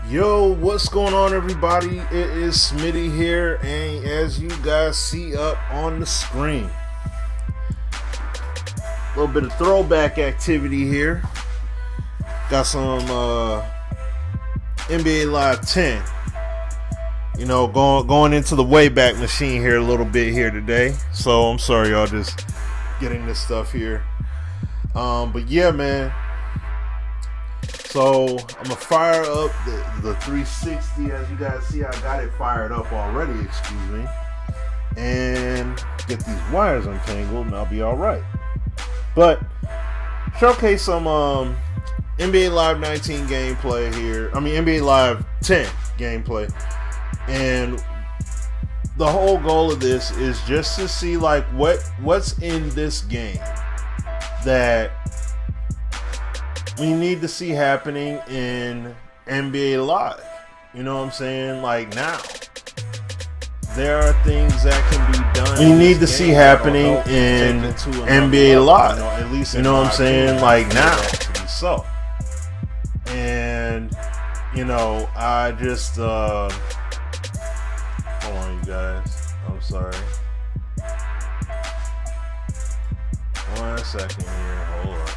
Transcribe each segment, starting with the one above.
Yo, what's going on, everybody? It is Smitty here, and as you guys see up on the screen, a little bit of throwback activity here. Got some NBA Live 10. You know, going into the Wayback Machine here a little bit here today. So I'm sorry, y'all, just getting this stuff here. But yeah, man. So I'm gonna fire up the 360. As you guys see, I got it fired up already, excuse me, and get these wires untangled and I'll be all right. But showcase some NBA Live 19 gameplay here. I mean NBA Live 10 gameplay, and the whole goal of this is just to see like what's in this game that we need to see happening in NBA Live. You know what I'm saying? Like now, there are things that can be done. We need to see happening in NBA Live. At least, you know what I'm saying? Like now. So, and you know, I just hold on, you guys. I'm sorry. 1 second here. Hold up.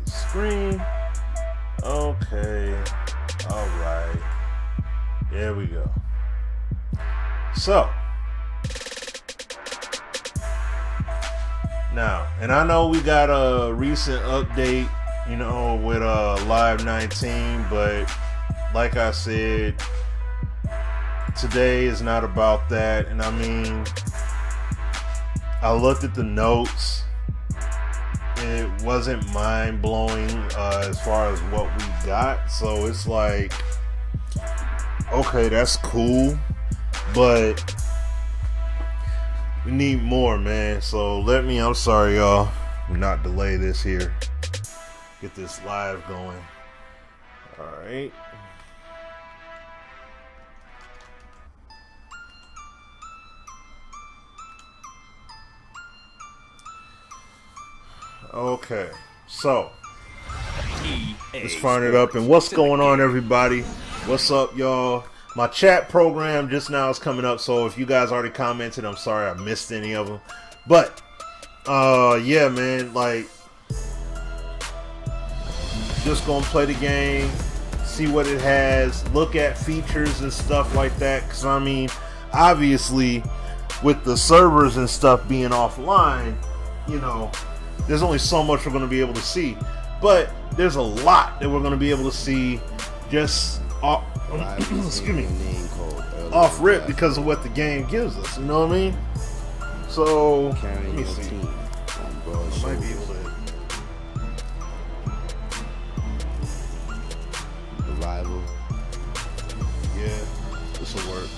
Screen. Okay. All right. There we go. So now, and I know we got a recent update, you know, with Live 19, but like I said, today is not about that. And I mean, I looked at the notes. It wasn't mind-blowing as far as what we got, so it's like, okay, that's cool, but we need more, man. So I'm sorry, y'all, not delay this here, get this live going. All right. Okay, so let's fire it up. And what's going on, everybody? What's up, y'all? My chat program just now is coming up, so if you guys already commented, I'm sorry I missed any of them. But yeah, man, like, just gonna play the game, see what it has, look at features and stuff like that. Because I mean, obviously, with the servers and stuff being offline, you know, there's only so much we're going to be able to see, but there's a lot that we're going to be able to see just off, excuse me, off rip because of what the game gives us. You know what I mean? So let me see. I might be able to. Revival. Yeah, this will work.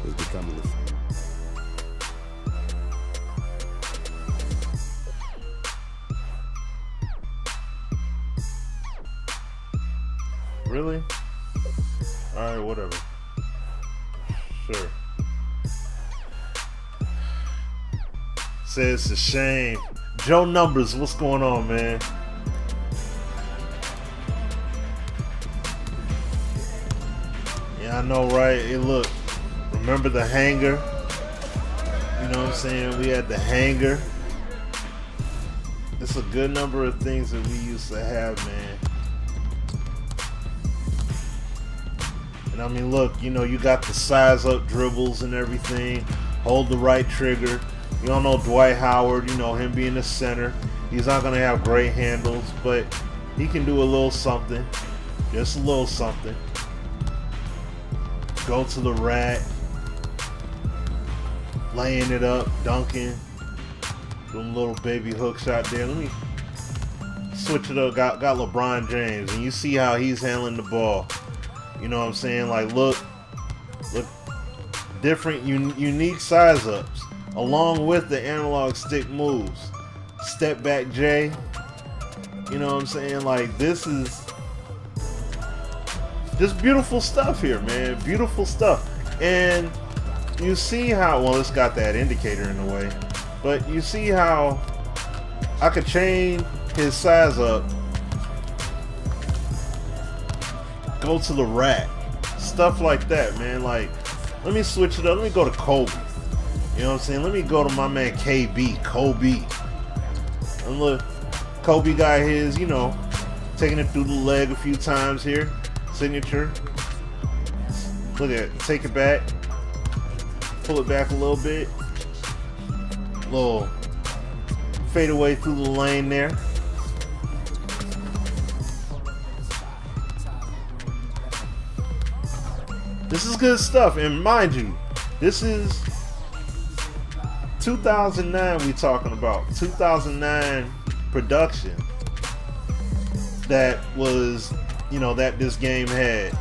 It's becoming the. Really? Alright, whatever. Sure. Says it's a shame. Joe Numbers, what's going on, man? Yeah, I know, right? Hey, look. Remember the hangar? You know what I'm saying? We had the hangar. It's a good number of things that we used to have, man. And I mean, look, you know, you got the size up dribbles and everything. Hold the right trigger. You all know Dwight Howard, you know, him being the center. He's not going to have great handles, but he can do a little something. Just a little something. Go to the rack. Laying it up, dunking. Doing a little baby hook shot there. Let me switch it up. Got LeBron James. And you see how he's handling the ball. You know what I'm saying? Like, look, different, unique size ups. along with the analog stick moves. Step back J. You know what I'm saying? Like, this is just beautiful stuff here, man. Beautiful stuff. And you see how, well, it's got that indicator in the way, but you see how I could change his size up, go to the rack, stuff like that, man. Like, let me switch it up. Let me go to Kobe. You know what I'm saying? Let me go to my man KB, Kobe. And look, Kobe got his, you know, taking it through the leg a few times here. Signature. Look at it. Take it back. Pull it back a little bit. Little fade away through the lane there. This is good stuff. And mind you, this is 2009 we talking about. 2009 production that was, you know, that this game had.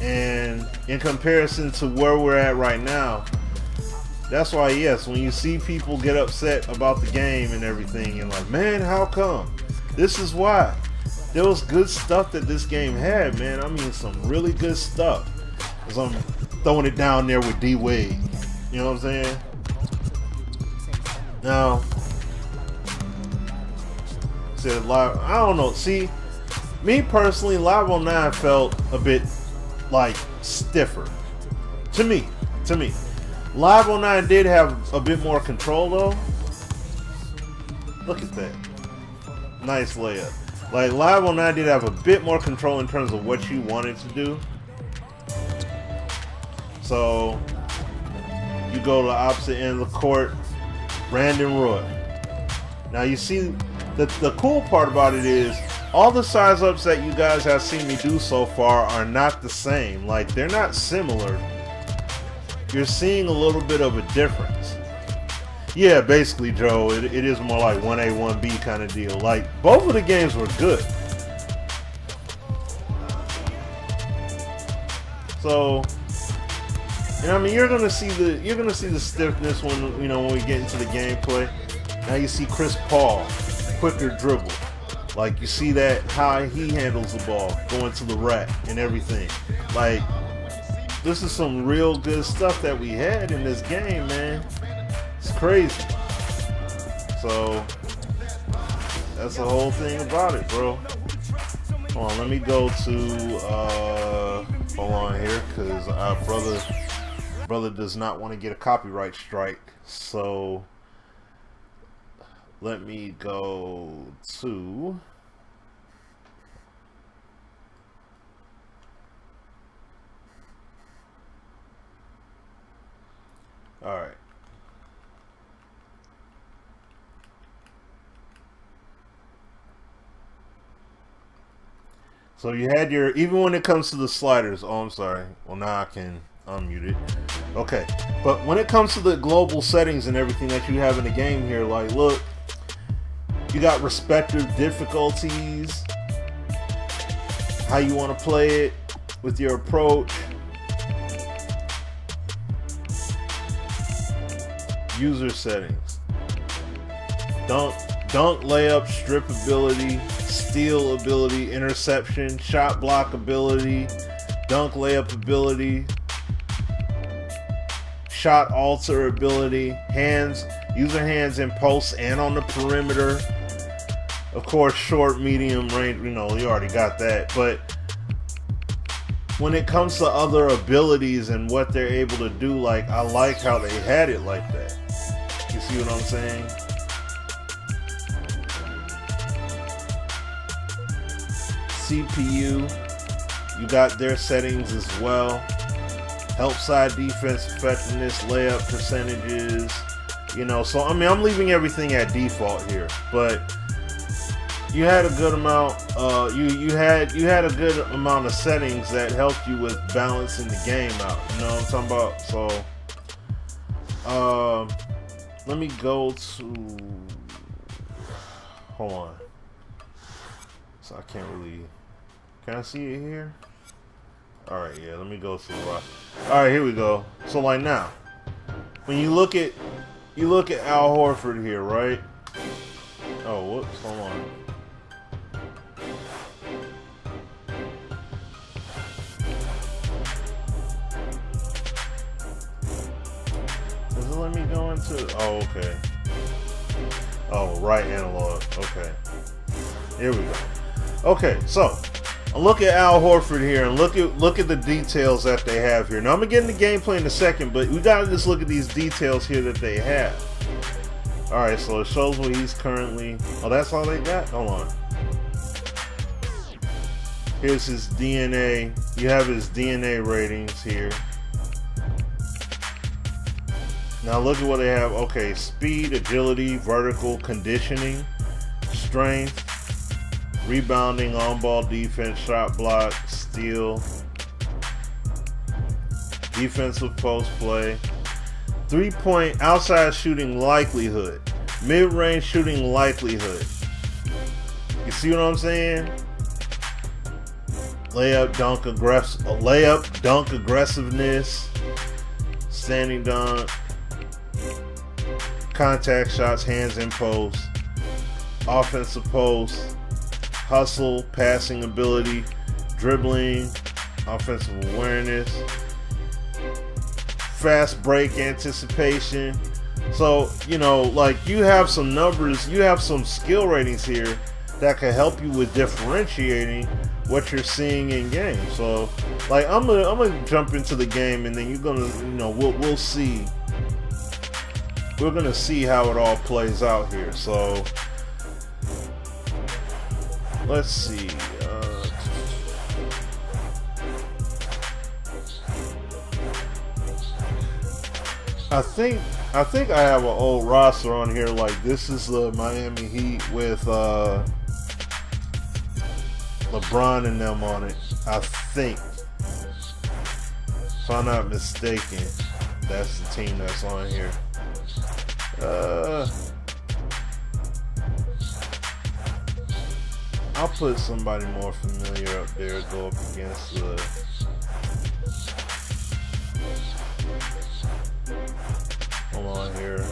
And in comparison to where we're at right now, that's why, yes, when you see people get upset about the game and everything, and like, man, how come? This is why. There was good stuff that this game had, man. I mean, some really good stuff. As I'm throwing it down there with D-Wade. You know what I'm saying? Now, said live, I don't know. See, me personally, Live 09 felt a bit like stiffer. To me. Live 09 did have a bit more control though. Look at that. Nice layup. Like, Live 09 did have a bit more control in terms of what you wanted to do. So, you go to the opposite end of the court, Brandon Roy. Now, you see, the cool part about it is, all the size ups that you guys have seen me do so far are not the same. Like, they're not similar. You're seeing a little bit of a difference. Yeah, basically, Joe, it is more like 1A, 1B kind of deal. Like, both of the games were good. So, and I mean, you're gonna see the stiffness when, you know, when we get into the gameplay. Now you see Chris Paul, quicker dribble. Like, you see that, how he handles the ball, going to the rack and everything. Like, this is some real good stuff that we had in this game, man. It's crazy. So, that's the whole thing about it, bro. Hold on, let me go to, hold on here, because our brother does not want to get a copyright strike. So, let me go to... All right. So you had your, even when it comes to the sliders, oh, I'm sorry. Well, now I can unmute it. Okay. But when it comes to the global settings and everything that you have in the game here, like, look, you got respective difficulties, how you want to play it with your approach, user settings, dunk, layup, strip ability, steal ability, interception, shot block ability, dunk layup ability, shot alter ability, hands, user hands in post and on the perimeter. Of course, short, medium, range, you know, you already got that. But when it comes to other abilities and what they're able to do, like, I like how they had it like that. You see what I'm saying? CPU, you got their settings as well. Help side defense effectiveness, layup percentages, you know. So I mean, I'm leaving everything at default here, but you had a good amount. You had a good amount of settings that helped you with balancing the game out. You know what I'm talking about? So, let me go to. Hold on. So I can't really. Can I see it here? All right, yeah, let me go to the roster. All right, here we go. So like now, when you look at Al Horford here, right? Oh, whoops, hold on. Does it let me go into? Oh, okay. Oh, right analog. Okay. Here we go. Okay, so look at Al Horford here and look at the details that they have here. Now I'm gonna get into gameplay in a second, but we gotta just look at these details here that they have. Alright, so it shows what he's currently. Oh, that's all they got? Hold on. Here's his DNA. You have his DNA ratings here. Now look at what they have. Okay, speed, agility, vertical, conditioning, strength, rebounding, on-ball defense, shot block, steal, defensive post play, three-point outside shooting likelihood, mid-range shooting likelihood. You see what I'm saying? Layup, dunk aggressiveness, standing dunk, contact shots, hands in post, offensive post, hustle, passing ability, dribbling, offensive awareness, fast break anticipation. So, you know, like you have some numbers, you have some skill ratings here that can help you with differentiating what you're seeing in game. So, like I'm gonna jump into the game, and then you're gonna, you know, we'll see. We're gonna see how it all plays out here. So let's see. I think I have an old roster on here. Like this is the Miami Heat with LeBron and them on it. I think, if I'm not mistaken, that's the team that's on here. I'll put somebody more familiar up there, go up against the hold on here.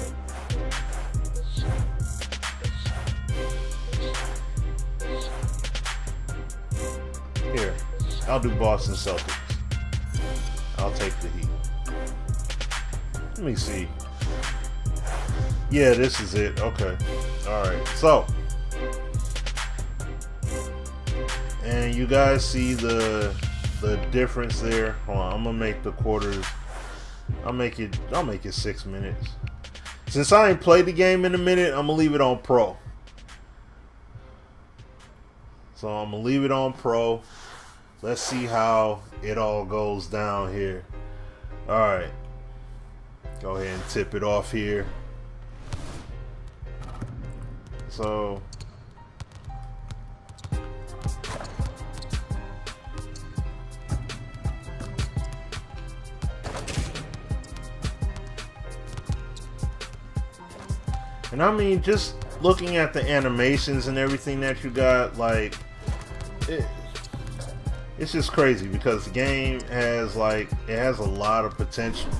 Here, I'll do Boston Celtics. I'll take the Heat. Let me see. Yeah, this is it. Okay. Alright. So, and you guys see the difference there. Hold on, I'm gonna make the quarters. I'll make it 6 minutes. Since I ain't played the game in a minute, I'm gonna leave it on Pro. So I'm gonna leave it on Pro. Let's see how it all goes down here. Alright. Go ahead and tip it off here. So and I mean, just looking at the animations and everything that you got, like it's just crazy because the game has it has a lot of potential.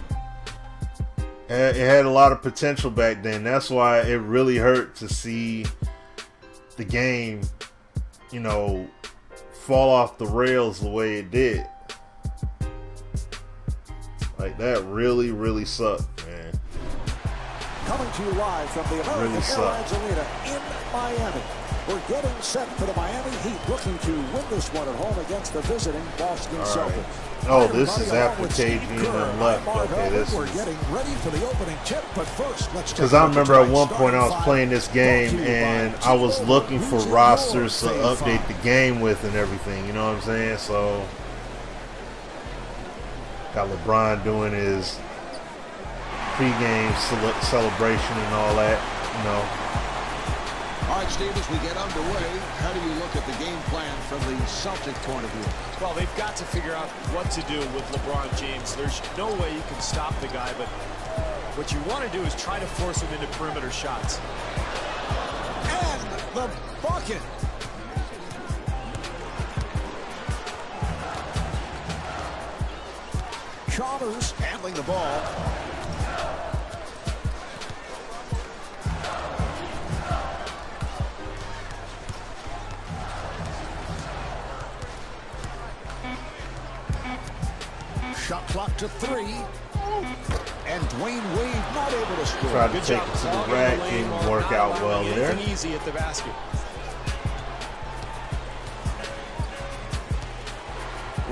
It had a lot of potential back then. That's why it really hurt to see the game, you know, fall off the rails the way it did. Like that really sucked, man. Coming to you live from the American Airlines Arena in Miami. We're getting set for the Miami Heat, looking to win this one at home against the visiting Boston Celtics. Oh, this is after KG and left. Okay, this is. We're getting ready for the opening tip, but first, let's. Because I remember at one point I was playing this game and I was looking for rosters to update the game with and everything. You know what I'm saying? So got LeBron doing his pre-game celebration and all that. You know. All right, Steve, as we get underway, how do you look at the game plan from the Celtic point of view? Well, they've got to figure out what to do with LeBron James. There's no way you can stop the guy, but what you want to do is try to force him into perimeter shots. And the bucket. Chalmers handling the ball. Shot clock to 3. And Dwayne Wade not able to score. Tried to take it to the rack, didn't work out well there. Easy at the basket.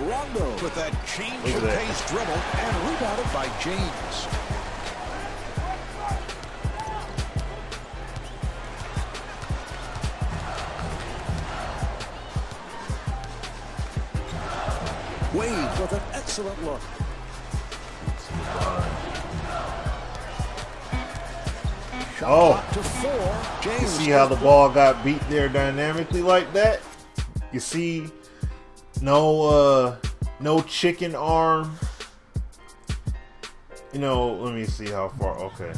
Rondo with that change of pace dribble and rebounded by James. Wade with an excellent look. Oh, to 4. James, you see how the ball got beat there dynamically like that? You see, no chicken arm. You know, let me see how far. Okay.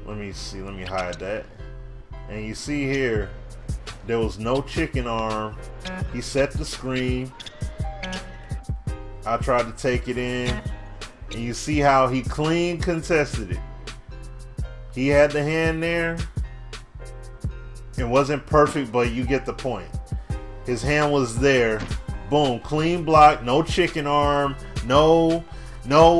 Let me see. Let me hide that. And you see here, there was no chicken arm. He set the screen. I tried to take it in. And you see how he clean contested it. He had the hand there. It wasn't perfect, but you get the point. His hand was there. Boom, clean block, no chicken arm, no.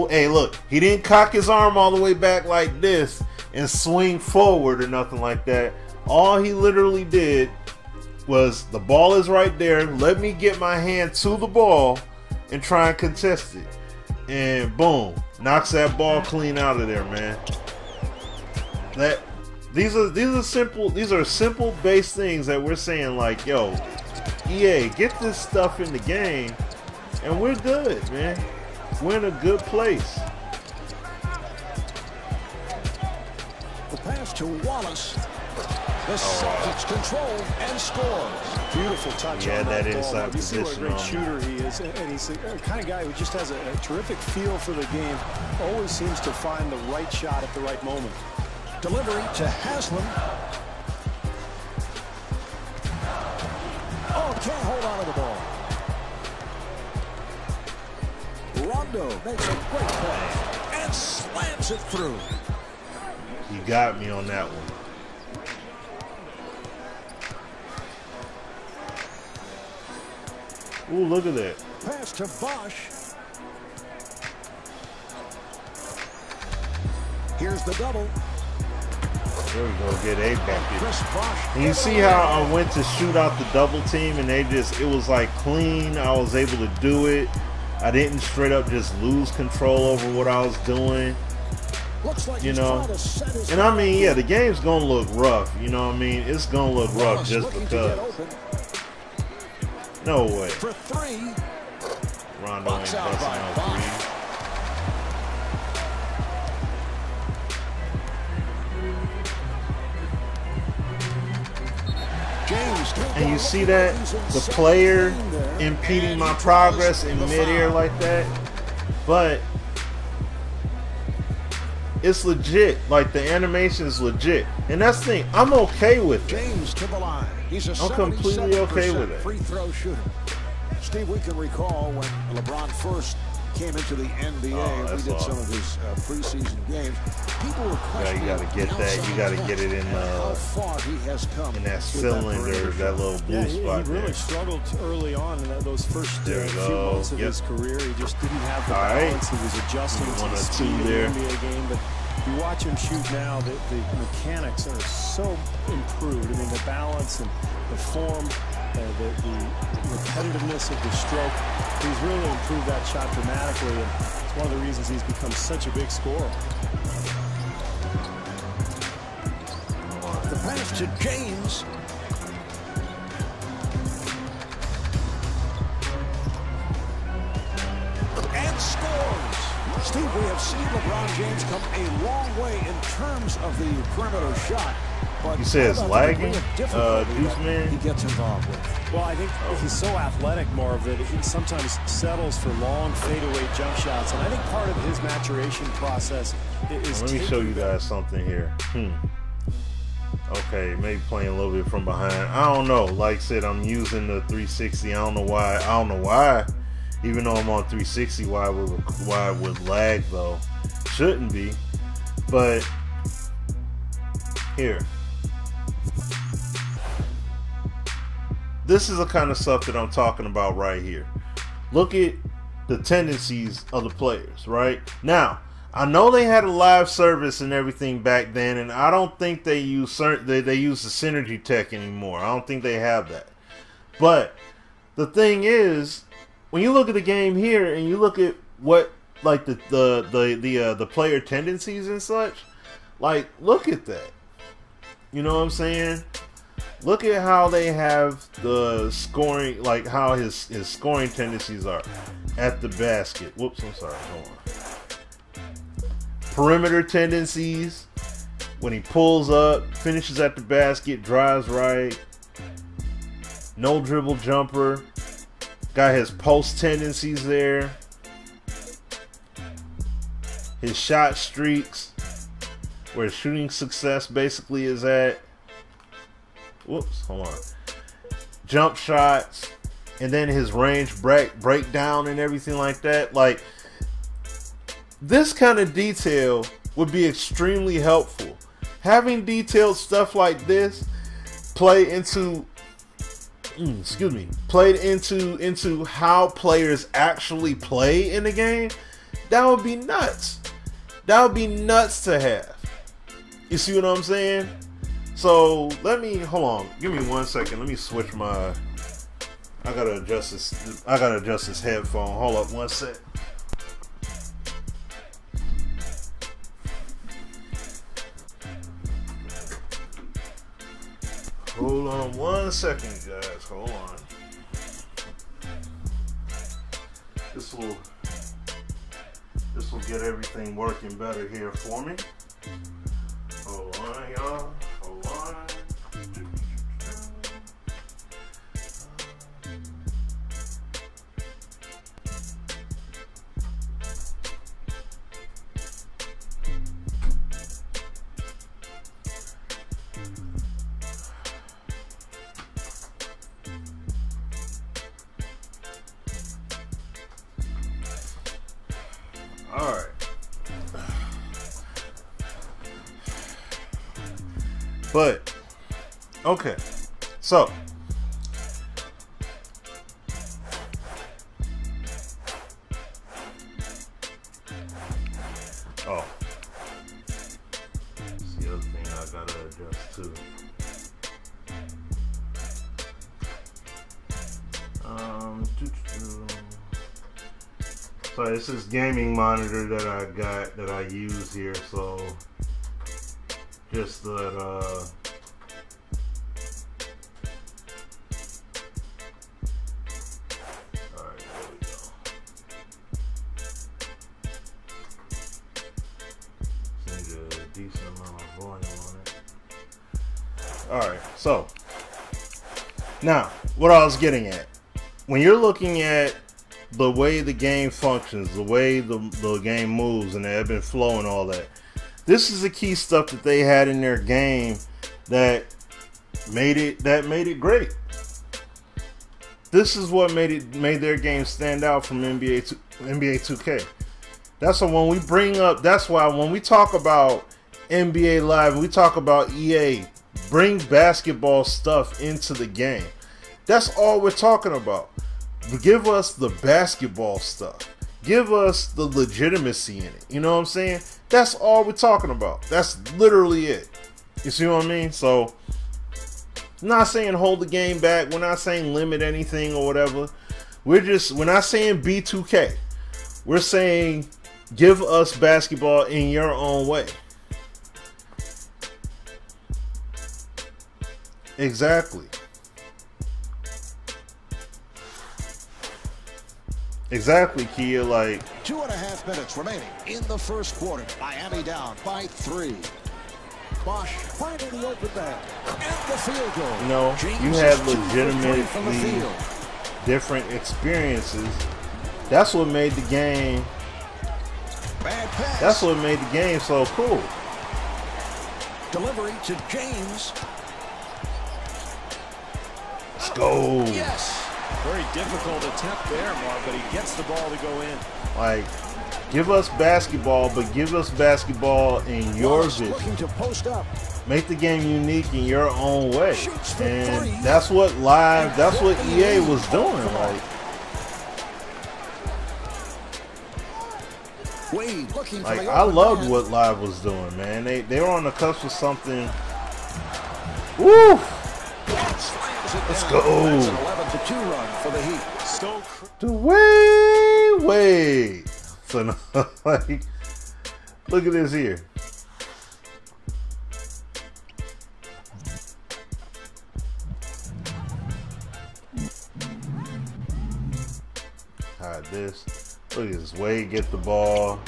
Hey, look, he didn't cock his arm all the way back like this and swing forward or nothing like that. All he literally did was, the ball is right there. Let me get my hand to the ball and try and contest it. And boom, knocks that ball clean out of there, man. These are simple base things that we're saying, like, yo, EA, get this stuff in the game and we're good, man. We're in a good place. The pass to Wallace. The Celtics control and scores. Beautiful touch on that ball. inside You see what a great position shooter he is, and he's the kind of guy who just has a terrific feel for the game. Always seems to find the right shot at the right moment. Delivery to Haslam. Oh, can't hold on to the ball. Rondo makes a great play and slams it through. You got me on that one. Ooh, look at that. Pass to Bosch. Here's the double. There we go, get a bucket. Chris Bosch. And you see how I went to shoot out the double team and it was like clean. I was able to do it. I didn't straight up just lose control over what I was doing. Looks like you know, and I mean, yeah, the game's gonna look rough. You know what I mean? It's gonna look rough just because. No way. For 3. Rondo ain't busting no 3. And you see that? The player impeding my progress in midair like that. But it's legit. Like, the animation is legit. And that's the thing. I'm okay with it. James to the line. He's a I'm completely okay with it. Free throw shooter. Steve, we can recall when LeBron first came into the NBA. We did some of his preseason games. People were questioning. Yeah, you got to get that. You got to get it in how far he has come in that cylinder, that little blue spot. He really struggled early on in those first few months of his career. He just didn't have the balance. He was adjusting to the speed of the NBA game, but you watch him shoot now, the mechanics are so improved. I mean, the balance and the form, the repetitiveness of the stroke. He's really improved that shot dramatically, and it's one of the reasons he's become such a big scorer. The pass to James. And scores. Steve, we have seen LeBron James come a long way in terms of the perimeter shot. But you say it's lagging, Deuce Man? He gets involved with. Well, I think he's so athletic, Marv, that he sometimes settles for long fadeaway jump shots. And I think part of his maturation process is. Let me show you guys something here. Okay, maybe playing a little bit from behind. I don't know. Like I said, I'm using the 360. I don't know why. Even though I'm on 360, why it would lag though? Shouldn't be. But here. This is the kind of stuff that I'm talking about right here. Look at the tendencies of the players, right? Now, I know they had a live service and everything back then, and I don't think they use the synergy tech anymore. I don't think they have that. But the thing is, when you look at the game here and you look at what like the player tendencies and such, like look at that. You know what I'm saying? Look at how they have the scoring, like how his scoring tendencies are at the basket. Whoops, I'm sorry. Hold on. Perimeter tendencies, when he pulls up, finishes at the basket, drives right, no dribble jumper, got his post tendencies there, his shot streaks, where shooting success basically is at. Whoops, hold on. Jump shots, and then his range breakdown and everything like that. Like, this kind of detail would be extremely helpful. Having detailed stuff like this played into how players actually play in the game, that would be nuts. That would be nuts to have. You see what I'm saying? So let me hold on. Give me 1 second. Let me switch my. I gotta adjust this headphone. Hold up 1 sec. Hold on 1 second, guys. Hold on. This will get everything working better here for me. Hold on, y'all. Hold on. All right. But, okay, so, oh, that's the other thing I gotta adjust too. So this is gaming monitor that I use here, so just that alright, there we go. Need a decent amount of volume on it. Alright, so now what I was getting at, when you're looking at the way the game functions, the way the game moves and the ebb and flow and all that, this is the key stuff that they had in their game that made it great. This is what made their game stand out from NBA 2K. That's why when we bring up, that's why when we talk about NBA Live, we talk about EA, bring basketball stuff into the game. That's all we're talking about. Give us the basketball stuff. Give us the legitimacy in it. You know what I'm saying? That's all we're talking about. That's literally it. You see what I mean? So, I'm not saying hold the game back. We're not saying limit anything or whatever. We're not saying be 2K. We're saying give us basketball in your own way. Exactly. Exactly, Kia. Like 2.5 minutes remaining in the first quarter. Miami down by 3. Bosch finding the open man and the field goal. You know, you have legitimately different experiences. That's what made the game. That's what made the game so cool. delivery to James. Let's go. Yes. Very difficult attempt there, Mark, but he gets the ball to go in. Like, give us basketball, but give us basketball in your vision. Looking to post up. Make the game unique in your own way. And that's what that's what EA was doing. Like, Wade looking for the I loved man. what Live was doing, man. They were on the cusp of something. Woo! Let's go. That's an 11-2 run for the Heat. So Wait. So, like, look at this here. Hide this. Look at this. Wade get the ball.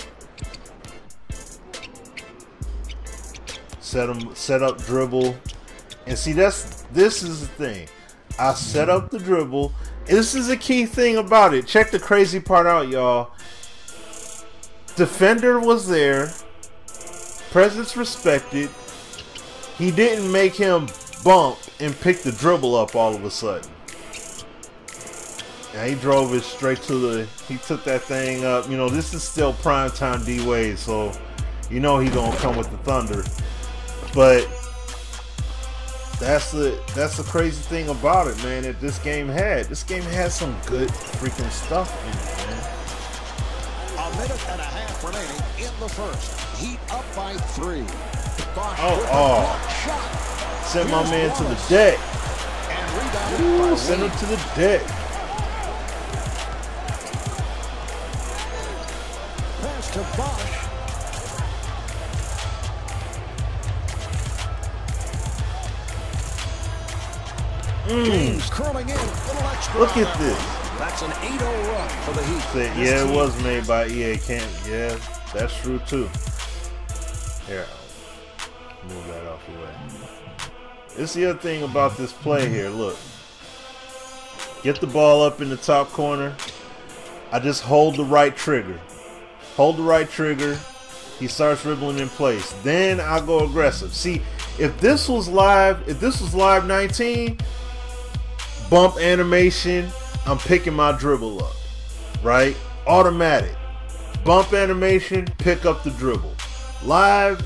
Set up dribble. And see, this is the thing. I set up the dribble. This is a key thing about it. Check the crazy part out, y'all. Defender was there. Presence respected. He didn't make him bump and pick the dribble up all of a sudden. And he drove it straight to the... He took that thing up. You know, this is still primetime D Wade, so you know he gonna come with the thunder. But that's the crazy thing about it, man. That this game had some good freaking stuff in it, man. A minute and a half remaining in the first. Heat up by 3. Send my man to the deck. And rebounded by Send him to the deck. Pass to Bosch. James curling in. Little extra. Look at this. That's an 8-0 run for the Heat. Yeah, it was made by EA. Yeah, that's true too. Here, I'll move that off the way. This is the other thing about this play here. Look, get the ball up in the top corner. I just hold the right trigger. Hold the right trigger. He starts dribbling in place. Then I go aggressive. See, if this was live 19, bump animation, I'm picking my dribble up, right? Automatic. Bump animation, pick up the dribble. Live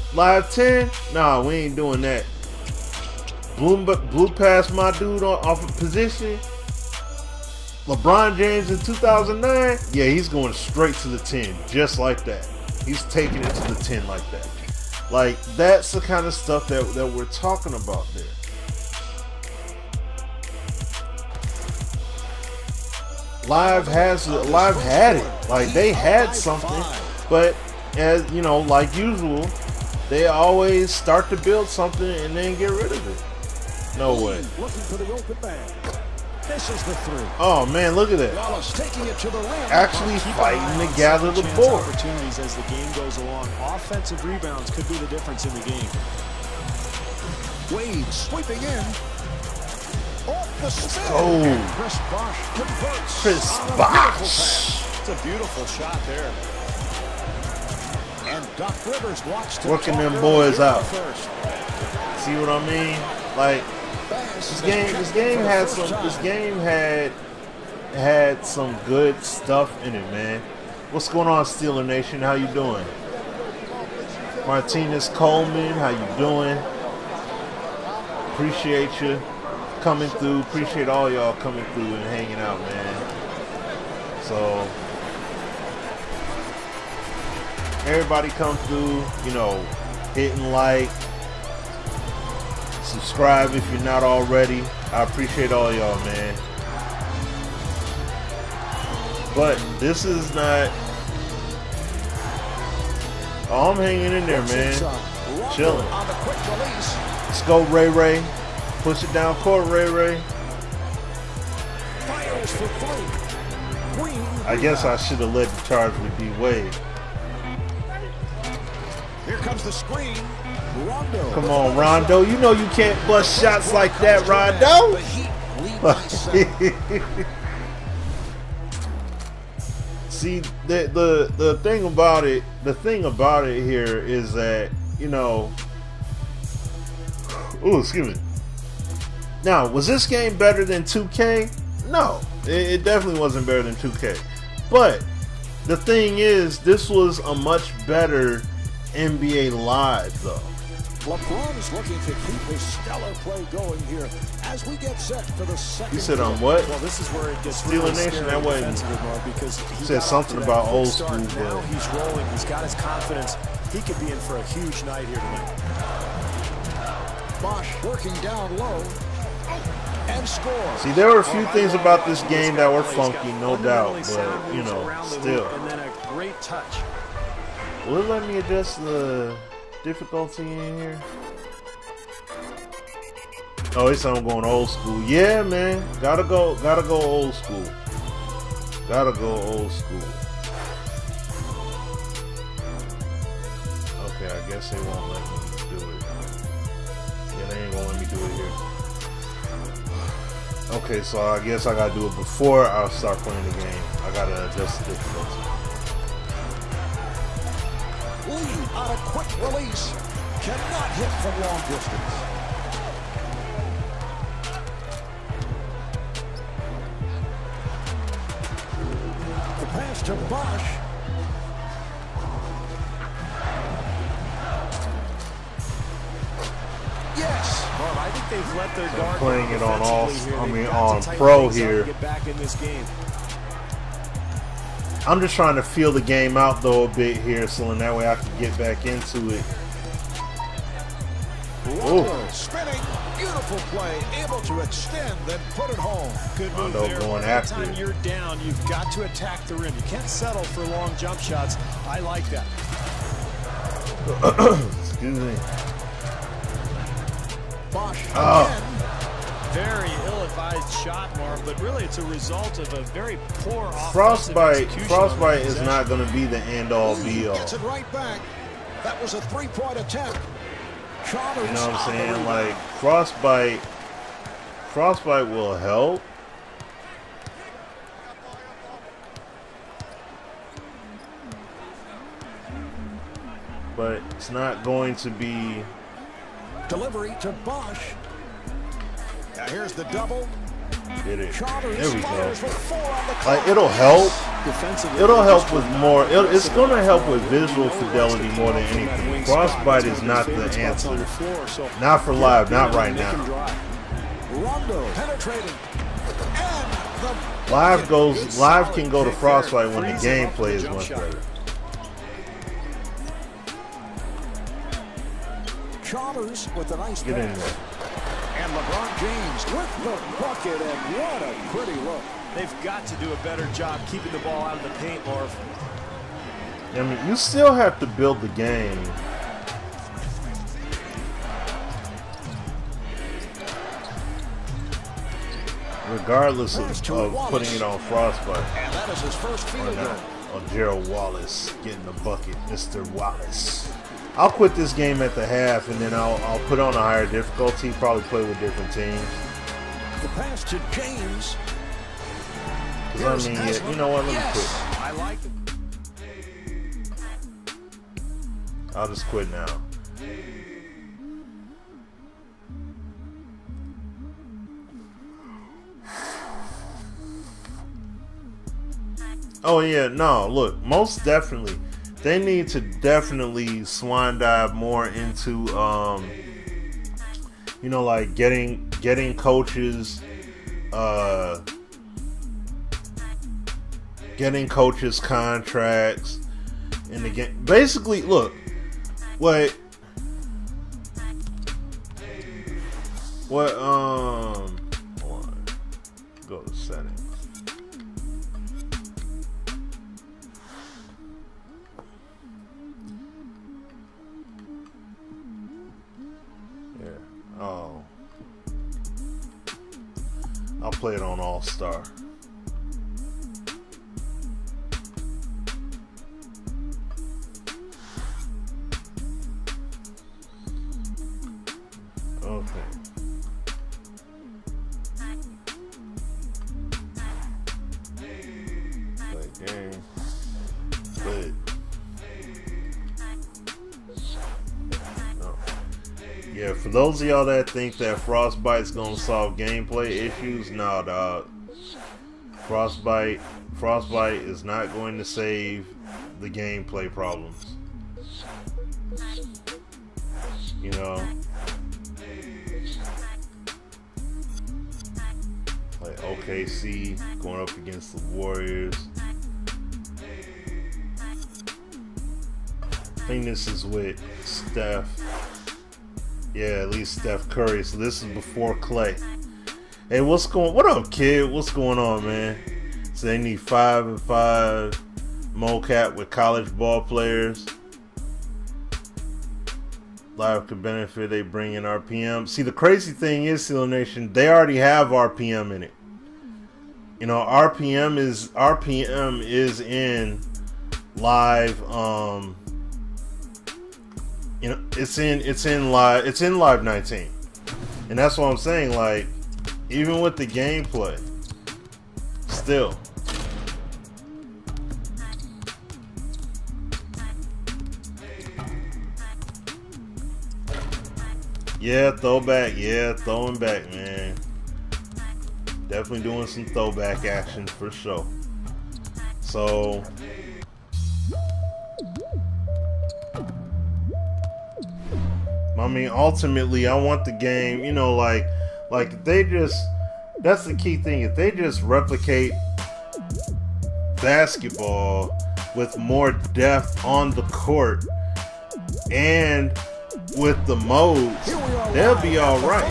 10, nah, we ain't doing that. Blew past my dude off of position. LeBron James in 2009, yeah, he's going straight to the 10, just like that. He's taking it to the 10 like that. Like, that's the kind of stuff that we're talking about there. Live had it. Like, they had something, but as you know, like usual, they always start to build something and then get rid of it. No way. Looking for the open man. This is the 3. Oh man, look at that. Wallace taking it to the rim. Actually fighting to gather the board. Opportunities as the game goes along. Offensive rebounds could be the difference in the game. Wade sweeping in. Off the spin. Oh, Chris Bosch converts. Chris on a Bosch. beautiful pass. It's a beautiful shot there. And Doc Rivers wants to Working talk them early boys in the out. first. See what I mean? Like, this game had some good stuff in it, man. What's going on, Steeler Nation? How you doing? Martinez Coleman, how you doing? Appreciate you coming through. Appreciate all y'all coming through and hanging out, man. So everybody come through, you know, hitting like, subscribe if you're not already. I appreciate all y'all, man. But this is not... Oh, I'm hanging in there, man. Chilling. Let's go, Ray Ray. Push it down court, Ray Ray. I guess I should have led the charge with D Wade. Here comes the screen. Rondo. Come on, Rondo. You know you can't bust shots like that, Rondo. See, the thing about it, here is that, you know, Ooh, excuse me. Now, was this game better than 2K? No, it definitely wasn't better than 2K. But the thing is, this was a much better NBA Live, though. LeBron's looking to keep his stellar play going here as we get set for the second. You said on what? Well, this is where it gets Stealing really Nation. That wasn't. because he Said something about old school. Now he's rolling. He's got his confidence. He could be in for a huge night here tonight. Bosch working down low and scores. See, there were a few things about this game that were funky, no doubt, but you know, still. And then a great touch. Will it let me adjust the difficulty in here? Oh, it's I'm going old school. Yeah, man, gotta go old school. Gotta go old school. Okay, I guess they won't let me do it. Yeah, they ain't gonna let me do it here. Okay, so I guess I gotta do it before I start playing the game. I gotta adjust the difficulty. Lee on a quick release. Cannot hit from long distance. The pass to Bosch. Yes. Well, I think they've let their guard playing it on all, I mean on pro pro here. Get back in this game. I'm just trying to feel the game out though a bit here, so in that way I can get back into it. Rondo spinning, beautiful play, able to extend, then put it home. Good move Rondo there. going after Anytime it. you're down, you've got to attack the rim. You can't settle for long jump shots. I like that. Excuse me. Bosch Oh. again. Very ill-advised shot, Marv, but really it's a result of a very poor offensive Frostbite execution on Frostbite the is not going to be the end-all be-all. Gets it right back. That was a three-point attempt. Chalmers, You know what I'm saying? Like Frostbite will help. But it's not going to be. Delivery to Bosch. Now here's the double. Get it. Chalmers There we go. fires with 4 on the Like clock. it'll help. defensively. It'll help with more. It's going to help with visual fidelity more than anything. Frostbite is not the answer. Not for live. Not right now. Rondo penetrating. And the Live can go to Frostbite when the gameplay is much better. Chalmers with a nice Get in pass. there. And LeBron James with the bucket, and what a pretty look. They've got to do a better job keeping the ball out of the paint, Marv. I mean, you still have to build the game. Regardless of putting it on Frostbite. And that is his first field goal. On Gerald Wallace getting the bucket, Mr. Wallace. I'll quit this game at the half, and then I'll put on a higher difficulty. Probably play with different teams. The pass to James. Cause I mean, yeah, you know what? Let me quit. I like it. I'll just quit now. Oh yeah, no, look, most definitely they need to definitely swan dive more into you know, like getting coaches getting coaches contracts in the game. Basically, look, what hold on, go to settings. Oh, I'll play it on All-Star. Okay. Play game. Good. Yeah, for those of y'all that think that Frostbite's gonna solve gameplay issues, no, dog. Frostbite is not going to save the gameplay problems. You know, like OKC going up against the Warriors. I think this is with Steph. Yeah, at least Steph Curry. So this is before Clay. Hey, what up, kid? What's going on, man? So they need 5-5 mocap with college ball players. Live could benefit. They bring in RPM. See, the crazy thing is, Seal Nation, they already have RPM in it. You know, RPM is in live. You know, it's in live 19, and that's what I'm saying. Like, even with the gameplay, still. Yeah, throwback. Yeah, throwing back, man. Definitely doing some throwback action for sure. So, I mean, ultimately, I want the game, you know, like if they just, that's the key thing. If they just replicate basketball with more depth on the court and with the modes, they'll be all right.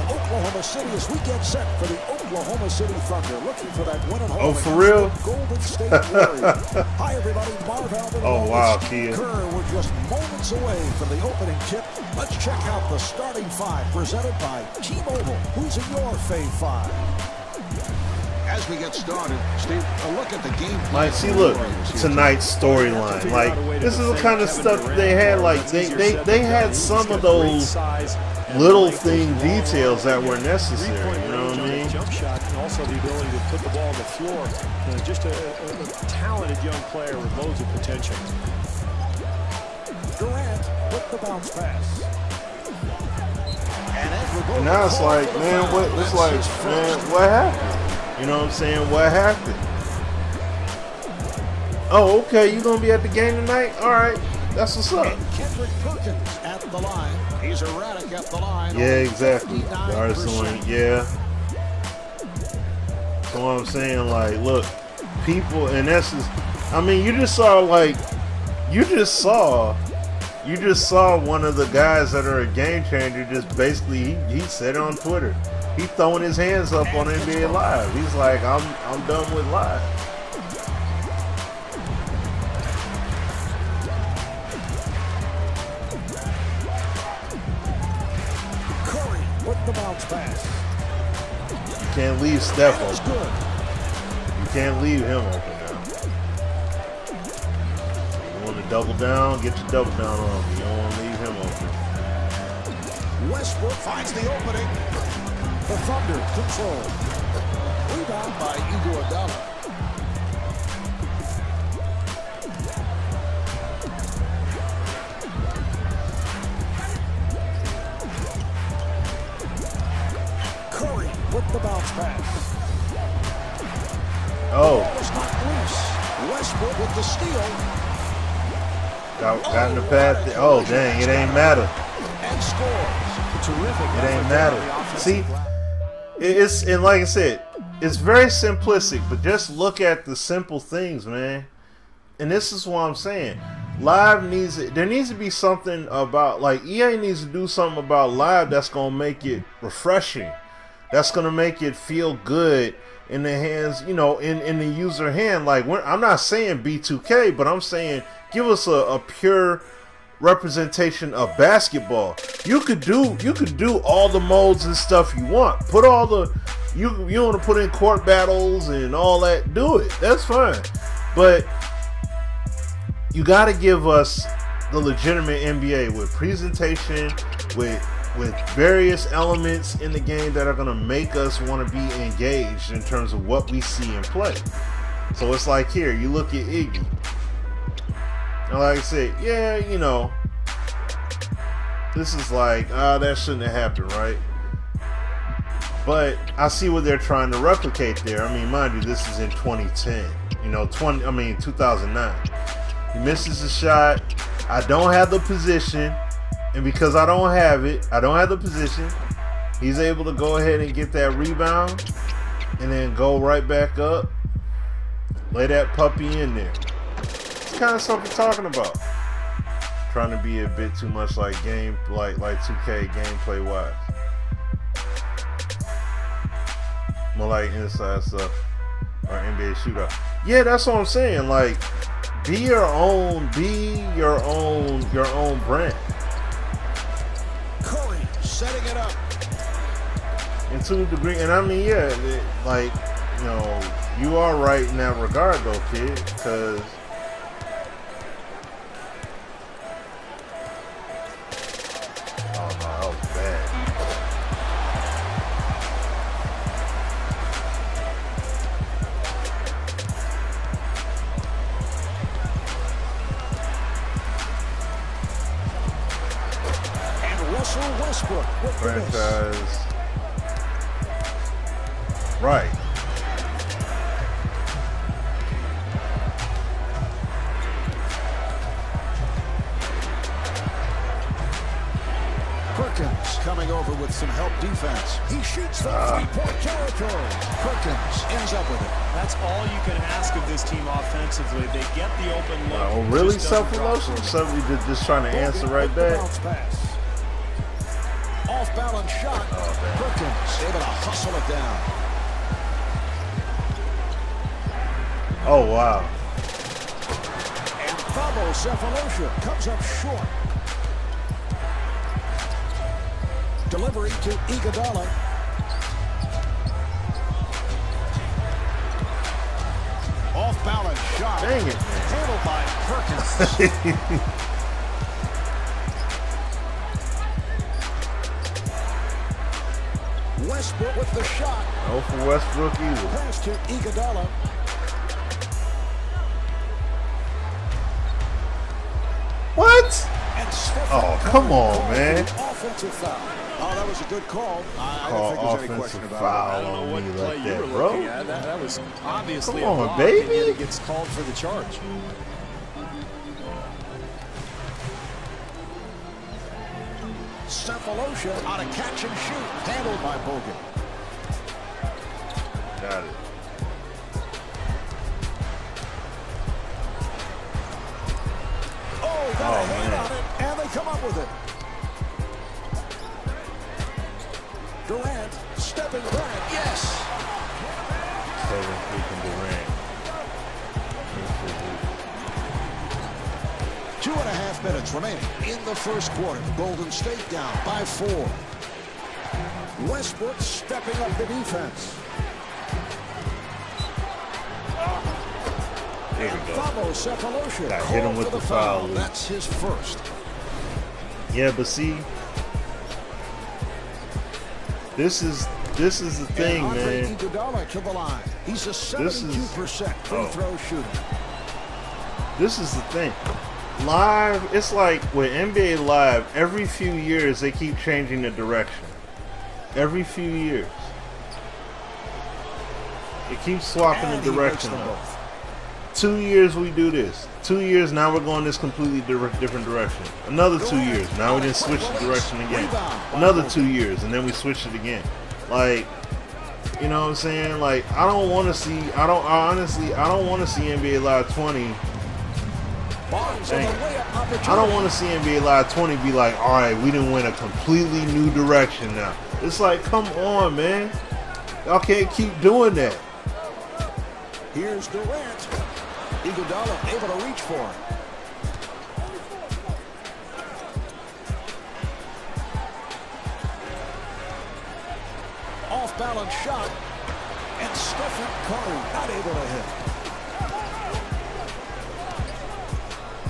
Oklahoma City as we get set for the Oklahoma City Thunder, looking for that win at home. Oh, for real? Golden State Warriors. Hi, everybody. Marv Albert. Oh, wow, Kia. We're just moments away from the opening tip. Let's check out the starting five presented by T-Mobile. Who's in your fave five? As we get started, Steve, a look at the game. Like, see, look, tonight's storyline. Like, this is the kind of stuff they had. Like, they had some of those little thing details that were necessary. You know what I mean? Jump shot and also the ability to put the ball on the floor. Just a talented young player with loads of potential. Durant with the bounce pass. And now it's like, man, what happened? You know what I'm saying? What happened? Oh, okay. You gonna be at the game tonight? All right. That's what's up. Kendrick Perkins at the line. He's erratic at the line. Yeah, exactly. Yeah. That's what I'm saying. Like, look, people, in essence, I mean, you just saw one of the guys that are a game changer. Just basically, he said it on Twitter. He throwing his hands up on NBA Live. He's like, I'm done with live. Curry with the bounce pass. You can't leave Steph open. You can't leave him open now. You want to double down? Get your double down on him. You don't want to leave him open. Westbrook finds the opening. The Thunder control. Rebound by Iguodala. Curry with the bounce pass. Oh. It's not loose. Westbrook with the steal. Got in the path. Oh, dang. It ain't matter. And scores. Terrific. It ain't matter. See? And like I said, it's very simplistic, but just look at the simple things, man. And this is what I'm saying. Live there needs to be something about, like, EA needs to do something about live that's going to make it refreshing. That's going to make it feel good in the hands, you know, in the user hand. Like, I'm not saying B2K, but I'm saying give us a pure representation of basketball. You could do all the modes and stuff you want. Put all the you want to put in court battles and all that, do it. That's fine. But you got to give us the legitimate NBA with presentation, with various elements in the game that are going to make us want to be engaged in terms of what we see and play. So it's like, here, you look at Iggy. Like I said, yeah, you know, this is like, that shouldn't have happened, right? But I see what they're trying to replicate there. I mean, mind you, this is in 2010. You know, 2009. He misses the shot. I don't have the position, and because I don't have the position, he's able to go ahead and get that rebound and then go right back up. Lay that puppy in there. It's kind of stuff we're talking about. Trying to be a bit too much like 2K gameplay wise. More like inside stuff or NBA shootout. Yeah, that's what I'm saying. Like, be your own brand. Curry setting it up. And to a degree, and I mean, yeah, like, you know, you are right in that regard, though, kid, because oh no, that was bad. And Russell Westbrook with the miss. Franchise, right? Perkins coming over with some help defense. He shoots from three-point territory. Perkins ends up with it. That's all you can ask of this team offensively. They get the open look. Oh, really? Self-promotion? Somebody just trying to answer right back. Off-balance shot. Perkins able to hustle it down. Oh, wow. And Thabo Cephalosha comes up short. Delivery to Iguodala. Off-balance shot. Dang it. Handled by Perkins. Westbrook with the shot. No for Westbrook either. Pass to Iguodala. What? And Oh, come on, man. Offensive foul. Oh, that was a good call. I Call don't think there's any question offensive about foul I don't know on what me play like you that, were bro. looking at. That was obviously Come a on, block, baby. and yet it gets called for the charge. Cephalosha on a catch and shoot. Handled by Bogan. Got it. Oh, got a hand man. on it, and they come up with it. Durant stepping back. Yes. Kevin freaking Durant. 2.5 minutes remaining in the first quarter. Golden State down by 4. Westbrook stepping up the defense. There we go. Thabo Cephalosha Got hit him with called for the foul. That's his first. Yeah, but see, this is the thing, and Andre man. Iguodala to the line. He's a 72% free throw shooter. This is the thing. Live, it's like with NBA Live, every few years they keep changing the direction. Every few years. It keeps swapping And the he makes direction them up. both. 2 years we do this. 2 years, now we're going this completely different direction. Another 2 years, now we didn't switch the direction again. Another 2 years, and then we switch it again. Like, you know what I'm saying? Like, I don't want to see NBA Live 20. Dang. I don't want to see NBA Live 20 be like, all right, we didn't win a completely new direction now. It's like, come on, man. Y'all can't keep doing that. Here's Durant. Iguodala able to reach for it. Off-balance shot. And Stephen Curry not able to hit.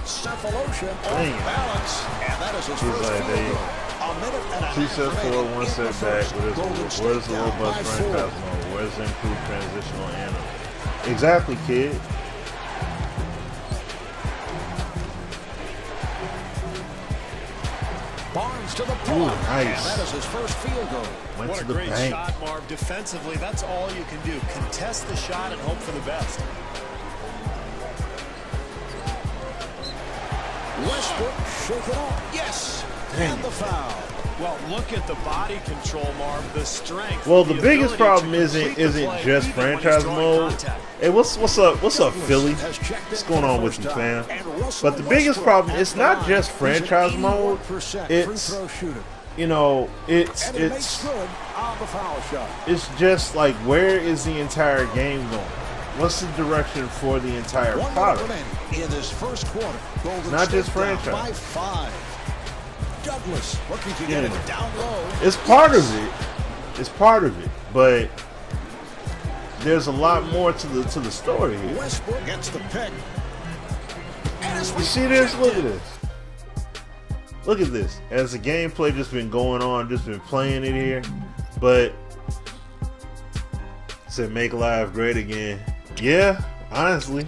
Cephalosha off balance. And that is his first field goal. A minute and a half 2 sets forward, 1 set back. Where's the robust by franchise mode? Where's the improved transitional anthem? Exactly, kid. Barnes to the point. Ooh, nice. And that is his first field goal. What a great shot, Marv. Defensively, that's all you can do. Contest the shot and hope for the best. Westbrook shake it up. Yes. Dang. And the foul. Well, look at the body control, Marv. The strength. Well, the biggest problem isn't just franchise mode. Hey, what's up, Philly? What's going on with you, fam? But the biggest problem, it's not just franchise mode. It's, you know, it's just like, where is the entire game going? What's the direction for the entire product? In this first quarter, it's not just franchise. By 5. Douglas looking to get it down low. It's part of it. It's part of it, but there's a lot more to the story here. Westbrook gets the pick. You see this? Look at this. Look at this. As the gameplay just been going on, just been playing it here, but it said make life great again. Yeah, honestly.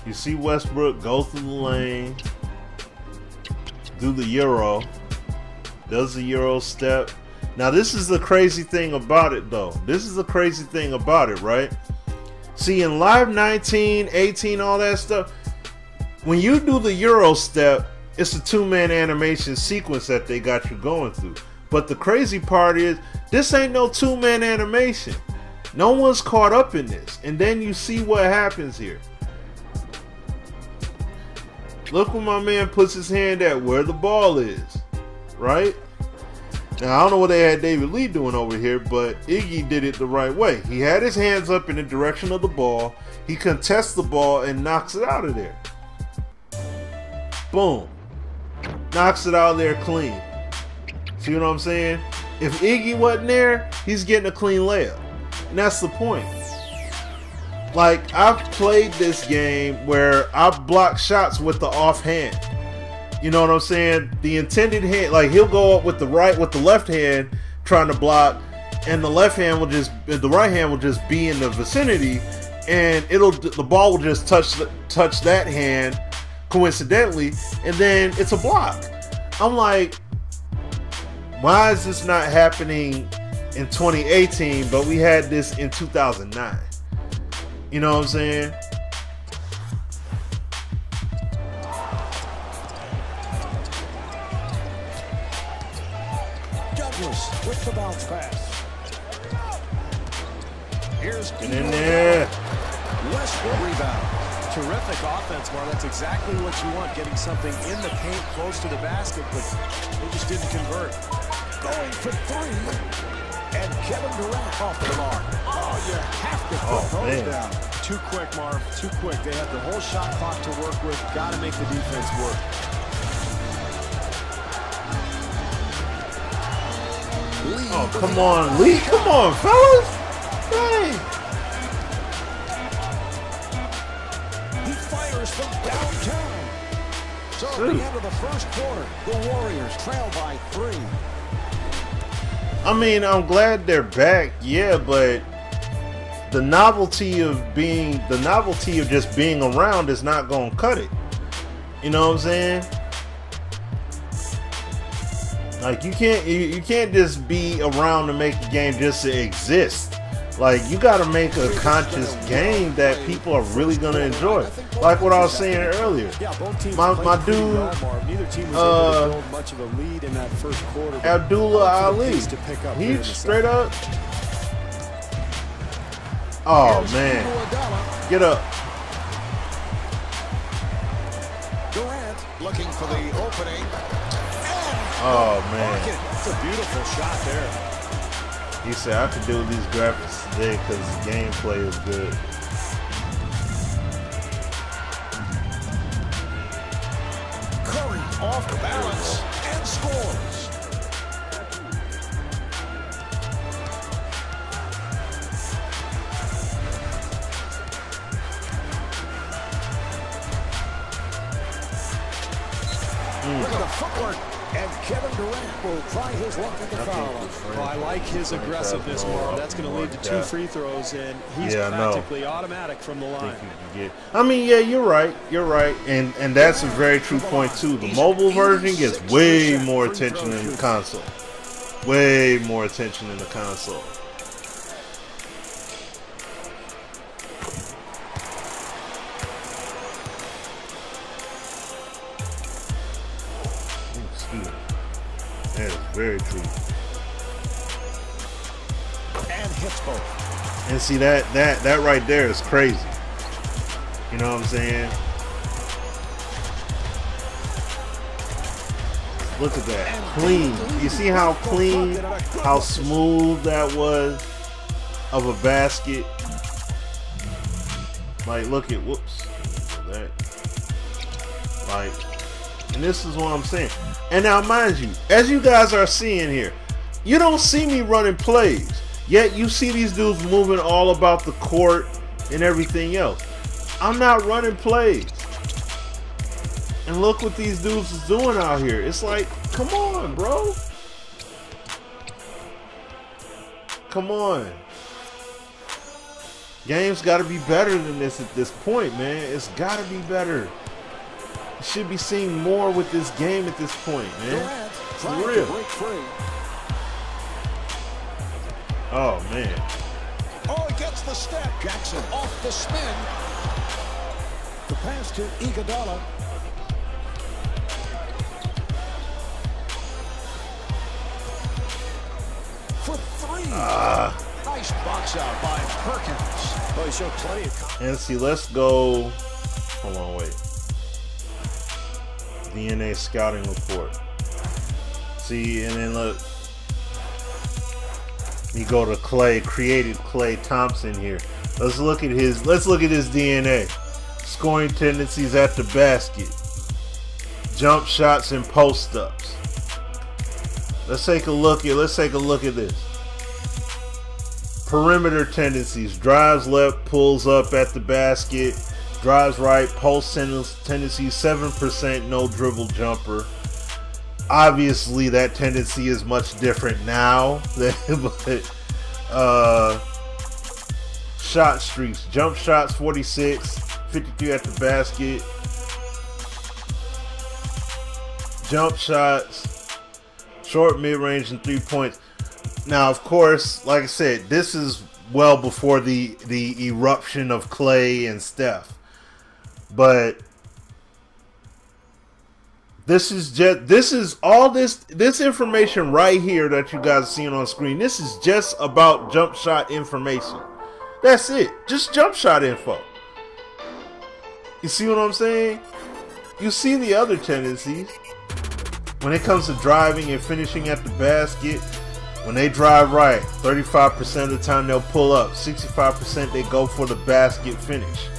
You see Westbrook go through the lane, do the Euro, does the Euro step. Now this is the crazy thing about it though. This is the crazy thing about it, right? See, in Live 19, 18, all that stuff, when you do the Euro step, it's a 2-man animation sequence that they got you going through. But the crazy part is, this ain't no 2-man animation. No one's caught up in this. And then you see what happens here. Look where my man puts his hand at, where the ball is, right? Now, I don't know what they had David Lee doing over here, but Iggy did it the right way. He had his hands up in the direction of the ball. He contests the ball and knocks it out of there. Boom. Knocks it out of there clean. See what I'm saying? If Iggy wasn't there, he's getting a clean layup. And that's the point. Like, I've played this game where I block shots with the offhand. You know what I'm saying? The intended hand, like he'll go up with the left hand trying to block, and the right hand will just be in the vicinity, and the ball will just touch that hand coincidentally, and then it's a block. I'm like, why is this not happening in 2018, but we had this in 2009? You know what I'm saying? Douglas with the bounce pass. Here's get in there. Westbrook rebound. Terrific offense, Mark. That's exactly what you want. Getting something in the paint close to the basket, but they just didn't convert. Going for 3. And Kevin Durant off the mark. Oh, you have to put those down. Too quick, Marv. Too quick. They have the whole shot clock to work with. Got to make the defense work. Oh, come on, Lee. Come on, fellas. Hey. He fires from downtown. So at the end of the first quarter, the Warriors trail by 3. I mean, I'm glad they're back, yeah, but the novelty of just being around is not gonna cut it. You know what I'm saying? Like, you can't just be around to make the game just to exist. Like, you got to make a conscious game that people are really going to enjoy. Like what I was saying earlier. My dude, Abdullah Ali, he straight up. Oh, man. Get up. Durant looking for the opening. Oh, man. It's a beautiful shot there. He said, I could do these graphics today because the gameplay is good. Curry off balance and scores. Look at the footwork. And Kevin Durant will try his luck at the foul line. Well, I like his aggressiveness, Marv. That's going to lead to 2 free throws, and he's practically automatic from the line. I mean, yeah, you're right. You're right. And that's a very true point, too. The mobile version gets way more attention than the console. Way more attention than the console. That is very true. And hits both. And see that right there is crazy. You know what I'm saying? Look at that. Clean. You see how clean, how smooth that was of a basket? Like, look at, whoops. That. Like, and this is what I'm saying. And now, mind you, as you guys are seeing here, you don't see me running plays. Yet you see these dudes moving all about the court and everything else. I'm not running plays. And look what these dudes is doing out here. It's like, come on, bro. Come on. Game's got to be better than this at this point, man. It's got to be better. You should be seeing more with this game at this point, man. For real. Oh, man. Oh, he gets the step. Jackson off the spin. The pass to Iguodala. For 3. Nice box out by Perkins. Oh, he showed plenty of. And see, let's go. Hold on, wait. DNA scouting report. See, and then look. You go to Clay, created Clay Thompson here. Let's look at his DNA. Scoring tendencies at the basket. Jump shots and post ups. Let's take a look at this. Perimeter tendencies. Drives left, pulls up at the basket. Drives right, post tendencies 7%, no dribble jumper. Obviously, that tendency is much different now. But shot streaks, jump shots 46, 53 at the basket. Jump shots, short, mid-range, and 3 points. Now, of course, like I said, this is well before the eruption of Clay and Steph. But this is all this information right here that you guys are seeing on screen. This is just about jump shot information. That's it. Just jump shot info. You see what I'm saying? You see the other tendencies. When it comes to driving and finishing at the basket, when they drive right, 35% of the time they'll pull up. 65% they go for the basket finish.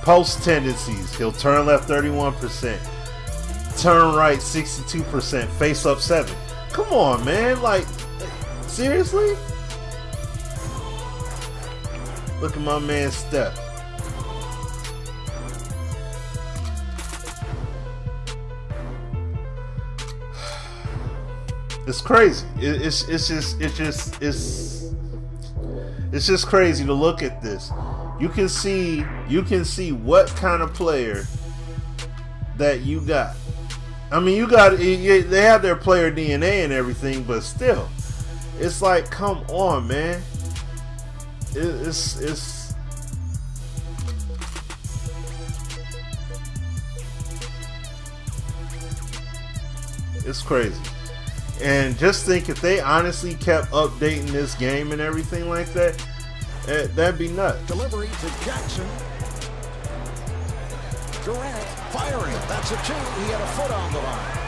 Post tendencies, he'll turn left 31%. Turn right 62%. Face up 7. Come on, man. Like, seriously? Look at my man Steph. It's crazy. It's just crazy to look at this. You can see what kind of player that you got. I mean, they have their player DNA and everything, but still, it's like, come on, man. It's crazy. And just think, if they honestly kept updating this game and everything like that, that'd be nuts. Delivery to Jackson. Durant firing. That's a 2. He had a foot on the line.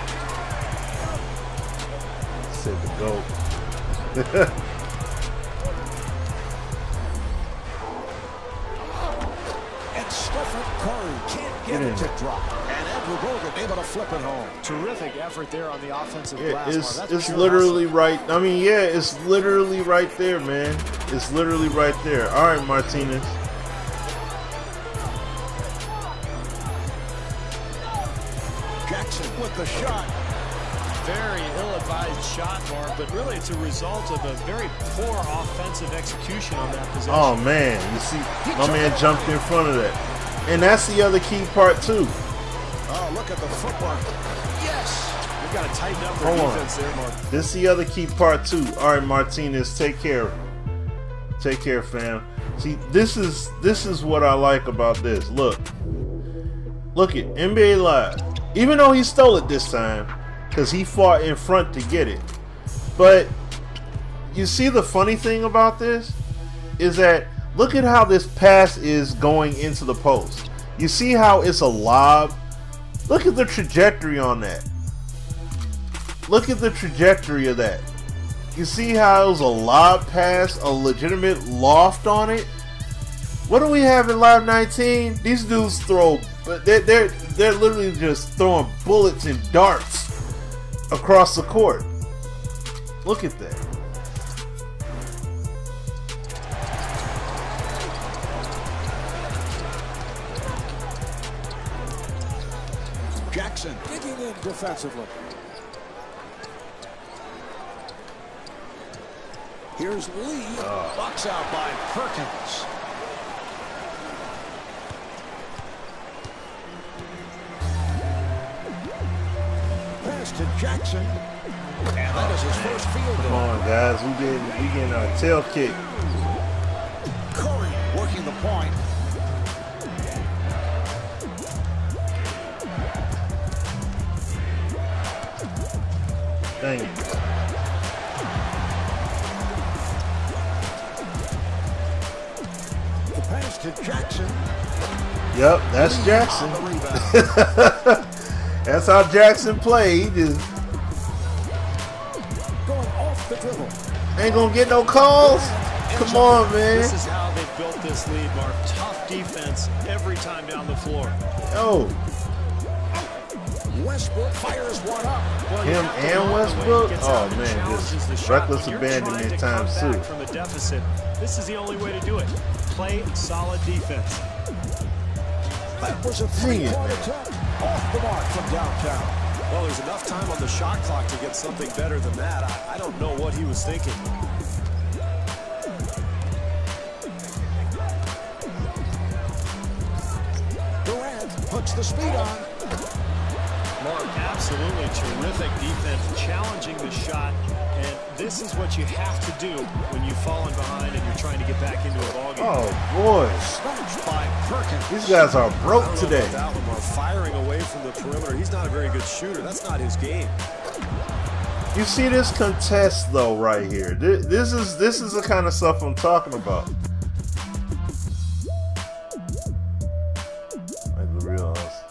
Said the GOAT. And Stephen Curry can't get it to drop. And Andrew Bogut able to flip it home. Terrific effort there on the offensive glass. It's literally right. I mean, yeah, it's literally right there, man. It's literally right there. All right, Martinez. Jackson with the shot. very ill-advised shot, Mark, but really it's a result of a very poor offensive execution on that possession. Oh, man. You see, my man jumped in front of that. And that's the other key part, too. Oh, look at the footwork. Yes. We've got to tighten up their defense there, Mark. This is the other key part, too. All right, Martinez, take care. Take care, fam. See, this is what I like about this. Look at NBA Live. Even though he stole it this time, because he fought in front to get it. But you see, the funny thing about this is that look at how this pass is going into the post. You see how it's a lob? Look at the trajectory on that. Look at the trajectory of that. You see how it was a lob pass, a legitimate loft on it? What do we have in Live 19? These dudes throw, but they're literally just throwing bullets and darts across the court. Look at that. Jackson digging in defensively. Here's Lee. Bucks out by Perkins. Pass to Jackson. And that is his first field goal. Come on, guys. We getting our tail kicked. Curry working the point. Dang it. The pass to Jackson. Yep, that's Jackson. That's how Jackson played. He just Going off the dribble. ain't gonna get no calls. Come on, man. This is how they built this lead, Mark. Tough defense every time down the floor. Yo, Westbrook fires one up. Well, him and Westbrook? Oh, man, just reckless abandonment times two. From a deficit, this is the only way to do it. Play solid defense. That was a three-point attempt. Off the mark from downtown. Well, there's enough time on the shot clock to get something better than that. I don't know what he was thinking. Durant puts the speed on. Mark, absolutely terrific defense, challenging the shot, and this is what you have to do when you've fallen behind and you're trying to get back into a ballgame. Oh, boy. Snatched by Perkins. These guys are broke today. That one, firing away from the perimeter. He's not a very good shooter. That's not his game. You see this contest, though, right here. This is the kind of stuff I'm talking about. Like the real us.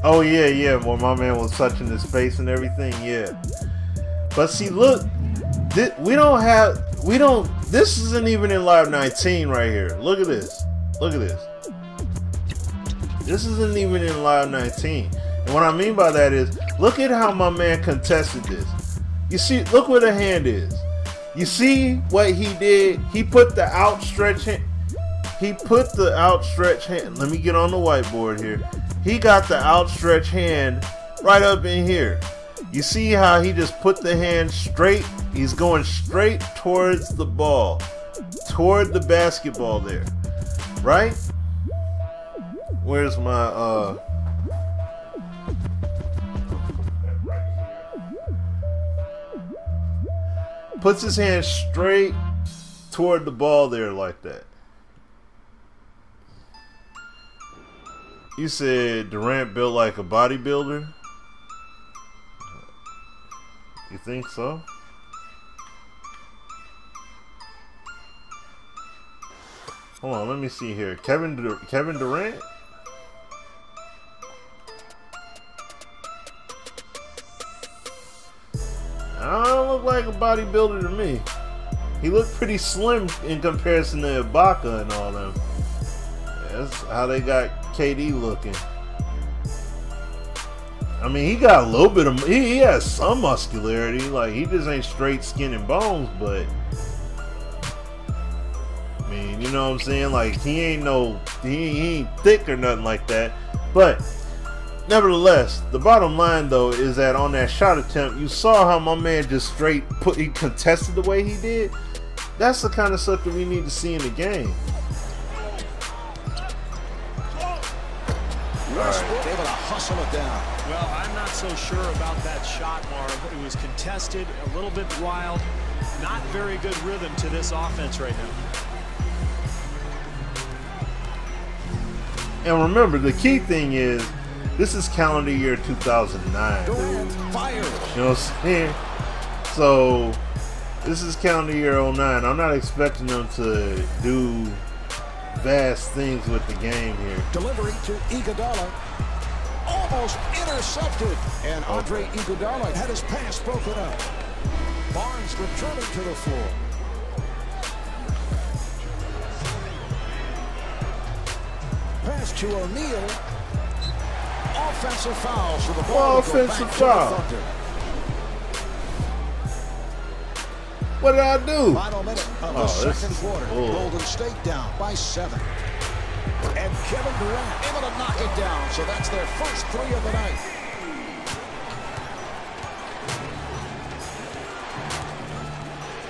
Oh yeah, well, my man was touching his face and everything, yeah. But see, look, this isn't even in Live 19 right here. Look at this. Look at this. This isn't even in Live 19. And what I mean by that is, look at how my man contested this. You see, look where the hand is. You see what he did? He put the outstretched hand. Let me get on the whiteboard here. He got the outstretched hand right up in here. You see how he just put the hand straight? He's going straight towards the ball, toward the basketball there, right? Where's my puts his hand straight toward the ball there like that. You said Durant built like a bodybuilder? You think so? Hold on, let me see here. Kevin Durant? I don't look like a bodybuilder to me. He looked pretty slim in comparison to Ibaka and all them. That's how they got KD looking. I mean, he got a little bit of, he has some muscularity. Like, he just ain't straight skin and bones, but I mean, you know what I'm saying? Like, he ain't thick or nothing like that. But nevertheless, the bottom line though is that on that shot attempt, you saw how my man just he contested the way he did. That's the kind of stuff that we need to see in the game. Westbrook able to hustle it down. Well, I'm not so sure about that shot, Marv. It was contested, a little bit wild. Not very good rhythm to this offense right now. And remember, the key thing is, this is calendar year 2009. Durant fires. You know what I'm saying? So, this is calendar year 09. I'm not expecting them to do vast things with the game here. Delivery to Iguodala. Almost intercepted. And Andre Iguodala had his pass broken up. Barnes returning to the floor. Pass to O'Neal. Offensive foul. So the ball offensive foul. What did I do? Final minute of the second quarter. Golden State down by 7. And Kevin Durant able to knock it down. So that's their first 3 of the night.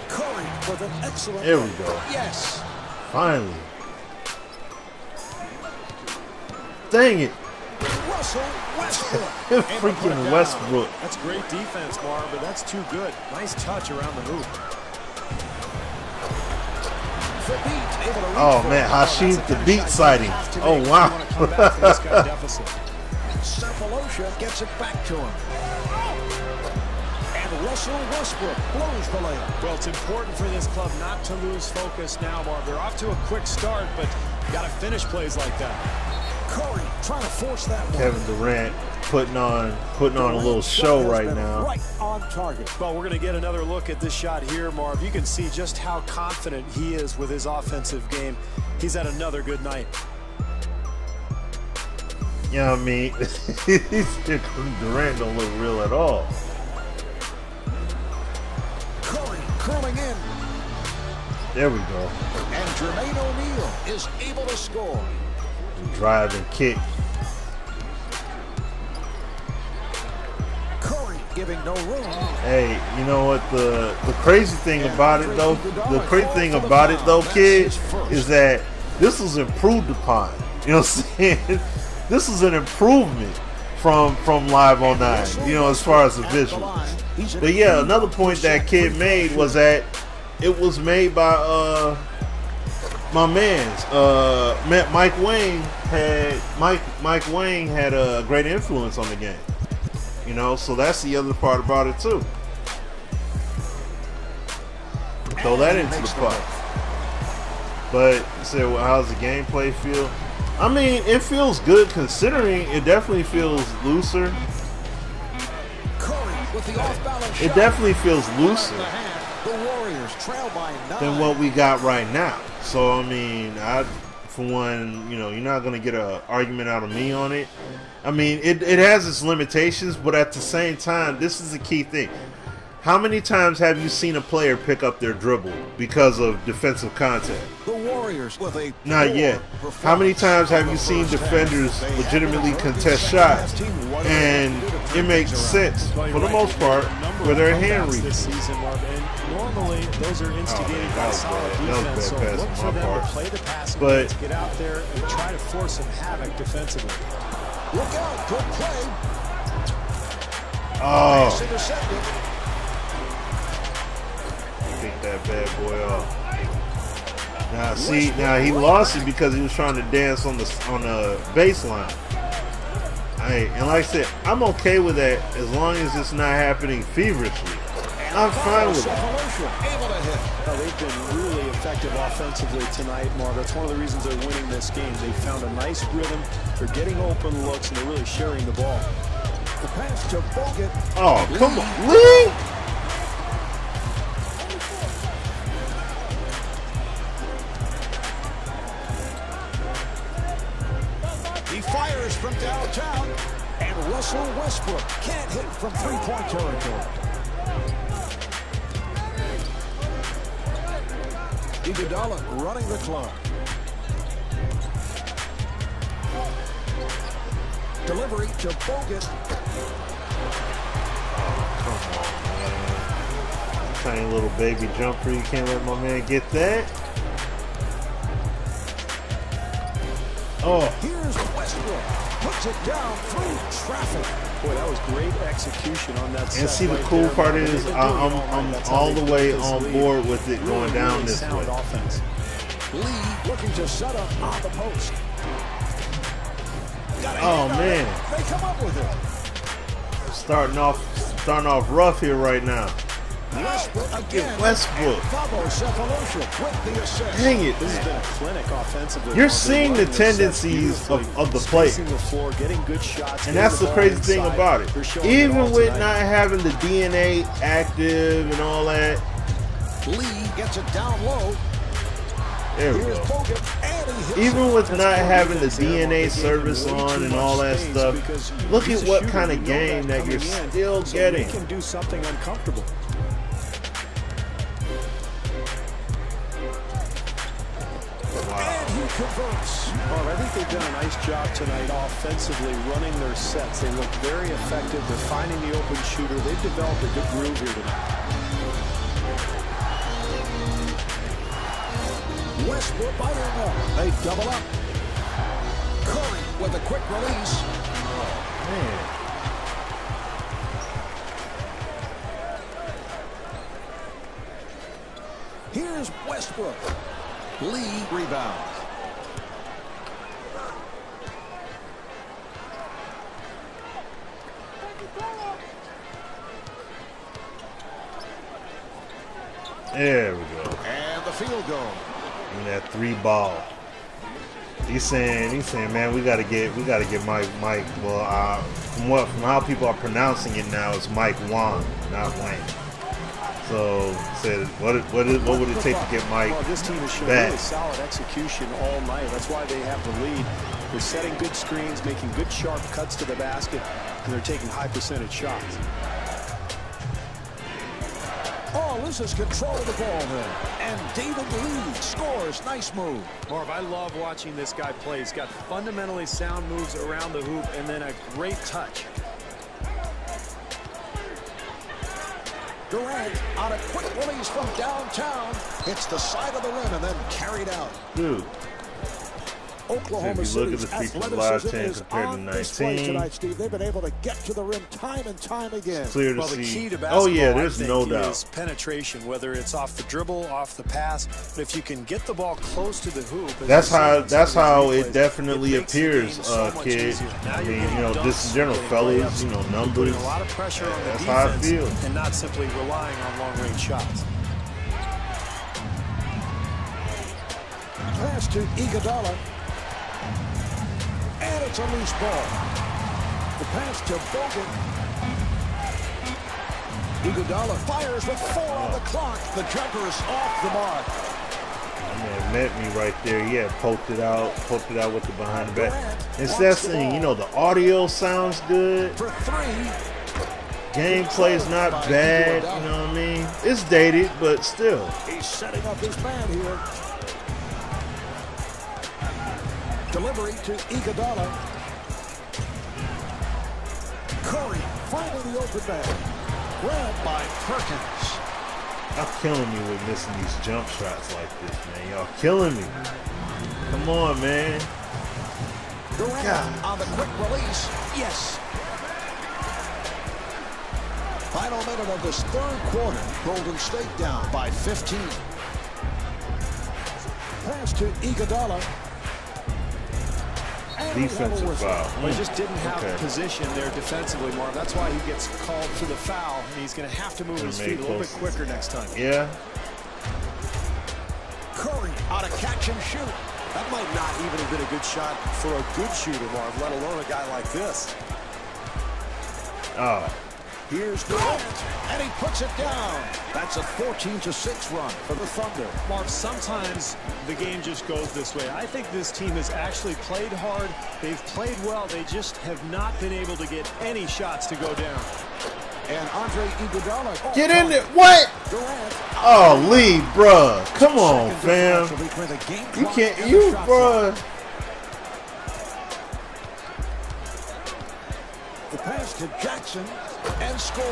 Curry with an excellent. There we go. Yes. Finally. Dang it. Russell Westbrook. Freaking Westbrook. That's great defense, Marv, but that's too good. Nice touch around the hoop. Oh man, Hashim the beat sighting. Oh wow. SimFBallCritic gets it back to him. And Russell Westbrook blows the layup. Well, it's important for this club not to lose focus now, Marv. They're off to a quick start, but you got to finish plays like that. Curry trying to force that one. Kevin Durant putting on a little show right now. Right on target. Well, we're going to get another look at this shot here, Marv. You can see just how confident he is with his offensive game. He's had another good night. You know what I mean? Durant don't look real at all. Curry curling in. There we go. And Jermaine O'Neal is able to score. Drive and kick. Curry giving no room. Hey, you know what the crazy thing about it though? The crazy thing about it though, kid, is that this was improved upon. You know what I'm saying? This is an improvement from Live 09. You know, as far as the visuals. But yeah, another point that kid made was that it was made by my man's Mike Wang had a great influence on the game. You know, so that's the other part about it too. Throw that into the pot. But you said, well, how's the gameplay feel? I mean, it feels good considering it definitely feels looser. It definitely feels looser than what we got right now. So, I mean, for one, you know, you're not going to get an argument out of me on it. I mean, it has its limitations, but at the same time, this is the key thing. How many times have you seen a player pick up their dribble because of defensive contact? The Warriors with a not yet. How many times have you seen defenders legitimately contest shots and it makes sense for the most part where they're hand reach? This season, normally those are instigated by solid defense. So look for them to play the passing games, get out there and try to force some havoc defensively. Look out, good play. Oh. Pick that bad boy off. Now see, now he lost it because he was trying to dance on the baseline. Hey, and like I said, I'm okay with that as long as it's not happening feverishly. I'm fine with it. They've been really effective offensively tonight, Marv. That's one of the reasons they're winning this game. They found a nice rhythm. They're getting open looks, and they're really sharing the ball. The pass to Bogut. Oh, come on, Lee! He fires from downtown, and Russell Westbrook can't hit from three-point territory. Iguodala running the clock. Delivery to Bogut. Come on, man. Tiny little baby jumper. You can't let my man get that. Oh. Here's Westbrook. Puts it down through traffic. Boy, that was great execution on that set. And see, the cool part is I'm all the way on board with it going down this way. Offense. Lee looking to set up on the post. Oh man. They come up with it. Starting off rough here right now. Westbrook again. Westbrook. Dang it. This has been a clinic offensively. You're seeing the tendencies of the play. And that's the crazy thing about it. Even with not having the DNA active and all that. Lee gets it down low. There we go. Even with not having the DNA service on and all that stuff, look at what kind of game that you're still getting. Can do something uncomfortable. Well, I think they've done a nice job tonight offensively running their sets. They look very effective. They're finding the open shooter. They've developed a good groove here tonight. Westbrook by they double up. Curry with a quick release. Man. Here's Westbrook. Lee rebounds. There we go. And the field goal. And that 3 ball. He's saying, man, we gotta get Mike. Well, from how people are pronouncing it now, it's Mike Wang, not Wayne. So said, what would it take to get Mike Well, this team has shown back? really solid execution all night. That's why they have the lead. They're setting good screens, making good sharp cuts to the basket, and they're taking high percentage shots. Oh, loses control of the ball there. And David Lee scores. Nice move. Marv, I love watching this guy play. He's got fundamentally sound moves around the hoop and then a great touch. Durant on a quick release from downtown. Hits the side of the rim and then carried out. Dude. Oklahoma So if you look at the features live 10 compared to 19, tonight, Steve. They've been able to get to the rim time and time again. Clear to Well, the see. key to basketball, Oh yeah, there's I no think, doubt. is penetration, whether it's off the dribble, off the pass. But if you can get the ball close to the hoop, That's how it definitely appears, kid. I mean, you know, just in general, fellas, you know, numbers. Putting a lot of pressure on the That's how I defense feel. and not simply relying on long-range shots. Pass to Iguodala. And it's a loose ball. The pass to Bogut. Iguodala fires with 4 on the clock. The jumper is off the mark. That man met me right there. Yeah, poked it out with the behind the back. It's that thing, you know, the audio sounds good. For 3. Gameplay's not bad, you know what I mean? It's dated, but still. He's setting up his man here. Delivery to Iguodala. Curry finding the open man. Grabbed by Perkins. Y'all killing me with missing these jump shots like this, man. Y'all killing me. Come on, man. Durant on the quick release. Yes. Final minute of this third quarter. Golden State down by 15. Pass to Iguodala. Defensive foul. Well, he just didn't have position there defensively, Marv. That's why he gets called for the foul, and he's going to have to move his feet a little bit quicker next time. Yeah. Curry on a catch and shoot. That might not even have been a good shot for a good shooter, Marv, let alone a guy like this. Oh. Here's Durant, and he puts it down. That's a 14-6 run for the Thunder. Marv, sometimes the game just goes this way. I think this team has actually played hard. They've played well. They just have not been able to get any shots to go down. And Andre Iguodala. Get in there. What? Durant. Oh, Lee, bruh. Come on, fam. You can't, bruh. the pass to Jackson and scores.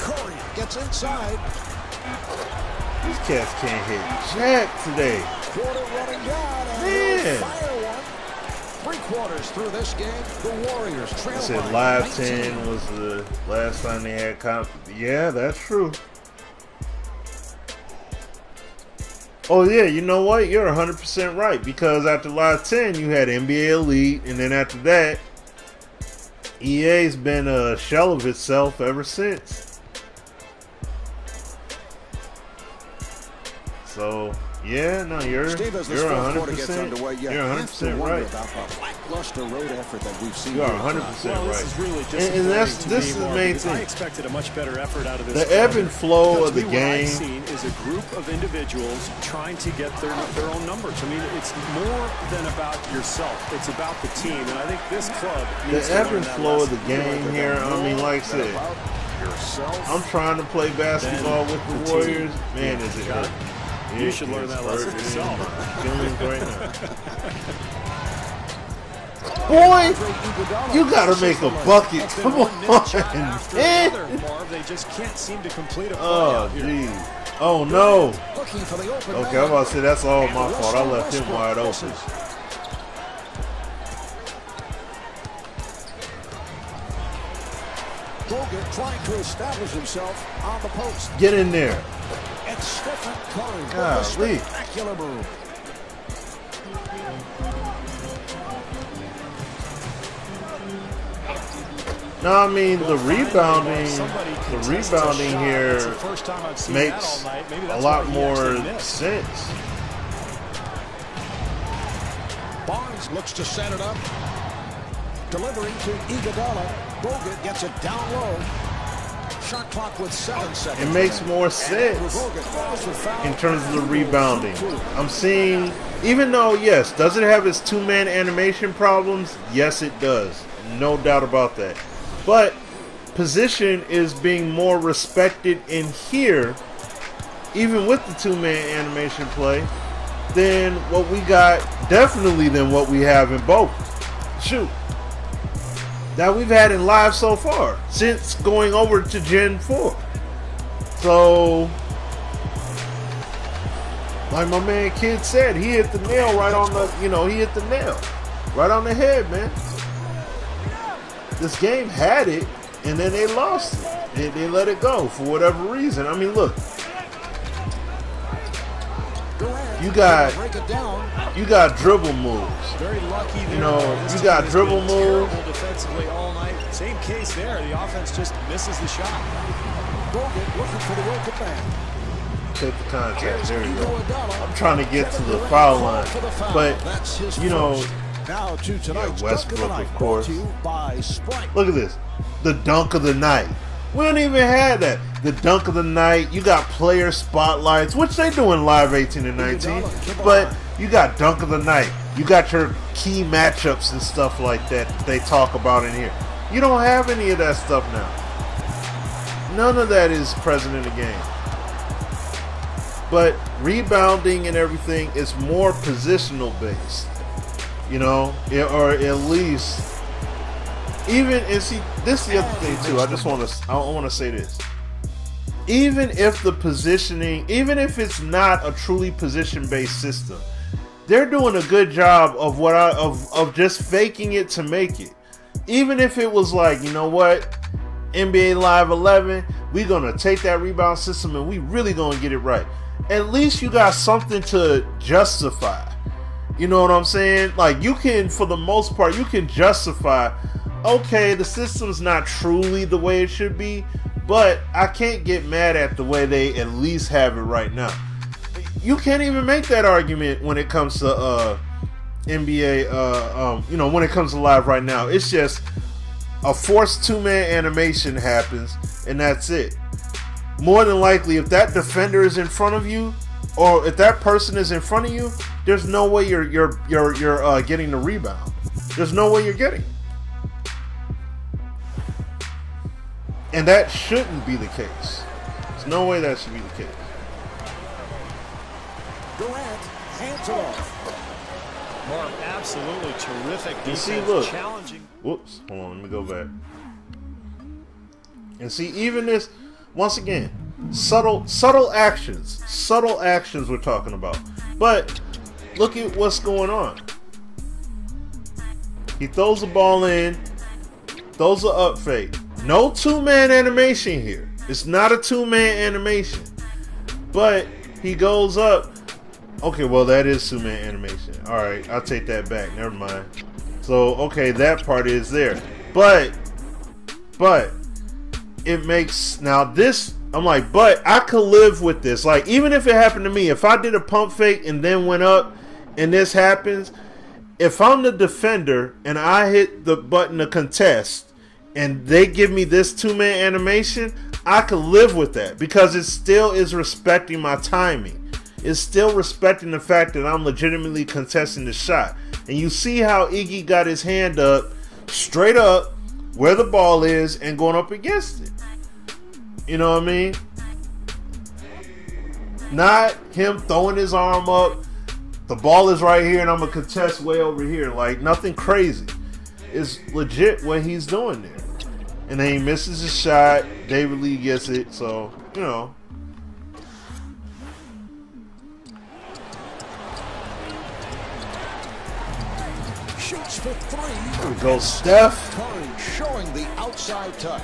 Curry gets inside. These cats can't hit jack today. Quarter running down, and Man. fire one. 3 quarters through this game, the Warriors trail. I said by live 19. 10 was the last time they had Yeah, that's true. Oh yeah, you know what? You're 100% right, because after live 10 you had NBA Elite, and then after that EA's been a shell of itself ever since. So yeah, no, you're 100%. You're 100% right. About the lackluster road effort that we've seen. You are 100% well, right. This is really And this is the main thing. I expected a much better effort out of this. The ebb and flow of the What I've game. seen is a group of individuals trying to get their own numbers. I mean, it's more than about yourself. It's about the team, and I think this club needs The to ebb learn and that flow of lesson. the game here. I mean, like I said, I'm trying to play basketball with the Warriors. Man, is it hurt. You should learn that lesson yourself. Feelings right now. Boy, you gotta make a bucket. Come on, man. They just can't seem to complete a play. Oh, out here. geez. Oh no. Looking for the open Okay, man. I'm about to say that's all my fault. I left him wide open. Bogut trying to establish himself on the post. Get in there. And Stephen Curry with a Golly. spectacular move. No, I mean the rebounding here makes a lot more sense. Barnes looks to set it up. Delivering to Iguodala. Bogut gets it down low. Shot clock with 7 seconds. It makes more sense in terms of the rebounding. I'm seeing, even though, yes, does it have its two-man animation problems? Yes, it does. No doubt about that. But position is being more respected in here, even with the two-man animation play, than what we got, definitely than what we have in both. Shoot. That we've had in live so far since going over to Gen 4. So, like my man Kid said, he hit the nail right on the, he hit the nail right on the head, man. This game had it, and then they lost it. They let it go for whatever reason. I mean, look, you got dribble moves. Very lucky there. You got dribble moves. Defensively all night. Same case there. The offense just misses the shot. Bogut looking for the open man. Take the contact. There you go. I'm trying to get to the foul line, but now to tonight's Westbrook, of course. Look at this, the dunk of the night. We don't even have that. The dunk of the night. You got player spotlights, which they do in Live 18 and 19, but you got dunk of the night. You got your key matchups and stuff like that they talk about in here. You don't have any of that stuff now. None of that is present in the game. But rebounding and everything is more positional based, or at least even. And see, this is the other thing too. I want to say this. Even if the positioning, even if it's not a truly position based system, they're doing a good job of of just faking it to make it. Even if it was like, you know what, NBA Live 11, we're gonna take that rebound system and we really gonna get it right. At least you got something to justify. You know what I'm saying? Like, you can, for the most part, you can justify, okay, the system's not truly the way it should be, but I can't get mad at the way they at least have it right now. You can't even make that argument when it comes to NBA, when it comes to live right now. It's just a forced two-man animation happens, and that's it. More than likely, if that defender is in front of you, or if that person is in front of you, there's no way you're getting the rebound. There's no way you're getting it. And that shouldn't be the case. There's no way that should be the case. Durant hands it off. Mark, absolutely terrific defense. You see, look. Challenging. Whoops. Hold on. Let me go back. And see, even this, once again, subtle actions. Subtle actions we're talking about. But look at what's going on. He throws the ball in, throws the up fake. No two-man animation here. It's not a two-man animation. But he goes up. Okay, well, that is two-man animation. All right, I'll take that back. Never mind. So, okay, that part is there. But it makes, now this, I'm like, but I could live with this. Like, even if it happened to me, if I did a pump fake and then went up and this happens, if I'm the defender and I hit the button to contest and they give me this two-man animation, I could live with that because it still is respecting my timing. It's still respecting the fact that I'm legitimately contesting the shot. And you see how Iggy got his hand up, straight up, where the ball is, and going up against it. You know what I mean? Not him throwing his arm up. The ball is right here, and I'm going to contest way over here. Like, nothing crazy. It's legit what he's doing there. And then he misses his shot. David Lee gets it. So, you know. Shoots for three. There we go, Steph. Curry showing the outside touch.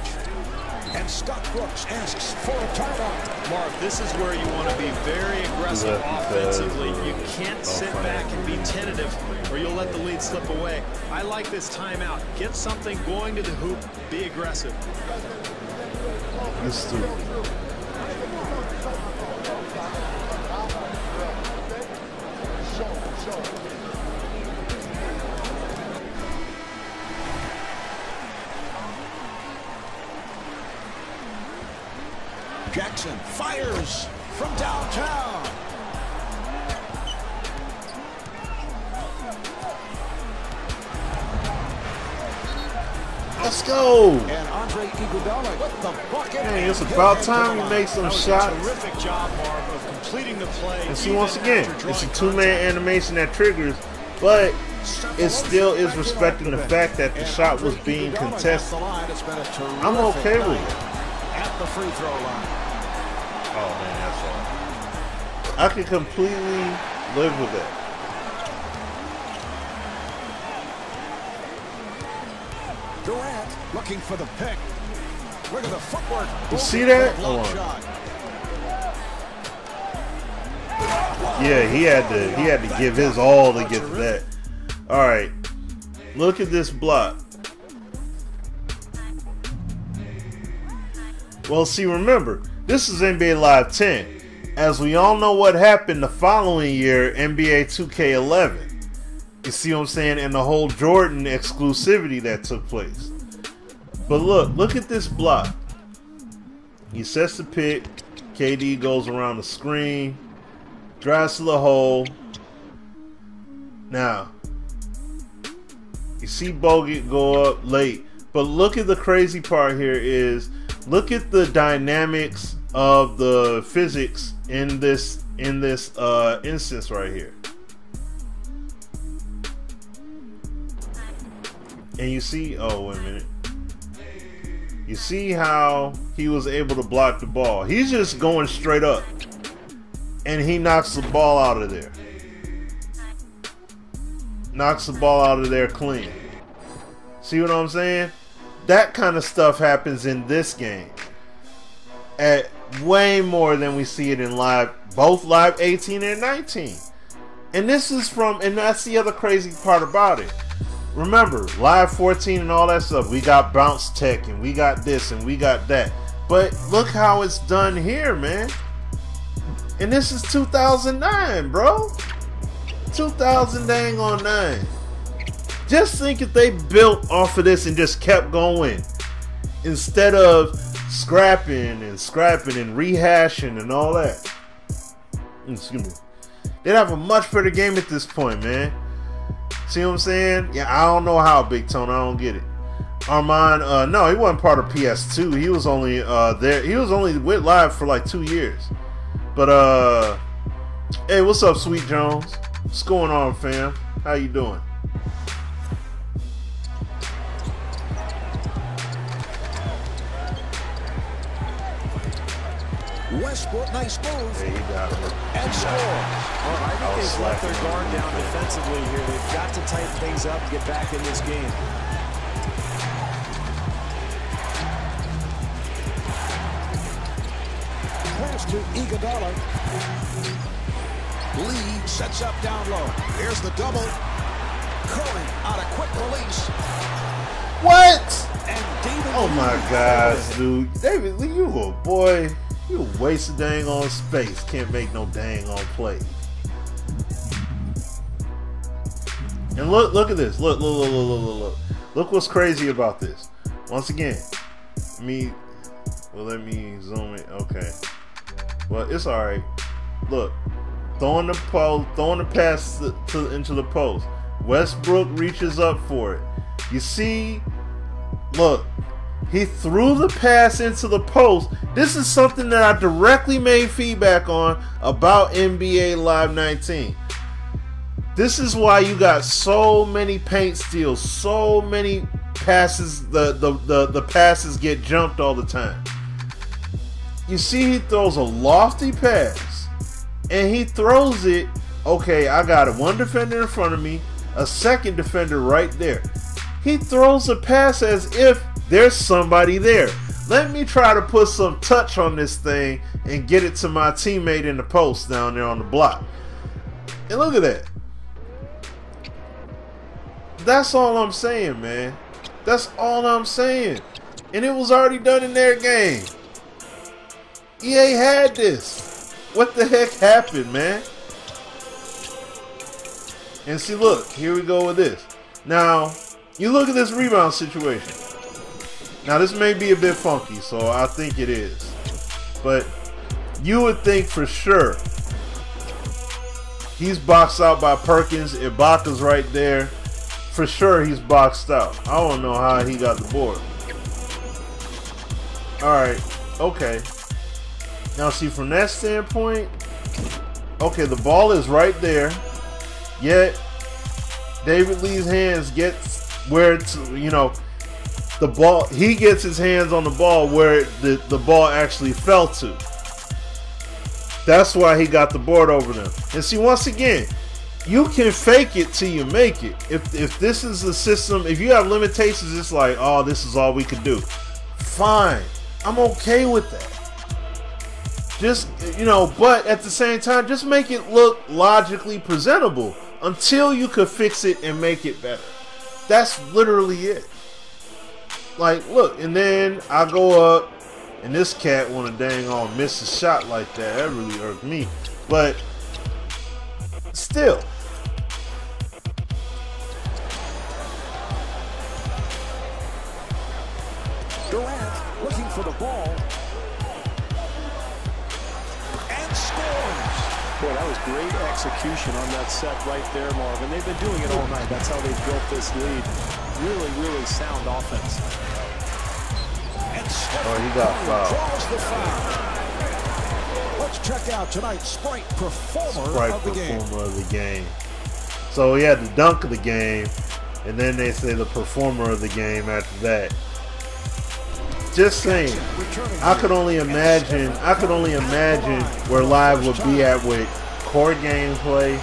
And Scott Brooks asks for a timeout. Mark, this is where you want to be very aggressive offensively. You can't sit back and be tentative or you'll let the lead slip away. I like this timeout. Get something going to the hoop. Be aggressive. This dude. Jackson fires from downtown. Let's go. And Andre Iguodala with the bucket. Hey, it's about time he makes some shots. Terrific job, Mark, of completing the play. And see, once again, it's a two-man animation that triggers, but it still is respecting the fact that the shot was being contested. I'm okay with it. At the free throw line. Oh man, that's all. I can completely live with that. Durant looking for the pick. Look at the footwork. You see that? Hold on. Yeah, he had to give his all to get to that. All right, look at this block. Well, see, remember, this is NBA Live 10. As we all know what happened the following year, NBA 2K11. You see what I'm saying? And the whole Jordan exclusivity that took place. But look at this block. He sets the pick. KD goes around the screen. Drives to the hole. Now, you see Bogut go up late. But look at the crazy part here is, look at the dynamics of the physics in this instance right here. And you see, oh wait a minute. You see how he was able to block the ball. He's just going straight up. And he knocks the ball out of there. Knocks the ball out of there clean. See what I'm saying? That kind of stuff happens in this game at way more than we see it in live, both live 18 and 19. And this is from, and that's the other crazy part about it. Remember, live 14 and all that stuff, we got bounce tech and we got this and we got that. But look how it's done here, man. And this is 2009, bro. 2009. Just think if they built off of this and just kept going, instead of scrapping and rehashing and all that. Excuse me. They'd have a much better game at this point, man. See what I'm saying? Yeah, I don't know how, Big Tone. I don't get it. Armand, no, he wasn't part of PS2. He was only there. He was only with Live for like 2 years. But Hey, what's up, Sweet Jones? What's going on, fam? How you doing? Westbrook, nice move. Hey, he got it. And scores. Well, I think they've let their guard down defensively here. They've got to tighten things up and get back in this game. Pass to Iguodala. Lee sets up down low. Here's the double. Curry on a quick release. What? And David Oh Lee my has gosh, dude. David Lee, you a boy. You a waste of dang on space. Can't make no dang on play. And look at this. Look. Look what's crazy about this. Once again, let me zoom in. Okay. Well, it's alright. Look. Throwing the pass into the post. Westbrook reaches up for it. You see, look, he threw the pass into the post. This is something that I directly made feedback on about NBA Live 19. This is why you got so many paint steals, so many passes, the passes get jumped all the time. You see, he throws a lofty pass, and he throws it, okay, I got one defender in front of me, a second defender right there. He throws a pass as if there's somebody there. Let me try to put some touch on this thing and get it to my teammate in the post down there on the block. And look at that. That's all I'm saying, man. That's all I'm saying. And it was already done in their game. EA had this. What the heck happened, man? And see, look, here we go with this. Now, you look at this rebound situation. Now, this may be a bit funky, so I think it is. But you would think for sure he's boxed out by Perkins. Ibaka's right there. For sure he's boxed out. I don't know how he got the board. Alright, okay. Now, see, from that standpoint, okay, the ball is right there. Yet, David Lee's hands gets where it's, you know, the ball, he gets his hands on the ball where the ball actually fell to. That's why he got the board over them. And see, once again, you can fake it till you make it. If this is the system, if you have limitations, it's like, oh, this is all we can do. Fine. I'm okay with that. Just, you know, but at the same time, just make it look logically presentable until you could fix it and make it better. That's literally it. Like, look, and then I go up, and this cat wanna dang on miss a shot like that. That really irked me. But still. Durant looking for the ball. And scores. Boy, that was great execution on that set right there, Marvin. They've been doing it all night. That's how they've built this lead. Really, really sound offense. And oh, he got fouled. Draws the foul. Let's check out tonight's Sprite Performer of the game. So he had the dunk of the game, and then they say the performer of the game after that. Just saying, I could only imagine where Live would be at with core gameplay.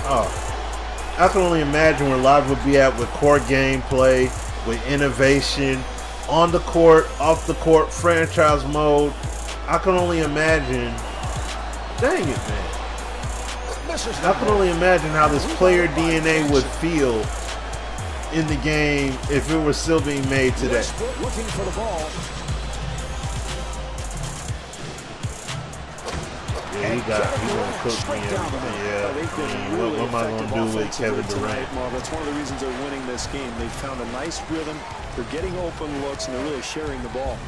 Oh, I can only imagine where Live would be at with core gameplay, with innovation, on the court, off the court, franchise mode. I can only imagine. Dang it, man! I can only imagine how this player DNA would feel in the game if it were still being made today. Looking for the ball. Yeah, he gonna cook me everything. Yeah, what am I gonna do with Kevin Durant? That's one of the reasons they're winning this game. They found a nice rhythm. They're getting open looks, and they're really sharing the ball.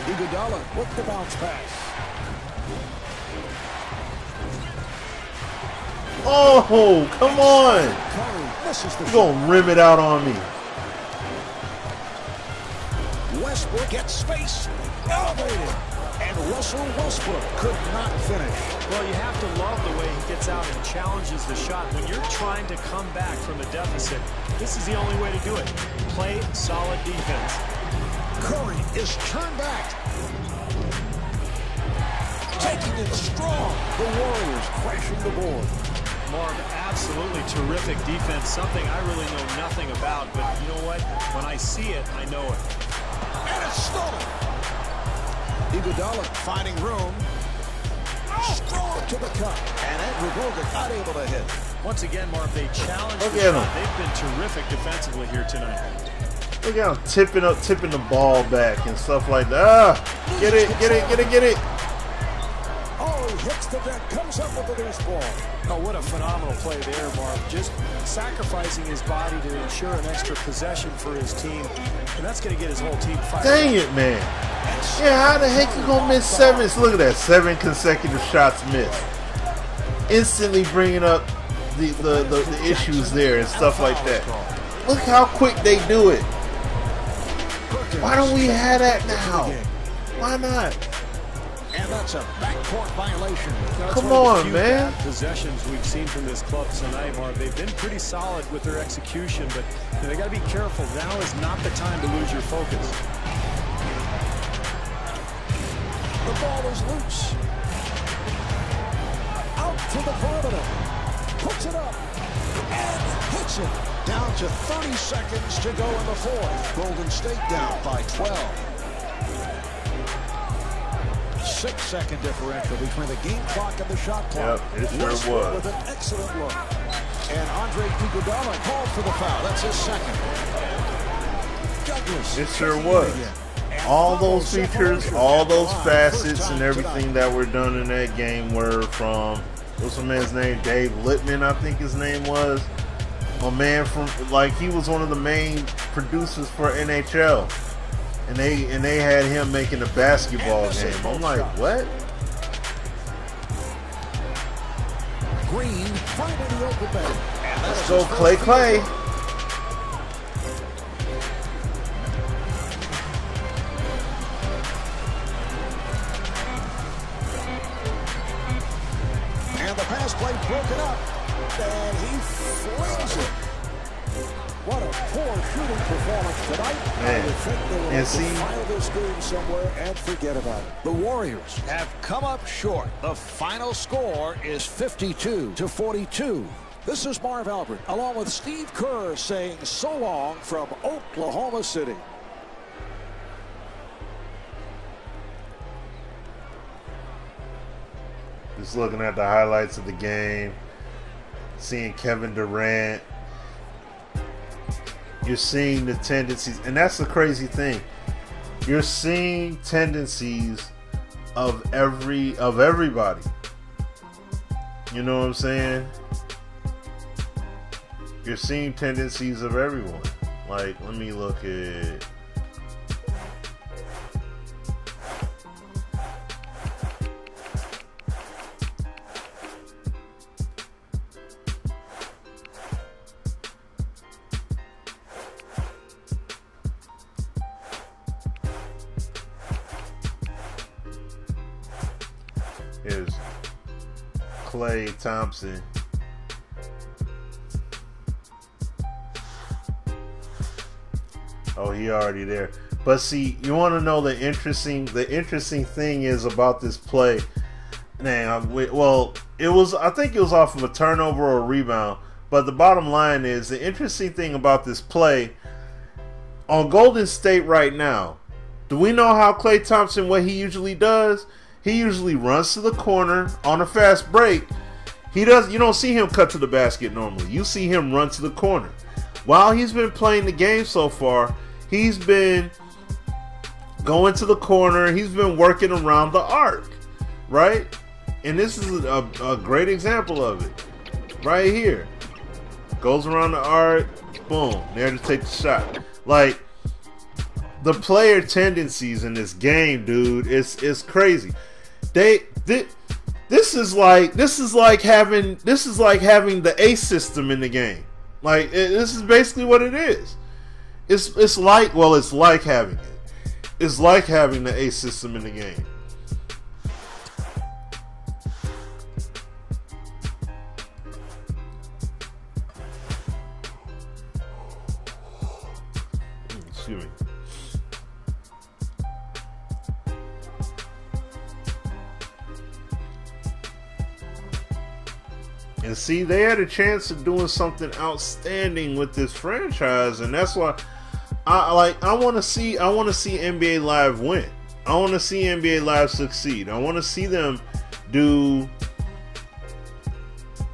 Iguodala with the bounce pass. Oh, come on! You're gonna rim it out on me. Westbrook gets space, elevated, And Russell Westbrook could not finish. Well, you have to love the way he gets out and challenges the shot. When you're trying to come back from a deficit, this is the only way to do it. Play solid defense. Curry is turned back. Taking it strong. The Warriors crashing the board. Marv, absolutely terrific defense. Something I really know nothing about, but you know what? When I see it, I know it. And it's stolen. Iguodala finding room. Strong to the cup. And Andrew Bogut not able to hit. Once again, Marv, they challenge the shot. They've been terrific defensively here tonight. Look at him tipping the ball back and stuff like that. Ah, get it. Oh, he hits the deck, comes up with the loose ball. Oh, what a phenomenal play there, Marv. Just sacrificing his body to ensure an extra possession for his team. And that's going to get his whole team fired. Dang it, man. Yeah, how the heck you going to miss 7? Look at that, 7 consecutive shots missed. Instantly bringing up the issues there and stuff like that. Look how quick they do it. Why don't we have that now? Why not? And that's a backcourt violation. Come on, man. Possessions we've seen from this club tonight, Marv. They've been pretty solid with their execution, but they got to be careful. Now is not the time to lose your focus. The ball is loose. Out to the perimeter. Puts it up. And hits it. Down to 30 seconds to go in the fourth. Golden State down by 12. 6-second differential between the game clock and the shot clock. Yep, it sure was. With an excellent look. And Andre Iguodala called for the foul. That's his second. Douglas. It sure was. All those features, all those facets and everything that were done in that game were from, what's the man's name? Dave Littman, I think his name was. A man from, like, he was one of the main producers for NHL. And they had him making a basketball game. I'm like, what? Green finding the open man. Let's go, Clay. And the pass play broken up. And he flings it. What a poor shooting performance tonight. Man. I would think they will And see, file this game somewhere and forget about it. The Warriors have come up short. The final score is 52-42. This is Marv Albert, along with Steve Kerr, saying so long from Oklahoma City. just looking at the highlights of the game, seeing Kevin Durant. You're seeing the tendencies, and that's the crazy thing. You're seeing tendencies of everybody. You know what I'm saying? You're seeing tendencies of everyone. Like, let me look at. Here's Klay Thompson. Oh, he already there. But see, you want to know the interesting thing is about this play. Man, well, I think it was off of a turnover or a rebound. But the bottom line is, the interesting thing about this play on Golden State right now. Do we know how Klay Thompson, what he usually does? He usually runs to the corner on a fast break. You don't see him cut to the basket normally. You see him run to the corner. While he's been playing the game so far, he's been going to the corner. He's been working around the arc, right? And this is a great example of it right here. Goes around the arc, boom, there to take the shot. Like, the player tendencies in this game, dude, it's crazy. This is like having the ace system in the game. Like, this is basically what it is. It's like having it. It's like having the ace system in the game. Excuse me. And see, they had a chance of doing something outstanding with this franchise, and that's why I want to see NBA Live win. I want to see NBA Live succeed. I want to see them do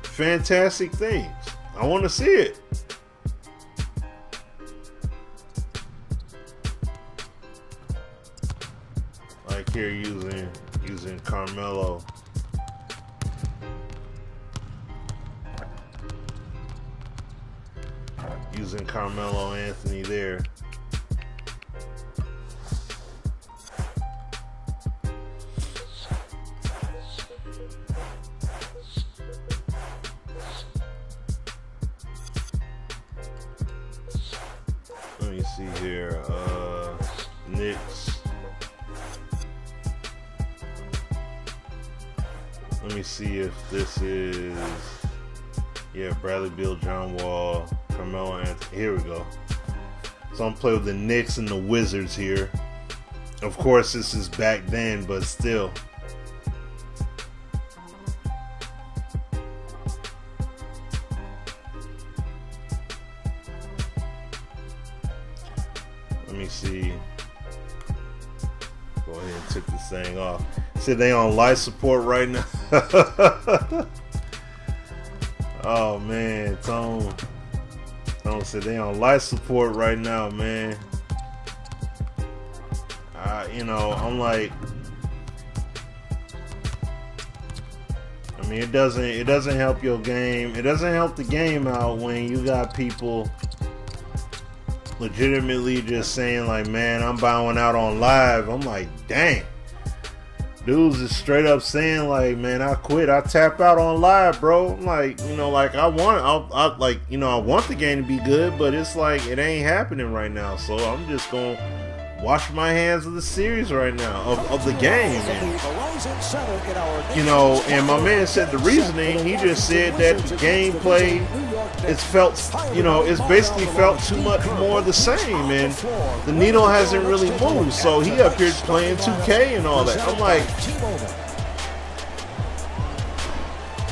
fantastic things. I want to see it. Like here, using Carmelo. Using Carmelo Anthony there. Let me see here. Knicks. Let me see if this is, yeah, Bradley Beal, John Wall, Carmelo Anthony. Here we go. So I'm playing with the Knicks and the Wizards here. Of course, this is back then, but still. Let me see. Go ahead and take this thing off. See, they on life support right now. Oh man, Tone said they on life support right now, man. You know, I'm like, I mean, it doesn't help your game. It doesn't help the game out when you got people legitimately just saying like, man, I'm bowing out on live. I'm like, dang. Dudes is straight up saying like, man, I quit. I tap out on live, bro. I'm like, you know, like I like, you know, I want the game to be good, but it's like it ain't happening right now. So I'm just gonna wash my hands of the series right now, of the game. And, you know, and my man said the reasoning. He just said that the gameplay, it's felt, you know, it's basically felt too much more the same, and the needle hasn't really moved. So he up here playing 2K and all that. I'm like,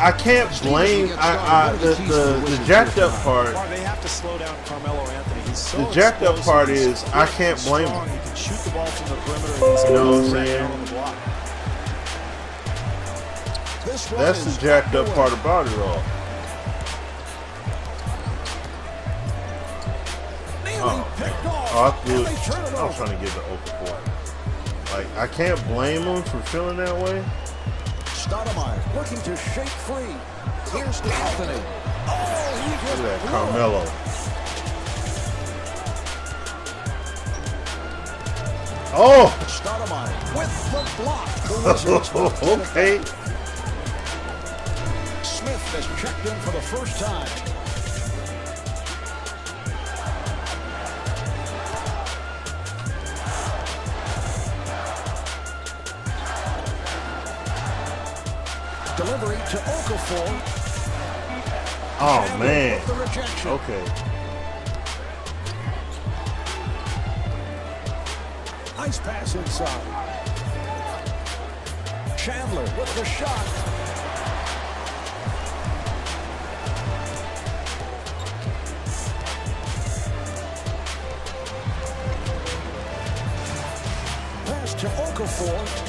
I can't blame the jacked up part. They have to slow down Carmelo Anthony. He's so the jacked up part is I can't blame him. He can shoot the ball from the perimeter. You know what I'm saying? That's the jacked up part about it all. I was trying to get the open court. Like, I can't blame him for feeling that way. Stoudemire looking to shake free. Here's to Anthony. Oh, look at that, Carmelo. Oh! Stoudemire with the block. Okay. Smith has checked in for the first time. Delivery to Okafor. Oh man. Okay. Nice pass inside. Chandler with the shot. Pass to Okafor.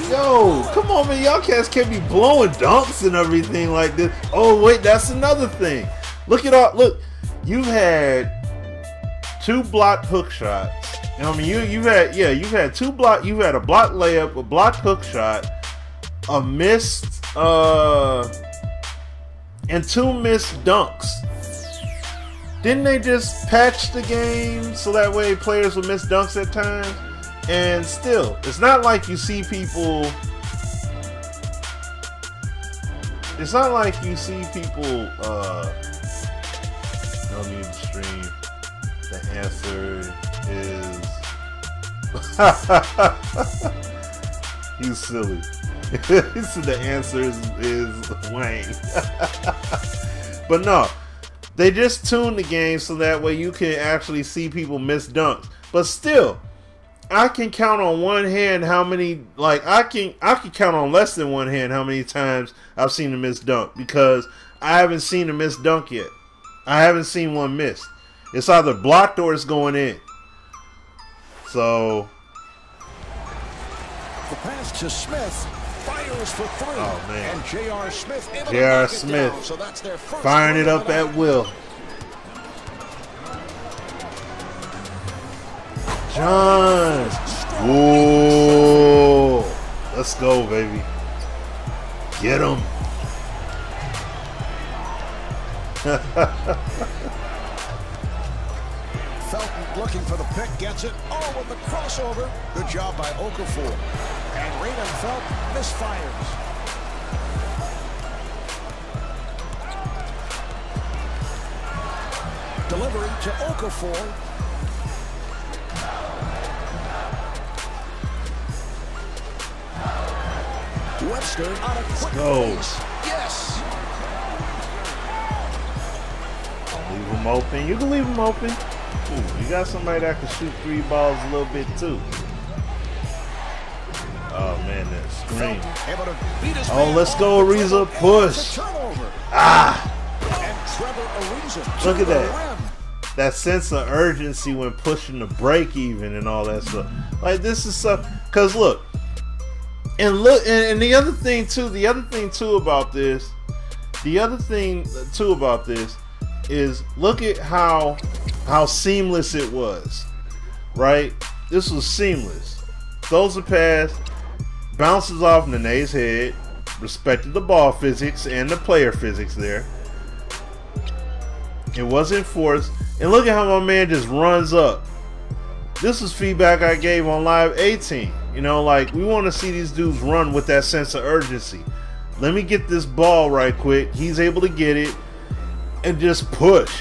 Yo, come on, man. Y'all cats can't be blowing dunks and everything like this. Oh, wait, that's another thing. Look at all. Look, you've had 2 blocked hook shots. I mean, you've had 2 block. You've had a blocked layup, a blocked hook shot, a missed, and 2 missed dunks. Didn't they just patch the game so that way players would miss dunks at times? And still, it's not like you see people. It's not like you see people. No need to stream. The answer is. He's silly. He said the answer is Wayne. But no, They just tuned the game so that way you can actually see people miss dunks. But still, I can count on one hand how many, like, I can count on less than one hand how many times I've seen a missed dunk, because I haven't seen a missed dunk yet. I haven't seen one missed. It's either blocked or it's going in. So the pass to Smith. Fires for three. Oh, man. And J.R. Smith. J.R. Smith down, so that's their first firing it up at will. John. Whoa. Let's go, baby. Get him. Felton looking for the pick, gets it. Oh, with the crossover. Good job by Okafor. And Raymond Felton misfires. Delivery to Okafor. Webster on a quick release. Yes. Leave him open. You can leave him open. Ooh, you got somebody that can shoot 3 balls a little bit too. Oh man, that screen. Oh, let's go, Ariza. Push. Ah. Look at that. That sense of urgency when pushing the break even and all that stuff. Like, this is stuff. Cause look, and the other thing too about this is, look at how seamless it was. Right? This was seamless. Throws a pass, bounces off Nene's head, respected the ball physics and the player physics there. It wasn't forced. And look at how my man just runs up. This is feedback I gave on Live 18. You know, like, we want to see these dudes run with that sense of urgency. Let me get this ball right quick. He's able to get it and just push.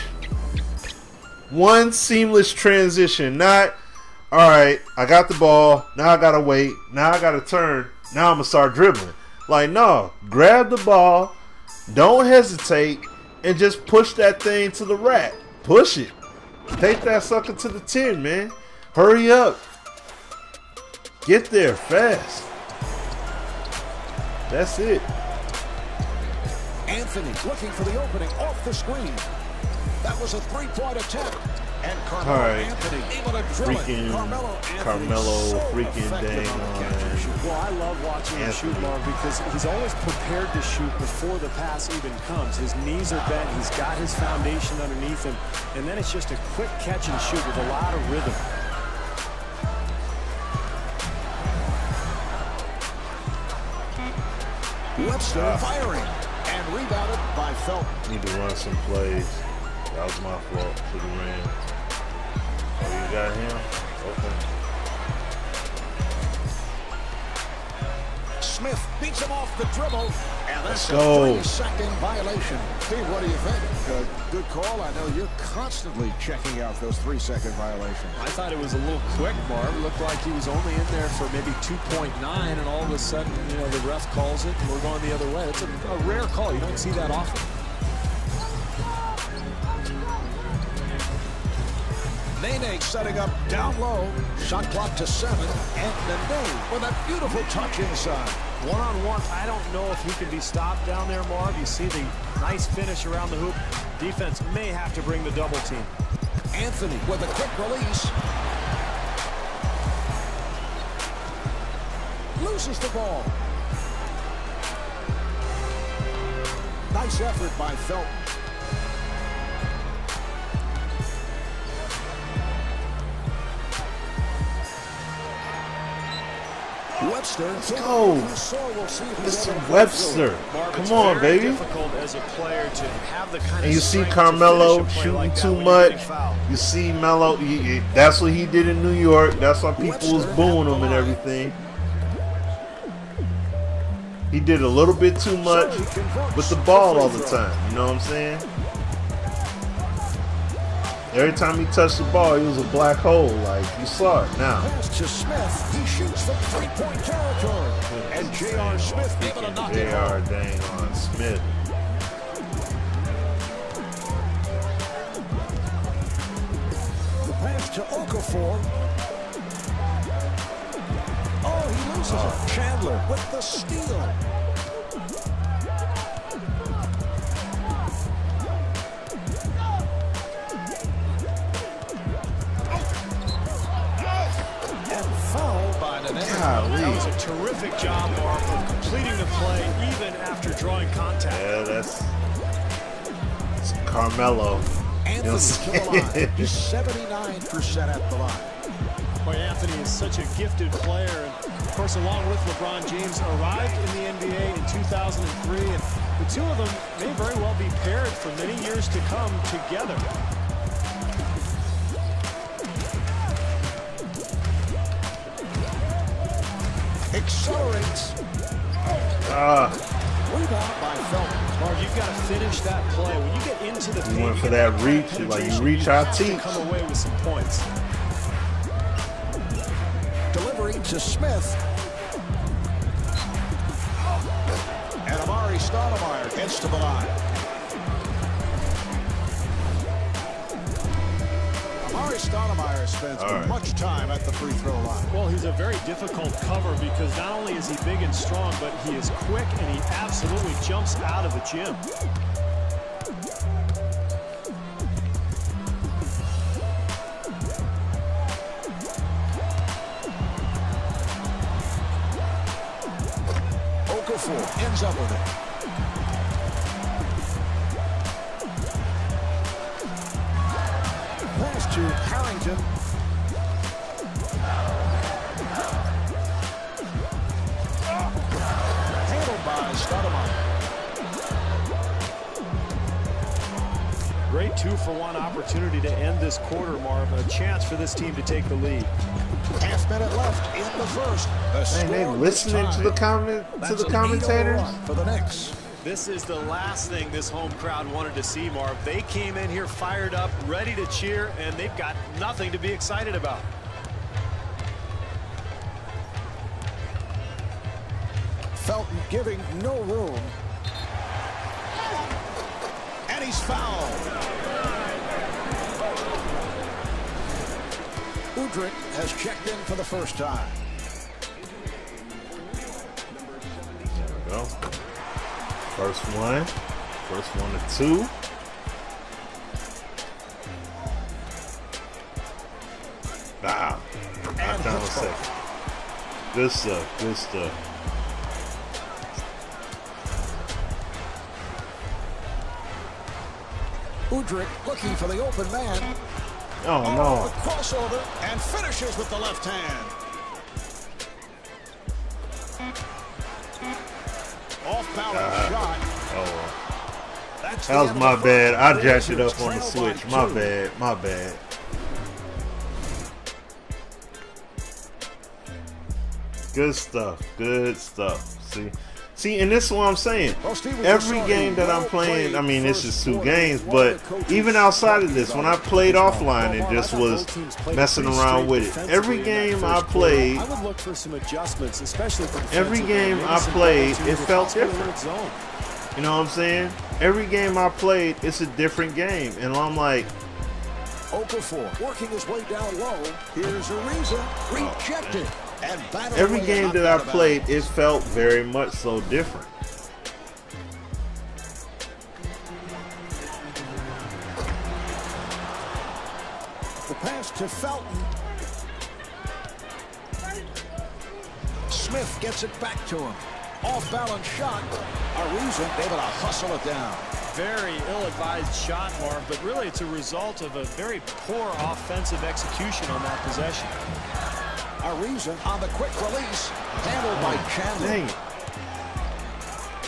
One seamless transition. Not, all right, I got the ball. Now I got to wait. Now I got to turn. Now I'm going to start dribbling. Like, no. Grab the ball. Don't hesitate. And just push that thing to the rack. Push it. Take that sucker to the 10, man. Hurry up. Get there fast. That's it. Anthony looking for the opening off the screen. That was a three-point attempt. And Carmelo Anthony able to drill it. Carmelo freaking dang on. Well, I love watching him shoot, Marv, because he's always prepared to shoot before the pass even comes. His knees are bent. He's got his foundation underneath him. And then it's just a quick catch and shoot with a lot of rhythm. Webster firing and rebounded by Felton. Need to run some plays. That was my fault. Should have ran. Oh, you got him? Okay. Smith beats him off the dribble. And that's Let's go. A 3-second violation. Steve, what do you think? Good call. I know you're constantly checking out those 3-second violations. I thought it was a little quick, Marv. It looked like he was only in there for maybe 2.9, and all of a sudden, you know, the ref calls it, and we're going the other way. It's a rare call. You don't see that often. Nene setting up down low. Shot clock to 7. And Nene with a beautiful touch inside. One-on-one, I don't know if he can be stopped down there, Marv. You see the nice finish around the hoop. Defense may have to bring the double team. Anthony with a quick release. Loses the ball. Nice effort by Felton. Webster. Let's go. Mr. Webster. Come on, baby. And you see Carmelo shooting too much. You see Melo. That's what he did in New York. That's why people was booing him and everything. He did a little bit too much with the ball all the time. You know what I'm saying? Every time he touched the ball, he was a black hole. Like, you saw it now. Pass to Smith. He shoots from 3-point territory. And J.R. Smith able to knock it J.R. dang on Smith. to Okafor. Oh, he loses it. Chandler with the steal. That was a terrific job, Mark, of completing the play even after drawing contact. Yeah, that's Carmelo. Anthony's to the line. Just 79% at the line. Boy, Anthony is such a gifted player. And of course, along with LeBron James, arrived in the NBA in 2003. And the two of them may very well be paired for many years to come together. Accelerates. Rebound by Felton. Mark, you've got to finish that play. When you get into the paint, you went for that reach, like you reach our teeth. Come away with some points. Delivery to Smith. And Amari Stoudemire gets to the line. Amari Stoudemire spends much time at the free throw line. Well, he's a very difficult cover because not only is he big and strong, but he is quick and he absolutely jumps out of the gym. Okafor ends up with it. Pass to Harrington. Handled by Stoudemire. Great 2-for-1 opportunity to end this quarter, Marv. A chance for this team to take the lead. Half-minute left in the first. And they listening to the commentators for the Knicks. This is the last thing this home crowd wanted to see, Marv. They came in here fired up, ready to cheer, and they've got nothing to be excited about. Felton giving no room. And he's fouled. Udrih has checked in for the first time. There we go. First one to two. Wow. Knocked down a second. Good stuff. Good stuff. Udrih looking for the open man. Oh, no. The crossover and finishes with the left hand. Off-balance shot. Oh. That was my bad. I jacked it up on the switch. My bad. My bad. Good stuff. Good stuff. See, and this is what I'm saying. Every game that I'm playing, I mean, this is 2 games, but even outside of this, when I played offline and just was messing around with it, every game I played, every game I played, it felt different. You know what I'm saying? Every game I played, it's a different game, and I'm like, Okafor working his way down low. Here's Ariza, rejected. Every game that I played, it felt very much so different. The pass to Felton. Smith gets it back to him. Off-balance shot. Ariza able to hustle it down. Very ill-advised shot, Marv, but really it's a result of a very poor offensive execution on that possession. Ariza on the quick release, handled by Chandler. Dang it.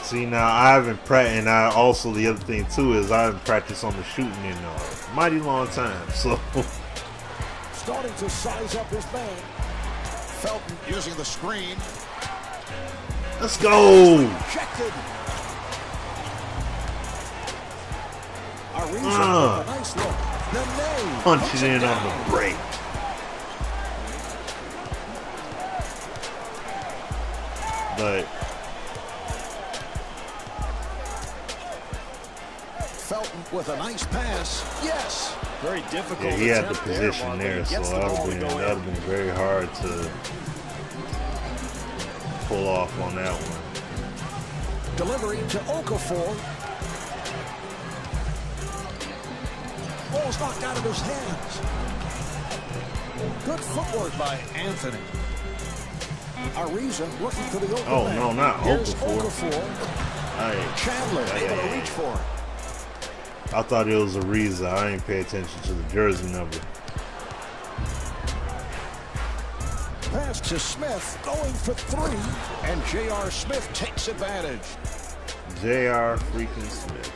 See, now I haven't practiced, and also the other thing too is I haven't practiced on the shooting in a mighty long time. So starting to size up his man. Felton using the screen. Let's go. Rejected. Ariza with a nice look. Nene punch it in on the break. But Felton with a nice pass. Yes. Very difficult. Yeah, he had the position there, so that would have been very hard to pull off on that one. Delivery to Okafor. Ball's knocked out of his hands. Good footwork by Anthony. Ariza looking for the open man. No, not Okafor. Chandler able to reach for it. I thought it was Ariza. I ain't pay attention to the jersey number. Pass to Smith, going for three, and J.R. Smith takes advantage. J.R. freaking Smith.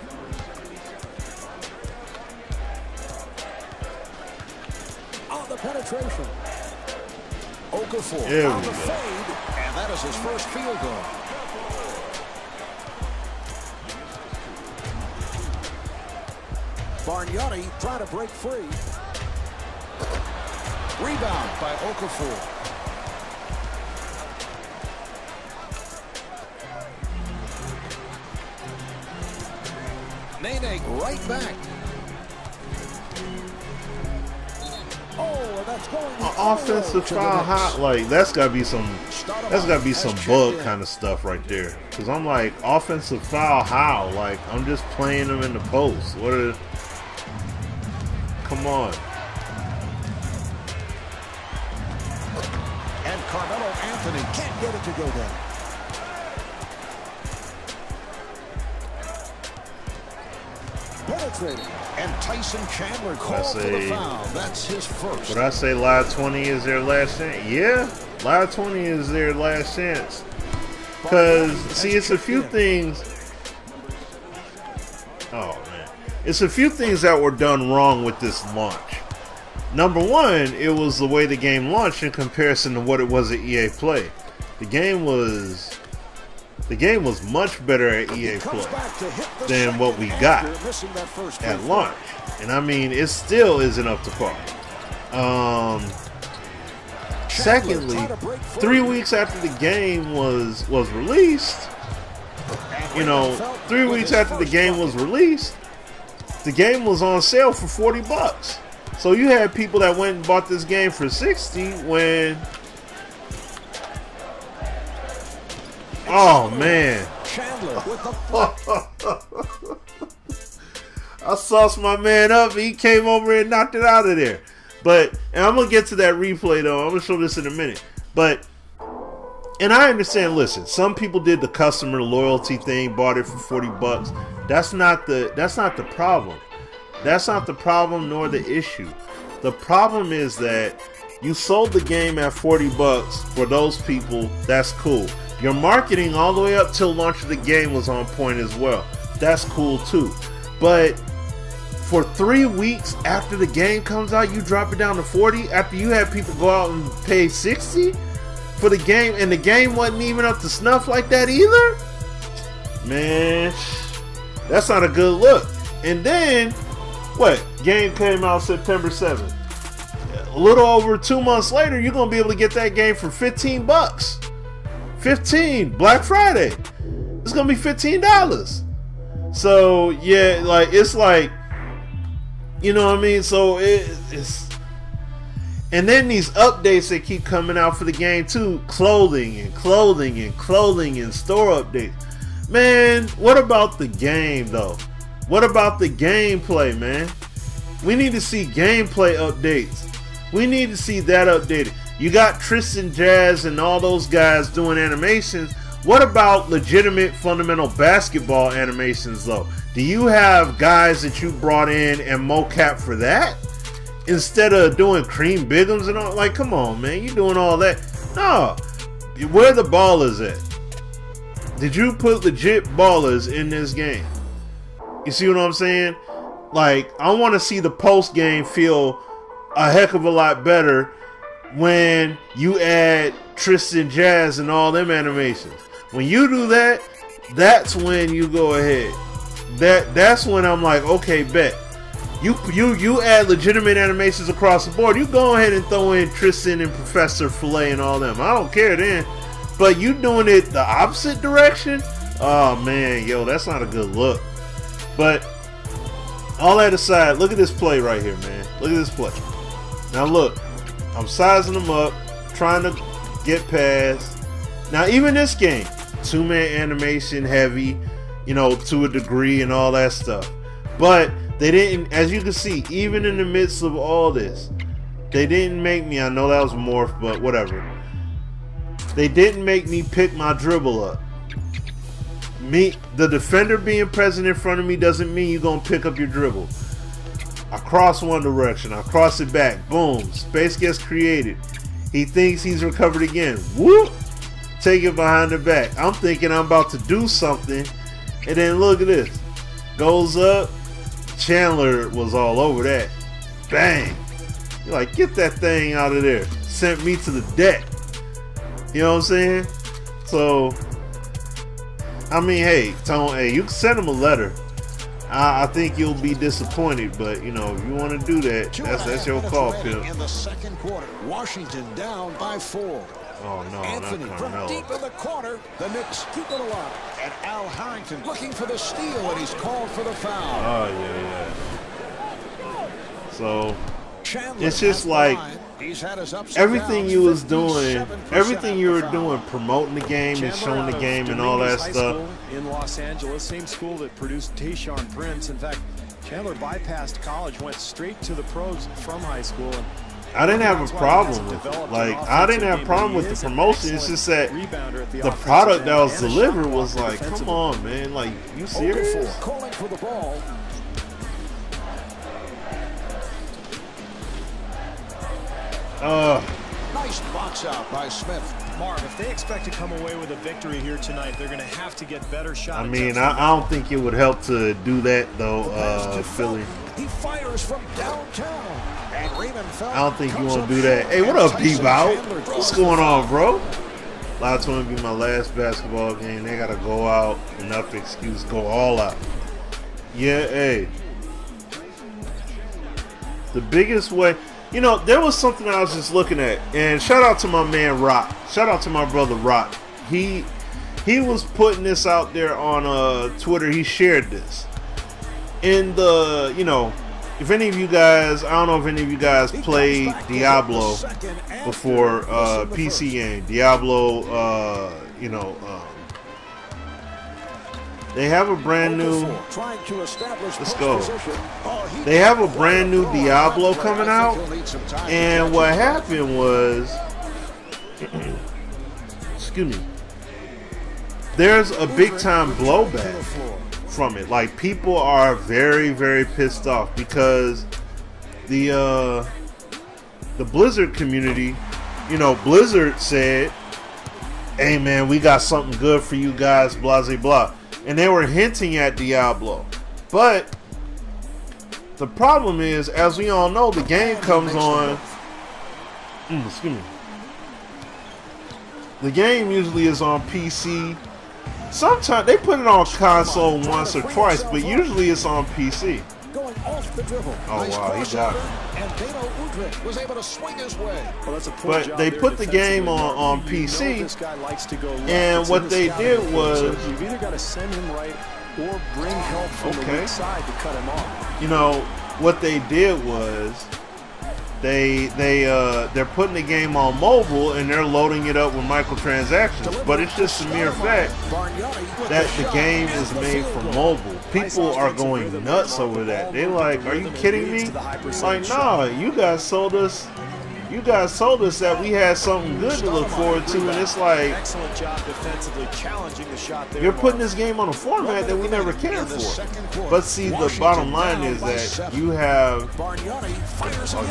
On the penetration. Okafor on the fade, and that is his first field goal. Bargnani trying to break free. Rebound by Okafor. Nene right back. Oh, that's going offensive foul hot. Like that's gotta be some bug kind of stuff right there. Cause I'm like, offensive foul how? Like I'm just playing them in the post. What are? Come on. And Carmelo Anthony can't get it to go down. Penetrating. And Tyson Chandler called for the foul. That's his first. Would I say live 20 is their last chance? Yeah, live 20 is their last chance. Because, see, it's a few things. Oh, man. It's a few things that were done wrong with this launch. Number one, it was the way the game launched in comparison to what it was at EA Play. The game was much better at EA Play than what we got at launch. And I mean, it still isn't up to par. Secondly, 3 weeks after the game was released, 3 weeks after the game was released, the game was on sale for $40. So you had people that went and bought this game for $60 when... Oh, man. I sauced my man up. He came over and knocked it out of there. And I'm going to get to that replay, though. I'm going to show this in a minute. And I understand, listen, some people did the customer loyalty thing, bought it for $40. That's not the problem. That's not the problem nor the issue. The problem is that you sold the game at $40 for those people. That's cool. Your marketing all the way up till launch of the game was on point as well. That's cool too. But for 3 weeks after the game comes out, you drop it down to 40 after you had people go out and pay 60 for the game, and the game wasn't even up to snuff like that either? Man, that's not a good look. And then, what? Game came out September 7th. A little over 2 months later, you're going to be able to get that game for $15. 15 Black Friday. It's gonna be $15. So yeah, it's you know what I mean. So it's and then these updates that keep coming out for the game too, clothing and store updates. Man, what about the game though? What about the gameplay, man? We need to see gameplay updates. We need to see that updated. You got Tristan Jazz and all those guys doing animations. What about legitimate fundamental basketball animations though? Do you have guys that you brought in and mocap for that? Instead of doing cream bigums and all? Like, come on, man. You doing all that? No. Where the ballers at? Did you put legit ballers in this game? You see what I'm saying? Like, I want to see the post game feel a heck of a lot better when you add Tristan Jazz and all them animations. When you do that, that's when you go ahead. That's when I'm like, okay, bet. You add legitimate animations across the board. You go ahead and throw in Tristan and Professor Filet and all them. I don't care then. But you doing it the opposite direction? Oh man, yo, that's not a good look. But all that aside, look at this play right here, man. Look at this play. Now look, I'm sizing them up, trying to get past. Now even this game, 2-man animation heavy, you know, to a degree and all that stuff. But they didn't, as you can see, even in the midst of all this, they didn't make me, I know that was morph, but whatever. They didn't make me pick my dribble up. The defender being present in front of me doesn't mean you're going to pick up your dribble. I cross one direction, I cross it back, boom, space gets created. He thinks he's recovered again. Whoop! Take it behind the back. I'm thinking I'm about to do something, and then look at this. Goes up, Chandler was all over that. Bang! You're like, get that thing out of there. Sent me to the deck. You know what I'm saying? So, I mean, hey, Tone, hey, you can send him a letter. I think you'll be disappointed, but you know, if you want to do that, that's your call, Pimp. In the second quarter, Washington down by 4. Oh no, Anthony not from Carmelo. deep in the corner. The Knicks keep it alive. And Al Harrington looking for the steal, and he's called for the foul. Oh yeah. So Chandler it's just like he's had his ups and everything downs, you was doing, 57% everything you were foul. doing, promoting the game and showing the game and all that stuff. In Los Angeles, same school that produced Tayshaun Prince. In fact, Chandler bypassed college, went straight to the pros from high school. And I didn't have a problem with it. Like, I didn't have a problem with the promotion. It's just that the product that was delivered was like, come on, man. Like, you serious? Calling for the ball. Nice box out by Smith. Marv, if they expect to come away with a victory here tonight, they're going to have to get better shots. I mean, I don't think it would help to do that, though, Philly. He fires from downtown. And Raymond I don't think you want to do that. Hey, what up, P-Bout? What's going on, bro? Last one will be my last basketball game. They got to go out. Enough excuse. Go all out. Yeah, hey. The biggest way... You know, there was something I was just looking at. And shout out to my man, Rock. Shout out to my brother, Rock. He was putting this out there on Twitter. He shared this. In the, you know... If any of you guys, I don't know if any of you guys played Diablo before, PC game. Diablo, you know, they have a brand new, let's go. They have a brand new Diablo coming out, and what happened was, excuse me, there's a big time blowback from it. Like, people are very, very pissed off because the Blizzard community, you know, Blizzard said, hey man, we got something good for you guys, blah blah blah, and they were hinting at Diablo. But the problem is, as we all know, the game comes on excuse me, the game usually is on PC. Sometimes they put it on console once or twice, but usually it's on PC. Going off the dribble. Oh wow, he got it. And Dano Udrih was able to swing his way. Well, that's a but they put the game on PC, and what they did was, you've either got to send him right or bring help from the weak side to cut him off. You know, what they did was they're putting the game on mobile and they're loading it up with microtransactions, but it's just a mere fact that the game is made for mobile. People are going nuts over that. They're like, are you kidding me? Like, nah, you guys sold us that we had something good to look forward to, and it's like, excellent job defensively challenging the shot there. You're putting this game on a format that we never cared for. But see, the bottom line is that you have, oh,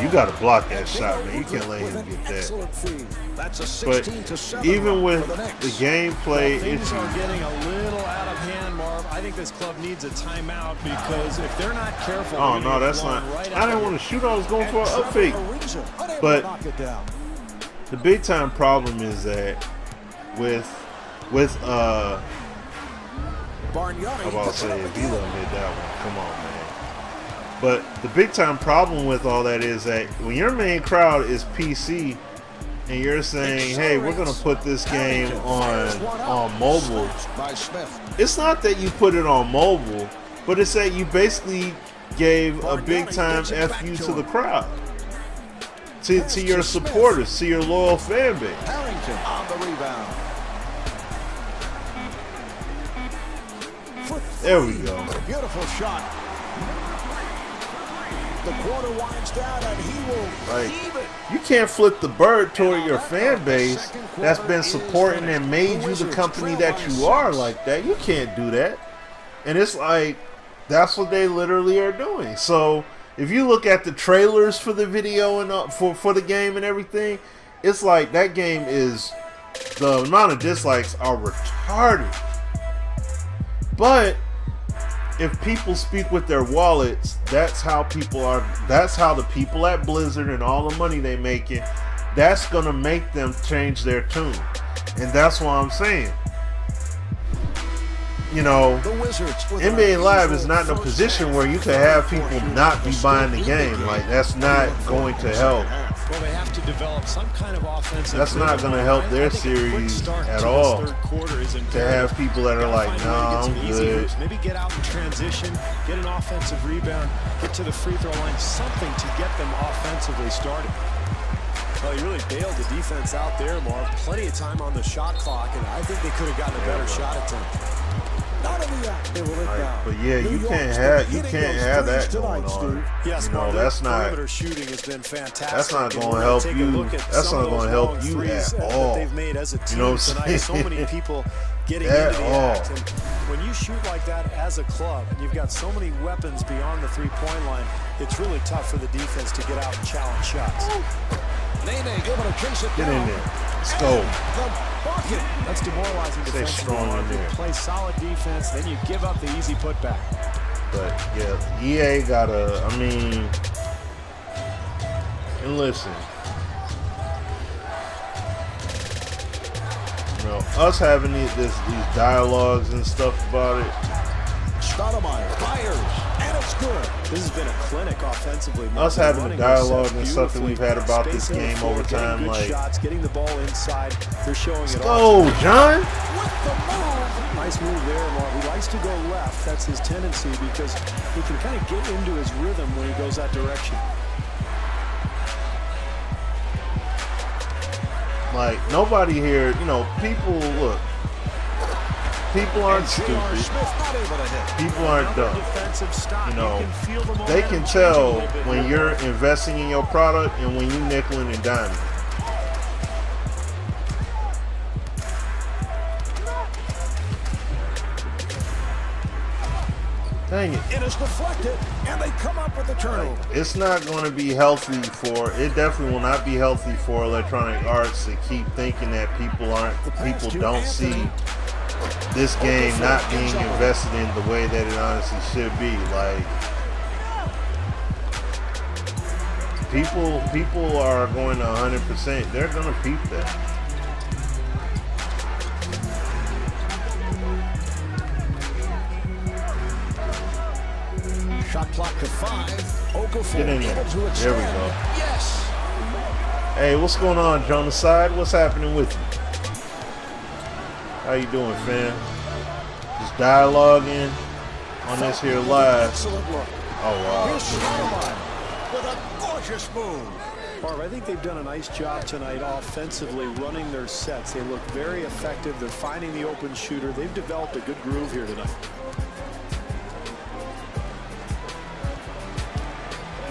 you got to block that shot, man. You can't let him get that. But even with the gameplay things are issues, getting a little out of hand, Marv. I think this club needs a timeout because if they're not careful, oh no, that's not. I didn't want to shoot. I was going for an up fake. But the big time problem is that with I'm about to say, if you let him hit that one, come on, man. But the big time problem with all that is that when your main crowd is PC and you're saying, hey, we're gonna put this game on mobile, it's not that you put it on mobile, but it's that you basically gave a big time FU to the crowd, to your supporters, to your loyal fan base. Harrington on the rebound. There we go. Beautiful shot. The quarter winds down, and he will leave it. You can't flip the bird toward your fan base that's been supporting and made you the company that you are like that. You can't do that. And it's like, that's what they literally are doing. So if you look at the trailers for the video and for the game and everything, it's like that game is, the amount of dislikes are retarded. But if people speak with their wallets, that's how people are. That's how the people at Blizzard and all the money they making, that's gonna make them change their tune. And that's what I'm saying. You know, NBA Live is not in a position where you can have people not be buying the game. Like, that's not going to help. Well, they have to develop some kind of offensive. That's not going to help their series at all. To have people that are like, nah, I'm good. Maybe get out in transition, get an offensive rebound, get to the free throw line, something to get them offensively started. Well, he really bailed the defense out there, Marv. Plenty of time on the shot clock, and I think they could have gotten a better shot attempt. But yeah, you can't have that going on. Yes, you know, that's not. Shooting has been fantastic. That's not going to help you. That's not going to help you at all. They've made as a team you know what I'm saying? So many people getting into the act. And when you shoot like that as a club, and you've got so many weapons beyond the three-point line, it's really tough for the defense to get out and challenge shots. Nene able to chase it Get down. in there. Let's go. That's demoralizing Stay defense. strong in there. Play solid defense, then you give up the easy putback. But yeah, EA gotta. I mean, and listen, you know, us having these dialogues and stuff about it. Stoudemire fires, and it's good. This has been a clinic offensively. Us having the dialogue and stuff that we've had about this game over time, like, shots, getting the ball inside, they're showing it all. Oh, John! With the move. Nice move there, Marv. He likes to go left. That's his tendency because he can kind of get into his rhythm when he goes that direction. Like, nobody here, you know, people, look. People aren't stupid. People aren't dumb. You know, they can tell when you're investing in your product and when you nickeling and diming. Dang it. It is deflected, and they come up with the turnover. It's not going to be healthy for, it definitely will not be healthy for Electronic Arts to keep thinking that people don't see this game not being invested in the way that it honestly should be. Like, people are going to 100%. They're going to peep that. Shot clock to 5. Okafor Get in there. able to extend. There we go. Yes. Hey, what's going on, John the Side? What's happening with you? How you doing, fam? Just dialoguing on this here live. Excellent look. Oh, wow. Here's Stoudemire with a gorgeous move. Barb, I think they've done a nice job tonight offensively running their sets. They look very effective. They're finding the open shooter. They've developed a good groove here tonight.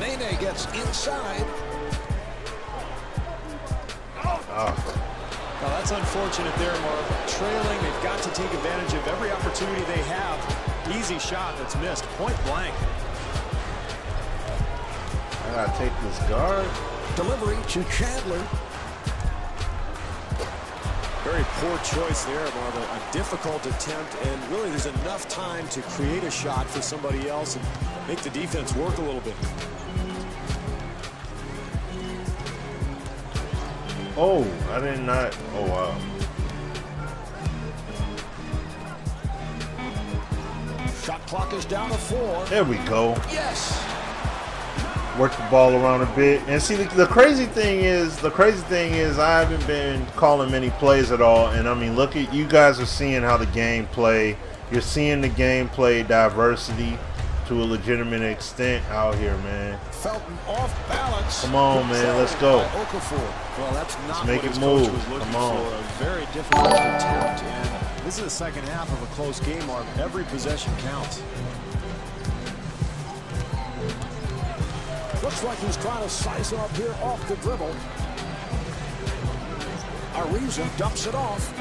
Nene gets inside. Now that's unfortunate there, Marv. Trailing, they've got to take advantage of every opportunity they have. Easy shot that's missed, point blank. I gotta take this guard. Delivery to Chandler. Very poor choice there, Marv. A difficult attempt, and really there's enough time to create a shot for somebody else and make the defense work a little bit. Oh, I did not. Oh, wow. Shot clock is down to 4. There we go. Yes. Work the ball around a bit. And see, the crazy thing is, I haven't been calling many plays at all. And I mean, look at, you guys are seeing how the game play. You're seeing the gameplay diversity to a legitimate extent out here, man. Felton off balance. Come on, man. Let's go. Well, that's not Let's make what it his move. coach was looking Come on. for. A very difficult attempt, and this is the second half of a close game, Mark. Every possession counts. Looks like he's trying to size him up here off the dribble. Ariza dumps it off.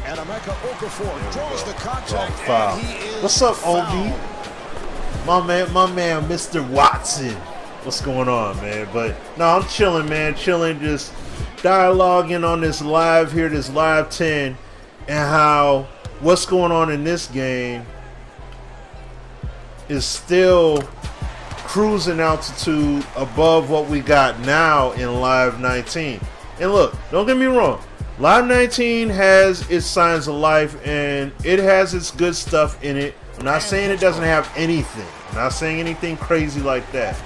And Emeka Okafor draws the contact, and he is What's up, fouled. Obi? My man, Mr. Watson. What's going on, man? But no, I'm chilling, man. Chilling, just dialoguing on this live here, this live 10, and how what's going on in this game is still cruising altitude above what we got now in live 19. And look, don't get me wrong. Live 19 has its signs of life and it has its good stuff in it. I'm not saying it doesn't have anything. I'm not saying anything crazy like that.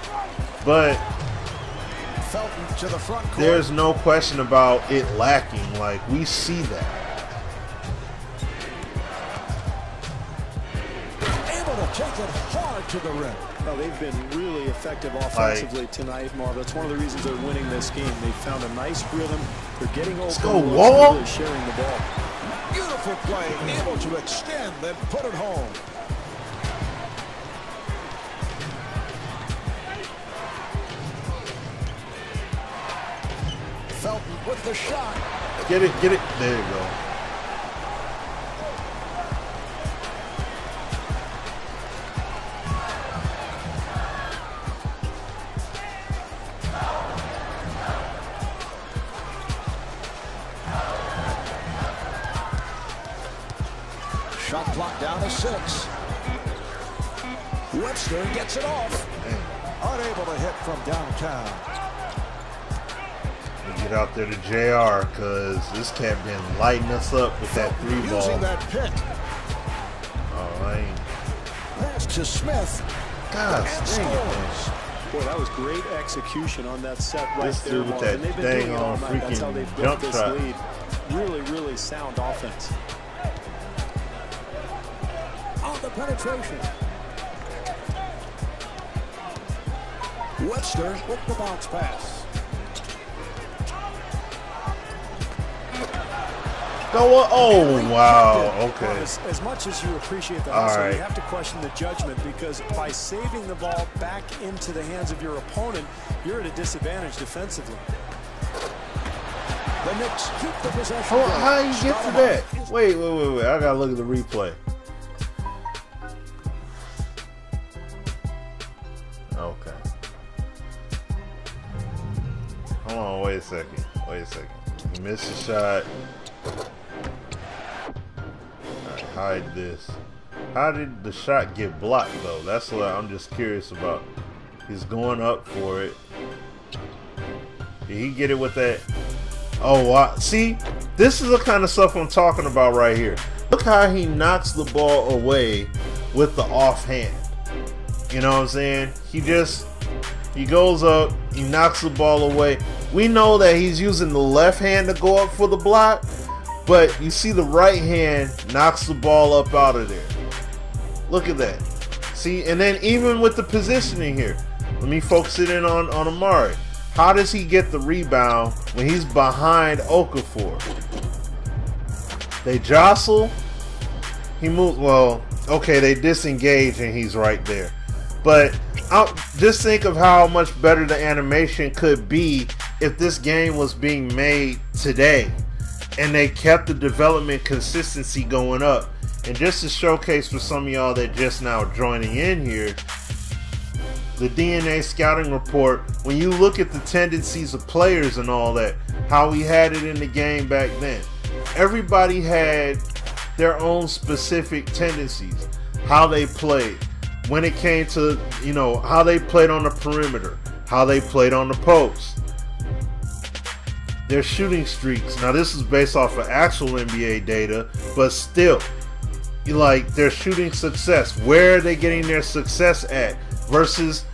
But Felton to the front court. there's no question about it lacking. Like, we see that. Able to take it hard to the rim. Well, they've been really effective offensively tonight, Marv. That's one of the reasons they're winning this game. They found a nice rhythm. They're getting open. Let's go, Wall. Really sharing the ball. Beautiful play, able to extend, then put it home. Felton with the shot. Get it. There you go. Shot clock down to 6. Webster gets it off. Unable to hit from downtown. Get out there to JR because this cat been lighting us up with that 3 ball. Using that pick. Oh, I ain't. Pass to Smith. God, And dang it, man. scores. Boy, that was great execution on that set right This there, dude with Marv. that And they've been dang doing it all on night. That's how freaking they've built jump this shot. lead. Really, really sound offense. On the penetration. Webster with the bounce pass. Go on. Oh, wow. Okay. Well, as much as you appreciate the All hustle, right. you have to question the judgment, because by saving the ball back into the hands of your opponent, you're at a disadvantage defensively. The Knicks keep the possession. How you get to that? Wait. I gotta look at the replay. Okay. Hold on. Wait a second. He missed a shot. Alright, hide this. How did the shot get blocked though? That's what I'm just curious about. He's going up for it. Did he get it with that? Oh, wow. See, this is the kind of stuff I'm talking about right here. Look how he knocks the ball away with the offhand. You know what I'm saying? He goes up, he knocks the ball away. We know that he's using the left hand to go up for the block, but you see the right hand knocks the ball up out of there. Look at that. See, and then even with the positioning here, let me focus it in on Amari. How does he get the rebound when he's behind Okafor? They jostle. He moves. Well, okay, they disengage and he's right there. But just think of how much better the animation could be if this game was being made today and they kept the development consistency going up. And just to showcase for some of y'all that just now joining in here, the DNA scouting report, when you look at the tendencies of players and all that, how we had it in the game back then, everybody had their own specific tendencies, how they played. When it came to, you know, how they played on the perimeter, how they played on the post, their shooting streaks. Now this is based off of actual NBA data, but still, like their shooting success, where are they getting their success at versus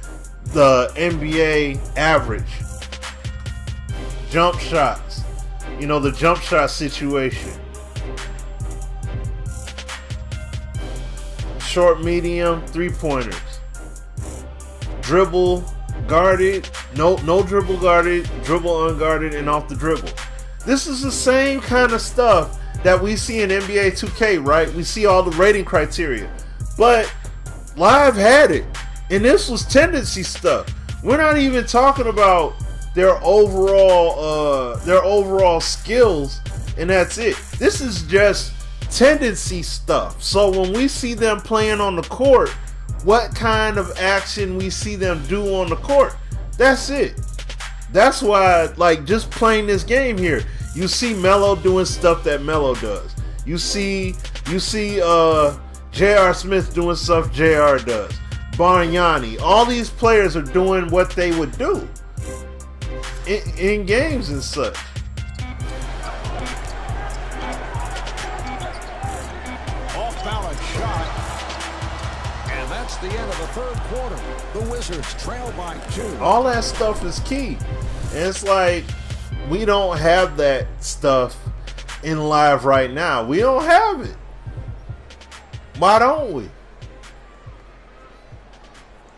the NBA average. Jump shots, you know, the jump shot situation. short, medium, three-pointers. Dribble, guarded, no dribble guarded, dribble unguarded, and off the dribble. This is the same kind of stuff that we see in NBA 2K, right? We see all the rating criteria. But Live had it. And this was tendency stuff. We're not even talking about their overall skills, and that's it. This is just tendency stuff. So when we see them playing on the court, what kind of action we see them do on the court, that's it. That's why, like, just playing this game here, you see Melo doing stuff that Melo does. You see J.R. Smith doing stuff J.R. does. Bargnani, all these players are doing what they would do in games and such. Off-balance shot. And that's the end of the third quarter. The Wizards trail by 2. All that stuff is key. And it's like, we don't have that stuff in Live right now. We don't have it. Why don't we?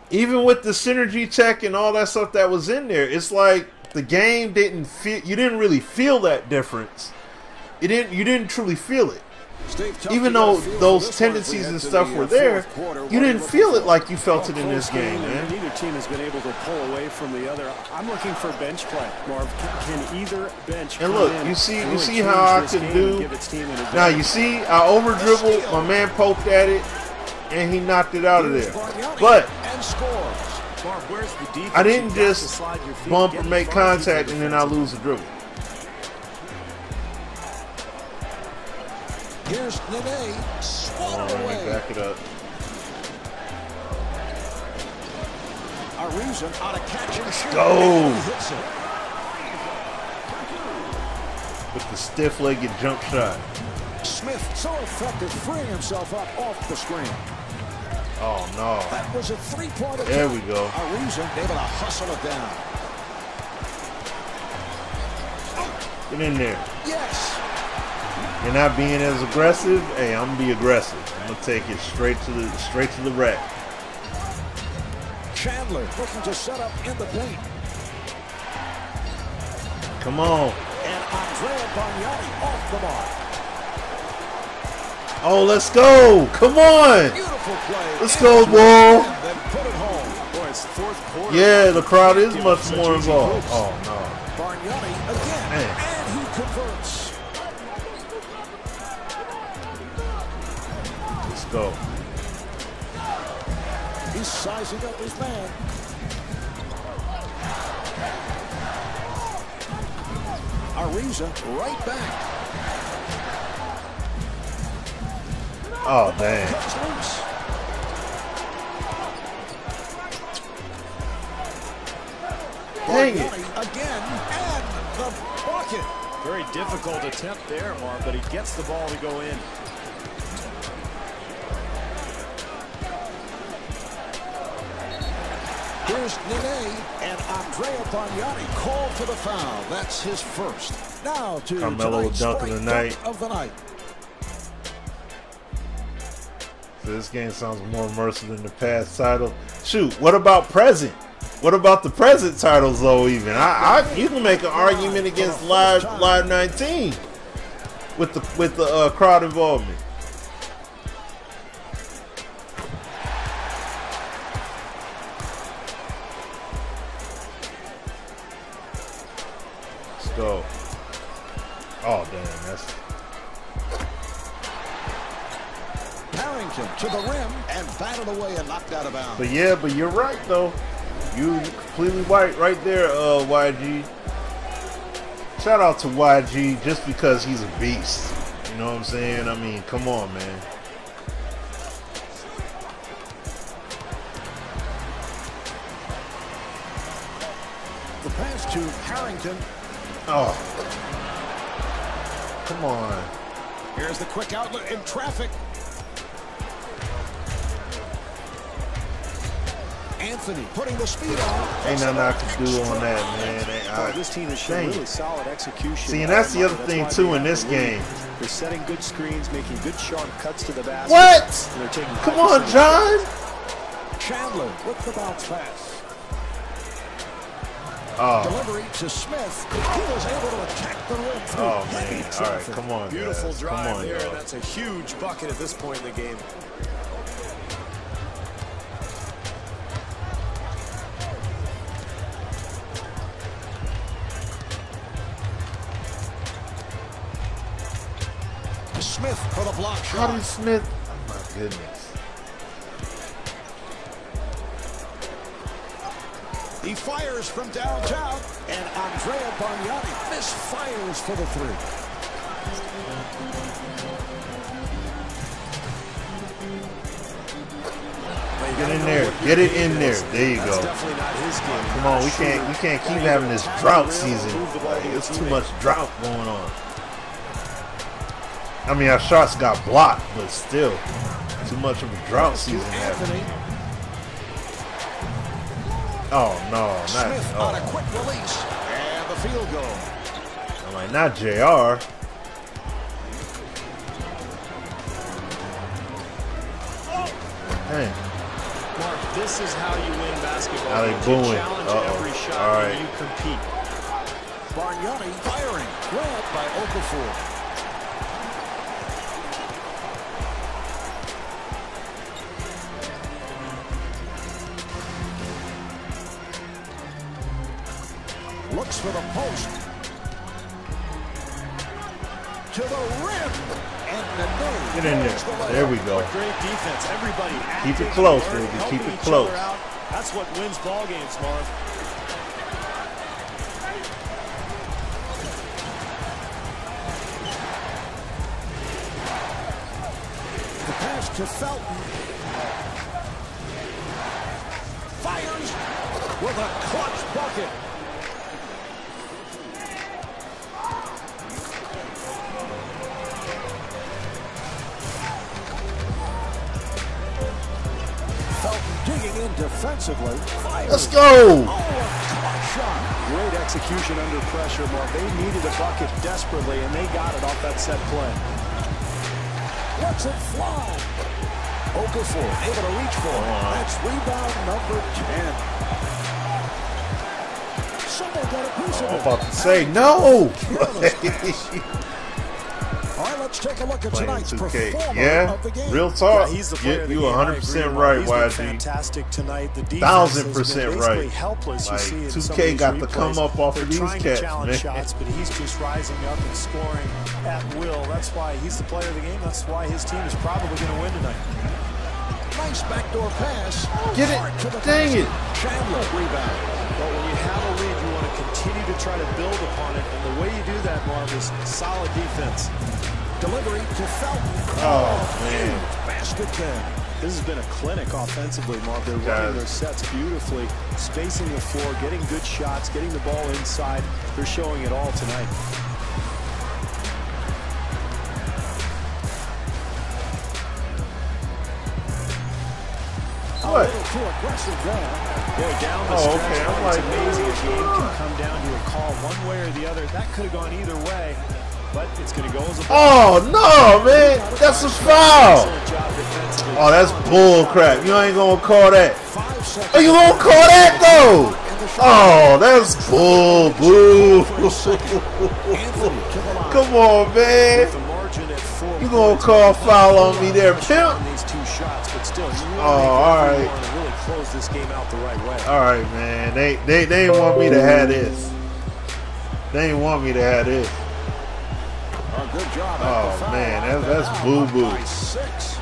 Even with the synergy check and all that stuff that was in there, it's like the game didn't feel, you didn't really feel that difference. You didn't truly feel it. Even though those tendencies and stuff were there, you didn't feel it like you felt it in this game, man. Neither team has been able to pull away from the other. I'm looking for bench play, Marv. Can either bench? And look, you see how I could do. Now you see, I over dribbled. My man poked at it, and he knocked it out of there. But I didn't just bump or make contact, and then I lose the dribble. Here's Nene, swatted away. Back it up. Ariza on a catch and shoot. Go! Hits it. With the stiff-legged jump shot. Smith so effective, freeing himself up off the screen. Oh no! That was a three-pointer. There we go. Ariza able to hustle it down. Get in there. Yes. You're not being as aggressive. Hey, I'm gonna be aggressive. I'm gonna take it straight to the rack. Chandler looking to set up in the paint. Come on. And Andrea Bargnani off the mark. Oh, let's go. Come on. Beautiful play. Let's go, ball. Then put it home. Boy, it's the fourth quarter. Yeah, the crowd is much more involved. Oh no. Bargnani again. Man. And he converts. Let's go. He's sizing up his man. Ariza right back. Oh, dang. Cuts loose. Dang it. Again, and the bucket. Very difficult attempt there, Marv, but he gets the ball to go in. Here's Nene and Andrea Bargnani called for the foul. That's his first. Now to Carmelo dunking tonight. Of the night. So this game sounds more immersive than the past title. Shoot, what about present? What about the present titles though? Even you can make an argument against Live 19 with the crowd involvement. Let's go. Oh damn, that's. Harrington to the rim and batted away and knocked out of bounds. But yeah, but you're right though. You're completely right there, YG. Shout out to YG just because he's a beast. You know what I'm saying? I mean, come on, man. The pass to Harrington. Oh. Come on. Here's the quick outlet in traffic. Anthony putting the speed on. Ain't nothing I can do on that, man. This team has shown really solid execution. See, and that's the other thing too in this game. They're setting good screens, making good sharp cuts to the basket. What? And they're taking Come on, John. Chandler with the bounce pass. Delivery to Smith. He was able to attack the rim through. Oh, man. All right, come on, beautiful guys. drive Come on, there. y'all. That's a huge bucket at this point in the game. Smith for the block shot. How did Smith? Oh, my goodness. He fires from downtown, and Andrea Bargnani misfires for the three. Get in there. Get it in there. There you That's go. definitely not his game. Come on, we can't keep having this drought season. Like, it's too much drought going on. I mean, our shots got blocked, but still, too much of a drought season happening. Oh no, not Smith on a quick release, and the field goal. I'm like, not JR. Dang. Mark, this is how you win basketball. Now they You booing. challenge every shot All right. and you compete. Bargnani firing, grabbed by Okafor. Looks for the post. To the rim. And the nose. Get in there. There we go. Great defense. Everybody Keep it acting close, alert, baby. helping Keep it each close. other out. That's what wins ball games, Marv. The pass to Felton. Fires with a clutch bucket. Felton digging in defensively. Fires. Let's go. Oh, a clutch shot. Great execution under pressure, Marv. They needed a bucket desperately, and they got it off that set play. Lets it fly. Okafor able to reach for it. That's rebound number 10. Someone got a piece of I'm it. about to say no. All right, let's take a look at Playing tonight's 2K. performer Yeah, of the game. real talk. Yeah, he's the player of the You game. 100% right, He's been YG. fantastic tonight. The defense 1000% has been right. basically helpless. Like, you see in some 2K of these got to replays. come up off They're of these trying cats, to challenge man. shots, but he's just rising up and scoring at will. That's why he's the player of the game. That's why his team is probably going to win tonight. Nice backdoor pass. Get it. Hard to the Dang basket. it. Chandler rebound. But when you have a lead, you want to continue to try to build upon it. And the way you do that, Marv, is solid defense. Delivery to Felton. Oh, man. Huge basket there. This has been a clinic offensively, Marv. They're running their sets beautifully, spacing the floor, getting good shots, getting the ball inside. They're showing it all tonight. What? A little too aggressive there. Boy, down the Oh, stretch, okay. I'm it's like, amazing a game can come down to a call one way or the other. That could have gone either way, but it's going to go as a Oh no, man. That's a foul. excellent job defensively. Oh, that's bull crap. You ain't gonna call that. 5 seconds. Oh, you gonna call that though? Oh, that's bull, boo. Anthony to the line. Come on, man. The margin at 4 You gonna points. call foul on me there, pimp? On these two shots, but still, you want all to right. make every one and really close this game out the right way. All right, man. They didn't want me to have this. They didn't want me to have this. A good job. Oh, at the foul man, line. that's Now boo-boo. up by 6.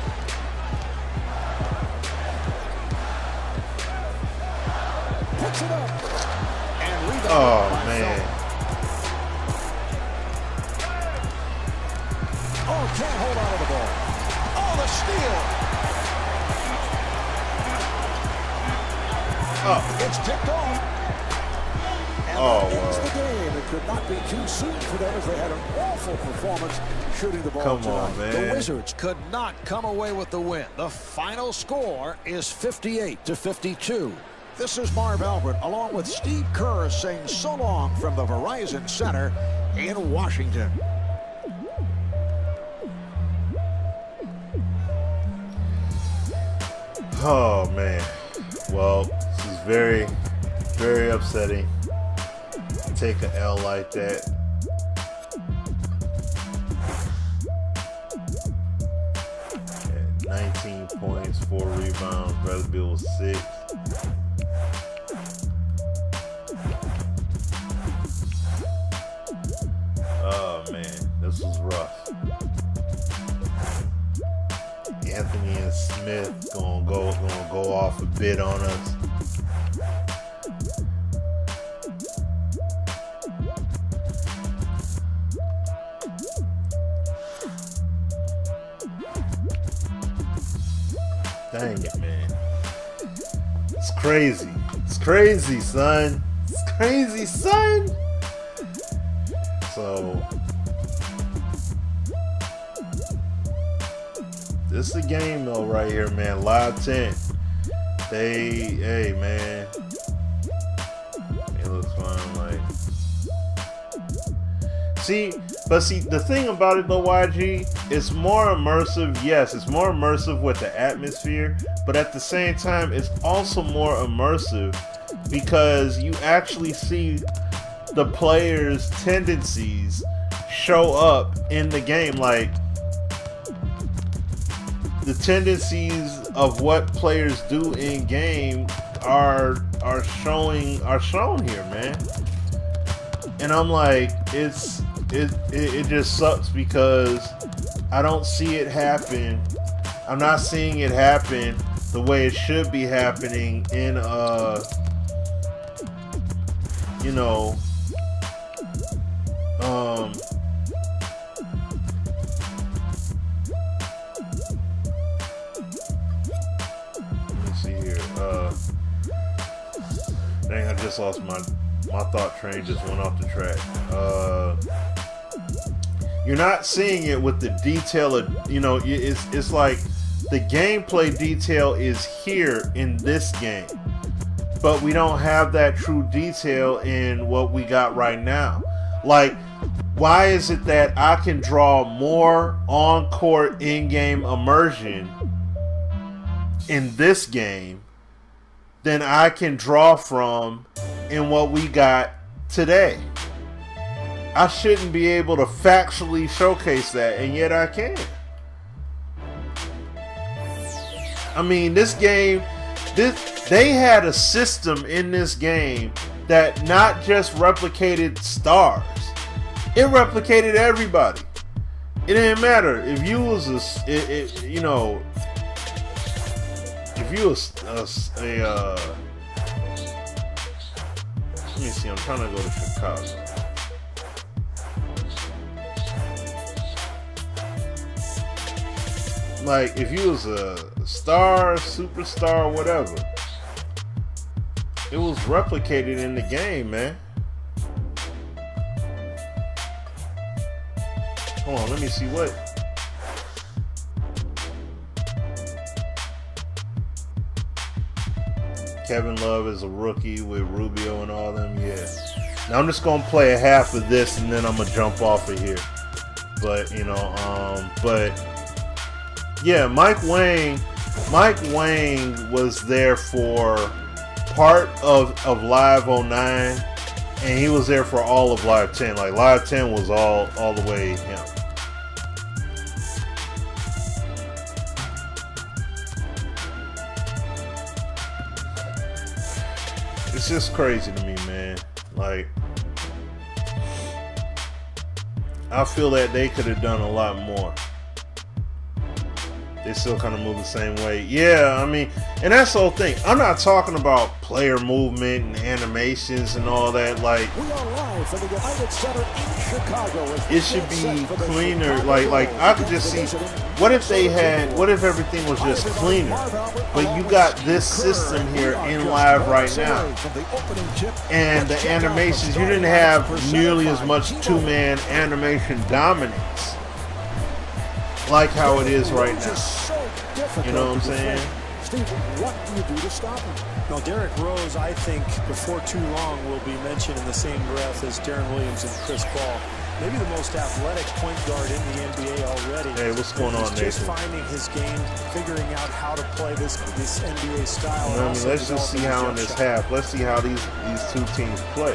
Puts it up. And rebound Oh, by man. Felton. Oh, can't hold on to the ball. Oh, the steal. Oh, It's tipped off. And Oh, that ends wow. the game. It could not be too soon for them as they had an awful performance shooting the ball Come tonight. on, man. The Wizards could not come away with the win. The final score is 58-52. This is Marv Albert along with Steve Kerr saying so long from the Verizon Center in Washington. Oh man. Well, this is very, very upsetting. Take an L like that. At 19 points, 4 rebounds, Bradley was 6. Oh man, this was rough. Anthony and Smith gonna go off a bit on us. Dang it, man. It's crazy. It's crazy, son. It's crazy, son. So this is a game though right here, man. Live 10. Hey man. It looks fine, like. See, the thing about it though, YG, it's more immersive. Yes, it's more immersive with the atmosphere, but at the same time, it's also more immersive because you actually see the players' tendencies show up in the game. Like, the tendencies of what players do in game are shown here, man. And I'm like, it just sucks because I don't see it happen. I'm not seeing it happen the way it should be happening in you know, let me see here. Dang, I just lost my thought train, just went off the track. You're not seeing it with the detail of, you know, it's like the gameplay detail is here in this game, but we don't have that true detail in what we got right now. Like, why is it that I can draw more on-court in-game immersion in this game than I can draw from in what we got today? I shouldn't be able to factually showcase that, and yet I can. I mean, this game, they had a system in this game that not just replicated stars, it replicated everybody. It didn't matter if you was you know, if you was let me see, I'm trying to go to Chicago. Like, if you was a star, superstar, whatever, it was replicated in the game, man. Hold on, let me see what. Kevin Love is a rookie with Rubio and all them, yeah. Now I'm just gonna play a half of this and then I'm gonna jump off of here. But, you know, but yeah, Mike Wang was there for part of Live 09, and he was there for all of Live 10. Like, Live 10 was all the way him. It's just crazy to me, man. Like, I feel that they could have done a lot more. They still kind of move the same way. Yeah, I mean, and that's the whole thing. I'm not talking about player movement and animations and all that. Like, we are live from the United Center in Chicago. It should be cleaner. Like I could just see, what if everything was just cleaner? But you got this system here in live right now. And the animations, you didn't have nearly as much two-man animation dominance like how it is right now. You know what I'm saying? Steve, what do you do to stop him? No, Derrick Rose, I think, before too long, will be mentioned in the same breath as Darren Williams and Chris Paul. maybe the most athletic point guard in the NBA already. Hey, what's going on, Nathan? Just finding his game, figuring out how to play this NBA style. I mean, let's just see how in this half. Let's see how these two teams play.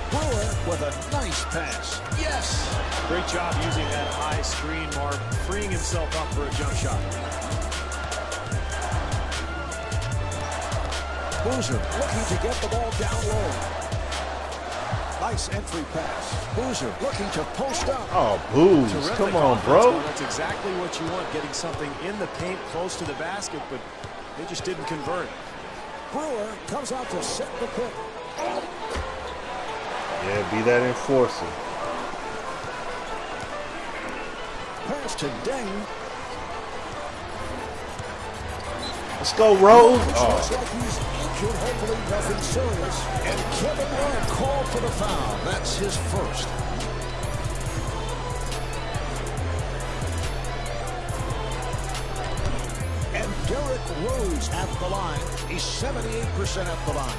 Brewer with a nice pass. Yes. Great job using that high screen, Mark, freeing himself up for a jump shot. Boozer looking to get the ball down low. Nice entry pass. Boozer looking to post up. Oh, Booze. Terrific Come on, offense. bro. That's exactly what you want, getting something in the paint close to the basket, but they just didn't convert. Brewer comes out to set the pick. Yeah, be that enforcer. Pass to Dane. Let's go, Rose. Looks Oh, like he's injured, hopefully nothing serious. And Kevin Love called for the foul. That's his first. And Derrick Rose at the line. He's 78% at the line.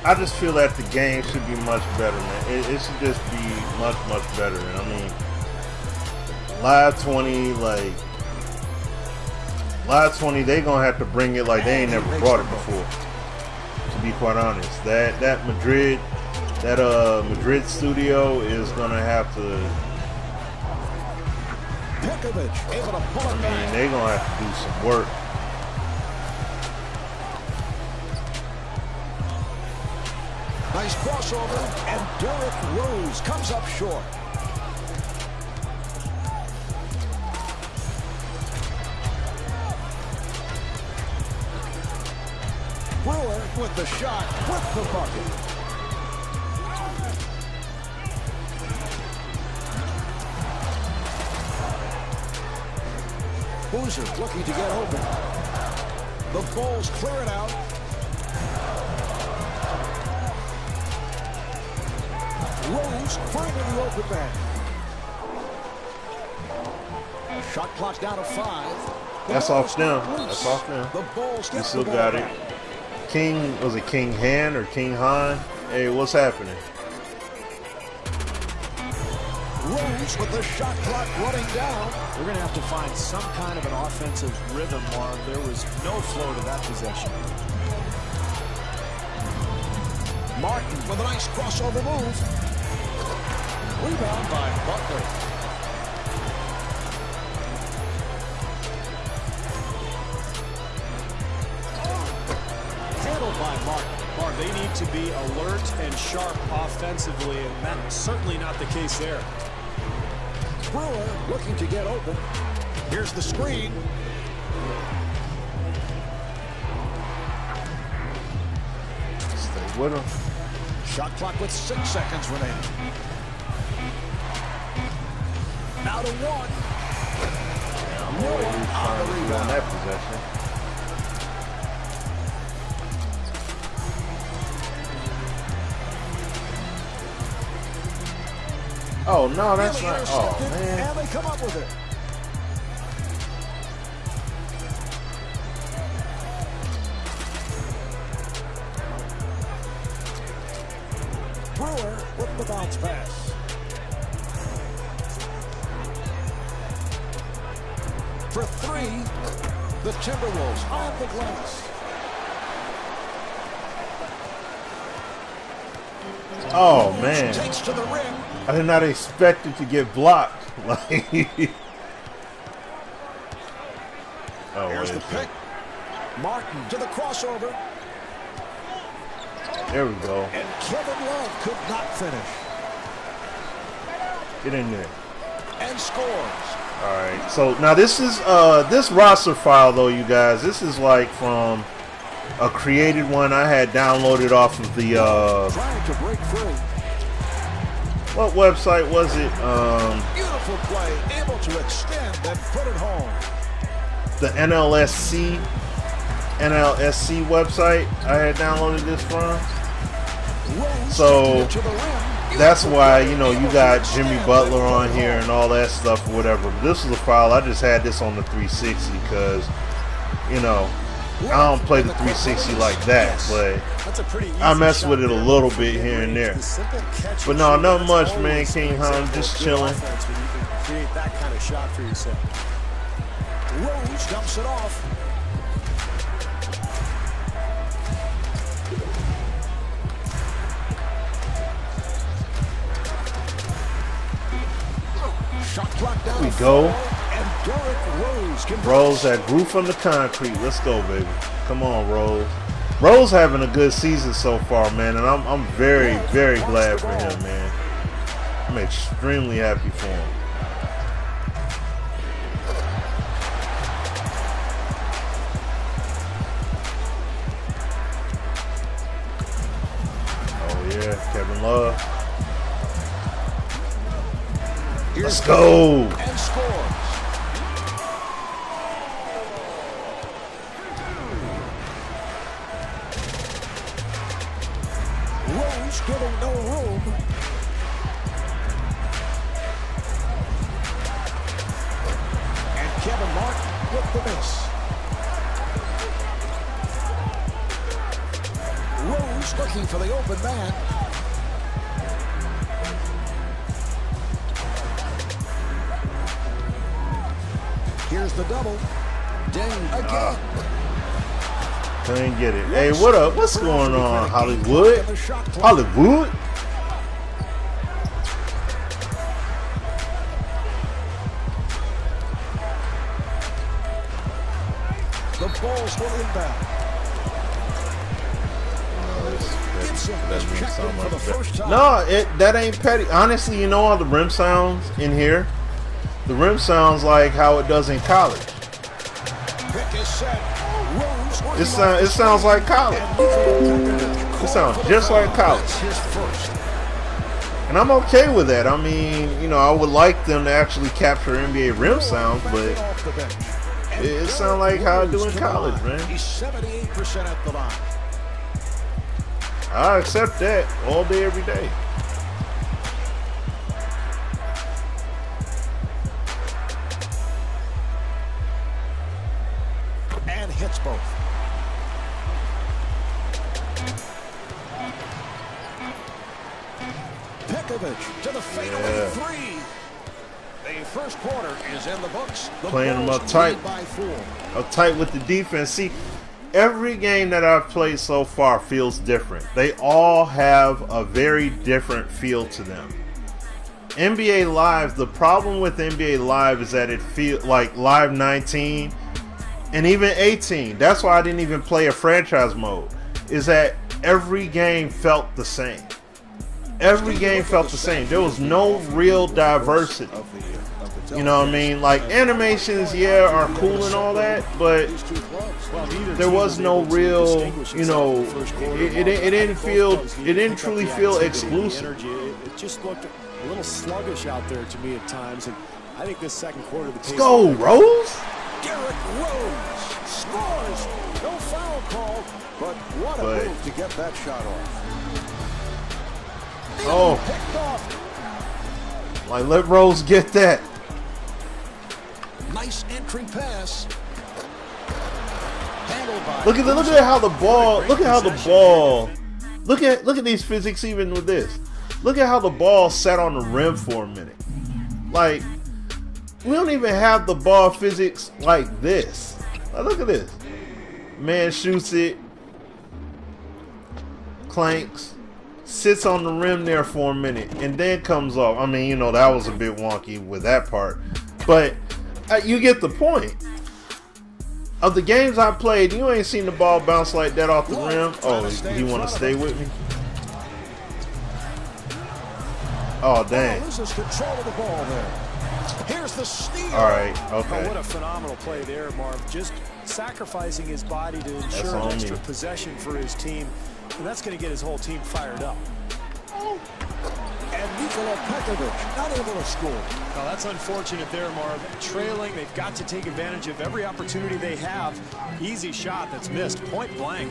I just feel that the game should be much better, man. It should just be much, much better. And I mean, Live 20, like, Live 20, they gonna have to bring it like they ain't never brought it before. To be quite honest, that Madrid studio is gonna have to. Pekovic able to pull it back. They gonna have to do some work. Nice crossover, and Derrick Rose comes up short. Brewer with the shot, with the bucket. Boozer looking to get open. The Bulls clear it out. Rose finding the open man. Shot clock down to 5. That's off them. That's off them. The Bulls You still got it. King, was it King Han or King Han? Hey, what's happening? Rose with the shot clock running down. We're going to have to find some kind of an offensive rhythm, Marv. There was no flow to that possession. Martin with a nice crossover move. Rebound by Butler. Handled by Martin. Marv, they need to be alert and sharp offensively, and that's certainly not the case there. Brewer looking to get open. Here's the screen. Stay with him. Shot clock with 6 seconds remaining. Now to 1. I'm always trying to be on that possession. Oh no, that's Really not. Oh man. And they come up with it. Brewer with the bounce pass. For 3, the Timberwolves on the glass. Oh man. Takes to the rim. I did not expect it to get blocked. Like, oh, Here's the wait, pick. Martin to the crossover. there we go. And Kevin Love could not finish. Get in there. And scores. All right. So now this is this roster file though, you guys. This is like from a created one I had downloaded off of the Trying to break free. what website was it? Beautiful play. Able to extend and put it home. The NLSC website I had downloaded this from. Rose So taking it to the rim. that's Beautiful why, play. you know, you Able got to Jimmy extend Butler and put on it here home. and all that stuff or whatever. This was a file. I just had this on the 360 because, you know, I don't play the 360 like that, but I mess with it a little bit here and there. But no, not much, man. King Han, just chilling. Create that kind of shot for yourself. Rose dumps it off. Shot clock down. Here we go. And Derrick Rose can Rose, that roof on the concrete. Let's go, baby. Come on, Rose. Rose having a good season so far, man, and I'm very, very glad for him, man. I'm extremely happy for him. Oh yeah, Kevin Love. Let's go. And scores. Rose giving no room. And Kevin Martin with the miss. Rose looking for the open man. Here's the double. Ding again. Couldn't get it. Hey, what up? What's going on, Hollywood? Hollywood? The ball's will inbound. No, that ain't petty. Honestly, you know all the rim sounds in here? The rim sounds like how it does in college. It sounds like college. It sounds just like college. And I'm okay with that. I mean, you know, I would like them to actually capture NBA rim sounds, but it sounds like how I do in college, man. He's 78% at the line. I accept that all day, every day. And hits both. Pekovic to the fadeaway three. The first quarter is in the books. Playing them up tight. Up tight with the defense. See, every game that I've played so far feels different. They all have a very different feel to them. NBA Live, the problem with NBA Live is that it feels like Live 19 and even 18. That's why I didn't even play a franchise mode. Is that every game felt the same. Every game felt the same. There was no real diversity. You know what I mean? Like animations, yeah, are cool and all that, but there was no real, you know, it didn't truly feel exclusive. It just looked a little sluggish out there to me at times, and I think this second quarter. Let's go, Rose. Derrick Rose scores. No foul call, but what a move to get that shot off. Oh, like let Rose get that. Nice entry pass. Look at how the ball. Look at these physics even with this. Look at how the ball sat on the rim for a minute. Like we don't even have the ball physics like this. Like, look at this. Man shoots it, clanks, sits on the rim there for a minute, and then comes off. I mean, you know, that was a bit wonky with that part, but you get the point. Of the games I played, you ain't seen the ball bounce like that off the rim. Oh, you want to stay with me? Oh, dang. Loses control of the ball there. Here's the steal. All right, okay. Oh, what a phenomenal play there, Marv. Just sacrificing his body to ensure an extra possession for his team. And that's going to get his whole team fired up. And Nikola Pekovic not able to score. Well, that's unfortunate there, Marv. Trailing, they've got to take advantage of every opportunity they have. Easy shot that's missed, point blank.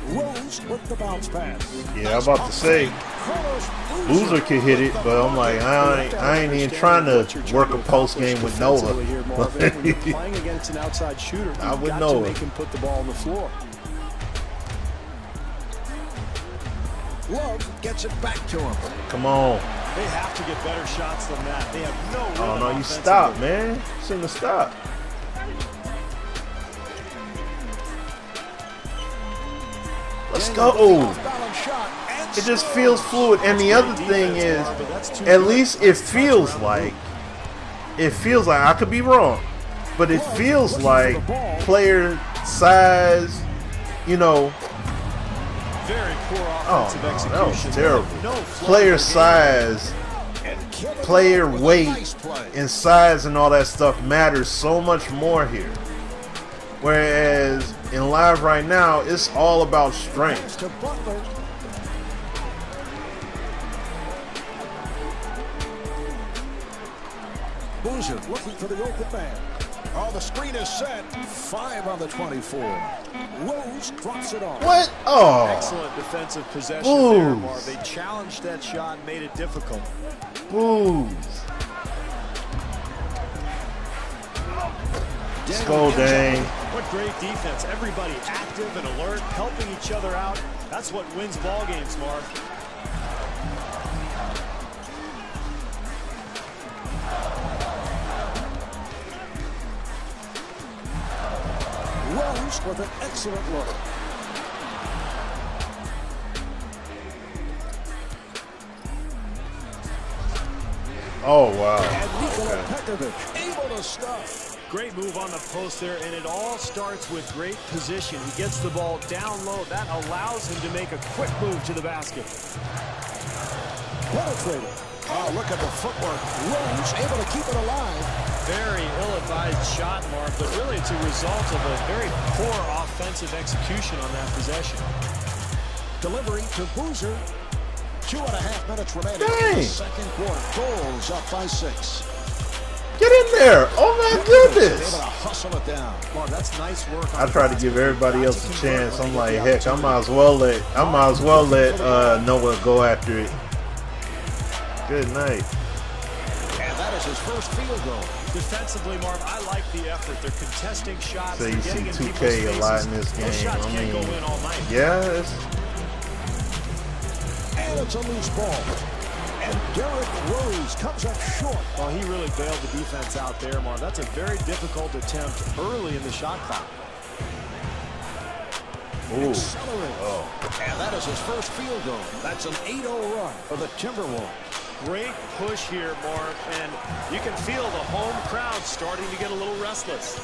Rose with the bounce pass. Yeah, I'm about to say Boozer could hit it, but I'm like, I ain't even trying to work a post game with Noah. When you're playing against an outside shooter, you've got to make him put the ball on the floor. Love gets it back to him. Come on. They have to get better shots than that. They have no rhythm. Oh, no, you stop, man. You shouldn't have stopped. Let's go. It just feels fluid. And the other thing is, at least it feels like, I could be wrong, but it feels like player size, you know. Very poor offensive execution. That was terrible. Player size, player weight, and size and all that stuff matters so much more here. Whereas in live right now, it's all about strength. Boozer looking for the open man. Oh, the screen is set. 5 on the 24. Rose drops it off. What? Oh. Excellent defensive possession there, Marv. They challenged that shot and made it difficult. Booze. Let's go, Dang. What great defense. Everybody active and alert, helping each other out. That's what wins ball games, Marv. Rose with an excellent look. Oh, wow. And Nikola Pekovic able to stop. Great move on the post there, and it all starts with great position. He gets the ball down low. That allows him to make a quick move to the basket. Penetrated. Oh, look at the footwork. Rose able to keep it alive. Very ill-advised shot, Mark, but really it's a result of a very poor offensive execution on that possession. Delivery to Boozer. 2.5 minutes remaining in the second quarter. Bulls up by 6. Get in there! Oh my goodness! Able to hustle it down. Mark, that's nice work. I try to give everybody else a chance. I'm like, heck, I might as well let Noah go after it. Good night. And that is his first field goal. Defensively, Marv, I like the effort. They're contesting shots. So you see 2K a lot in this game. I mean, yeah, and it's a loose ball. And Derrick Rose comes up short. Well, he really bailed the defense out there, Marv. That's a very difficult attempt early in the shot clock. Accelerate. Oh. And that is his first field goal. That's an 8-0 run for the Timberwolves. Great push here, Mark, and you can feel the home crowd starting to get a little restless.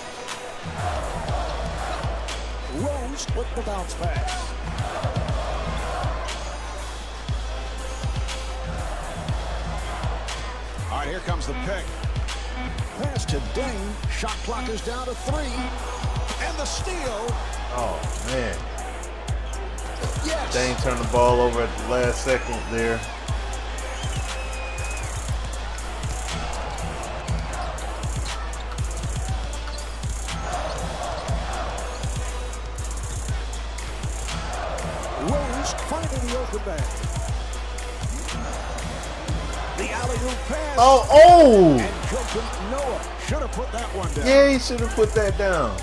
Rose with the bounce pass. All right, here comes the pick. Pass to Dane. Shot clock is down to 3. And the steal. Oh, man. Yes. Dane turned the ball over at the last second there. Rose finding the open man. The alley-oop pass. Oh! And Joakim Noah should have put that one down. Yeah, he should have put that down.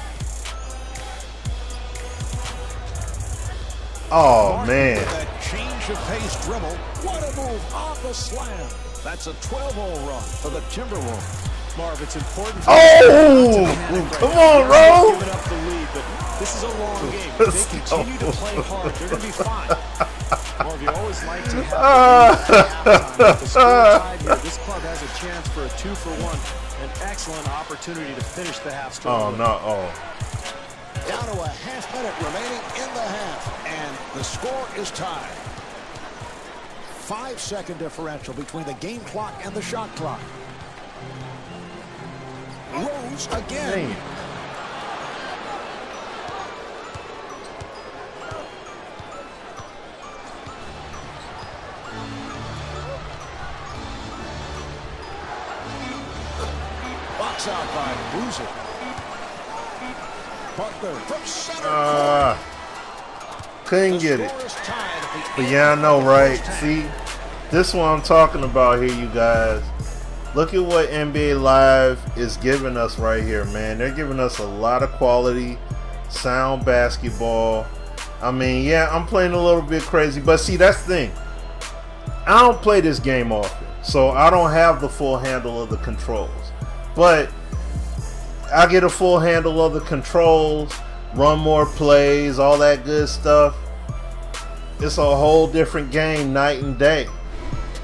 Oh, man. That change of pace dribble. What a move on the slam. That's a 12-0 run for the Timberwolves. Marv, it's important. Oh! Come on, Ro! Giving up the lead, but this is a long game. If they continue to play hard, they're going to be fine. Marv, you always like to have the score tied here. This club has a chance for a 2-for-1. An excellent opportunity to finish the half strong. Oh, no. Oh. Down to a half minute remaining in the half, and the score is tied. 5-second differential between the game clock and the shot clock. Rose again. Dang. Box out by Boozer. Butler from center. Couldn't get it. But yeah, I know, right? See, this is what I'm talking about here, you guys. Look at what NBA Live is giving us right here, man. They're giving us a lot of quality, sound basketball. I mean, yeah, I'm playing a little bit crazy, but see, that's the thing. I don't play this game often, so I don't have the full handle of the controls. But I get a full handle of the controls, run more plays, all that good stuff. It's a whole different game night and day.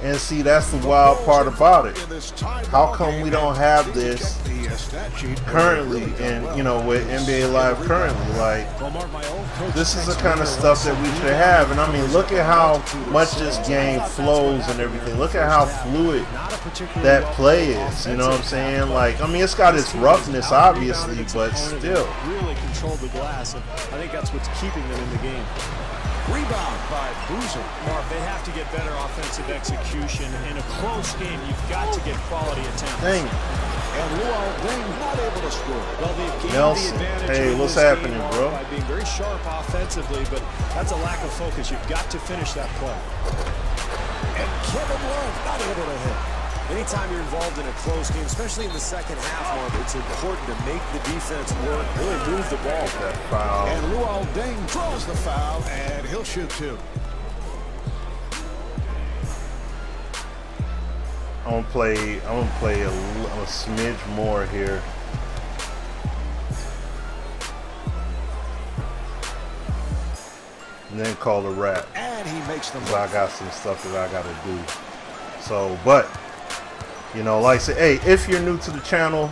And see, that's the wild part about it. How come we don't have this currently, and you know, with NBA Live currently? Like, this is the kind of stuff that we should have. And I mean, look at how much this game flows and everything. Look at how fluid that play is. You know what I'm saying? Like, I mean, it's got its roughness, obviously, but still. Really controlled the glass, and I think that's what's keeping them in the game. Rebound by Boozer. Mark, they have to get better offensive execution. In a close game, you've got to get quality attempts. Dang. And Luol Deng not able to score. Well, they've gained Nelson, the advantage hey, in what's this happening, game, bro? By being very sharp offensively, but that's a lack of focus. You've got to finish that play. And Kevin Love not able to hit. Anytime you're involved in a close game, especially in the second half, Mark, it's important to make the defense work, really move the ball. That foul. And Luol Deng draws the foul, and he'll shoot two. I'm gonna play a smidge more here. And then call a wrap. And he makes them. I got some stuff that I gotta do. So, but you know, like I say, hey, if you're new to the channel,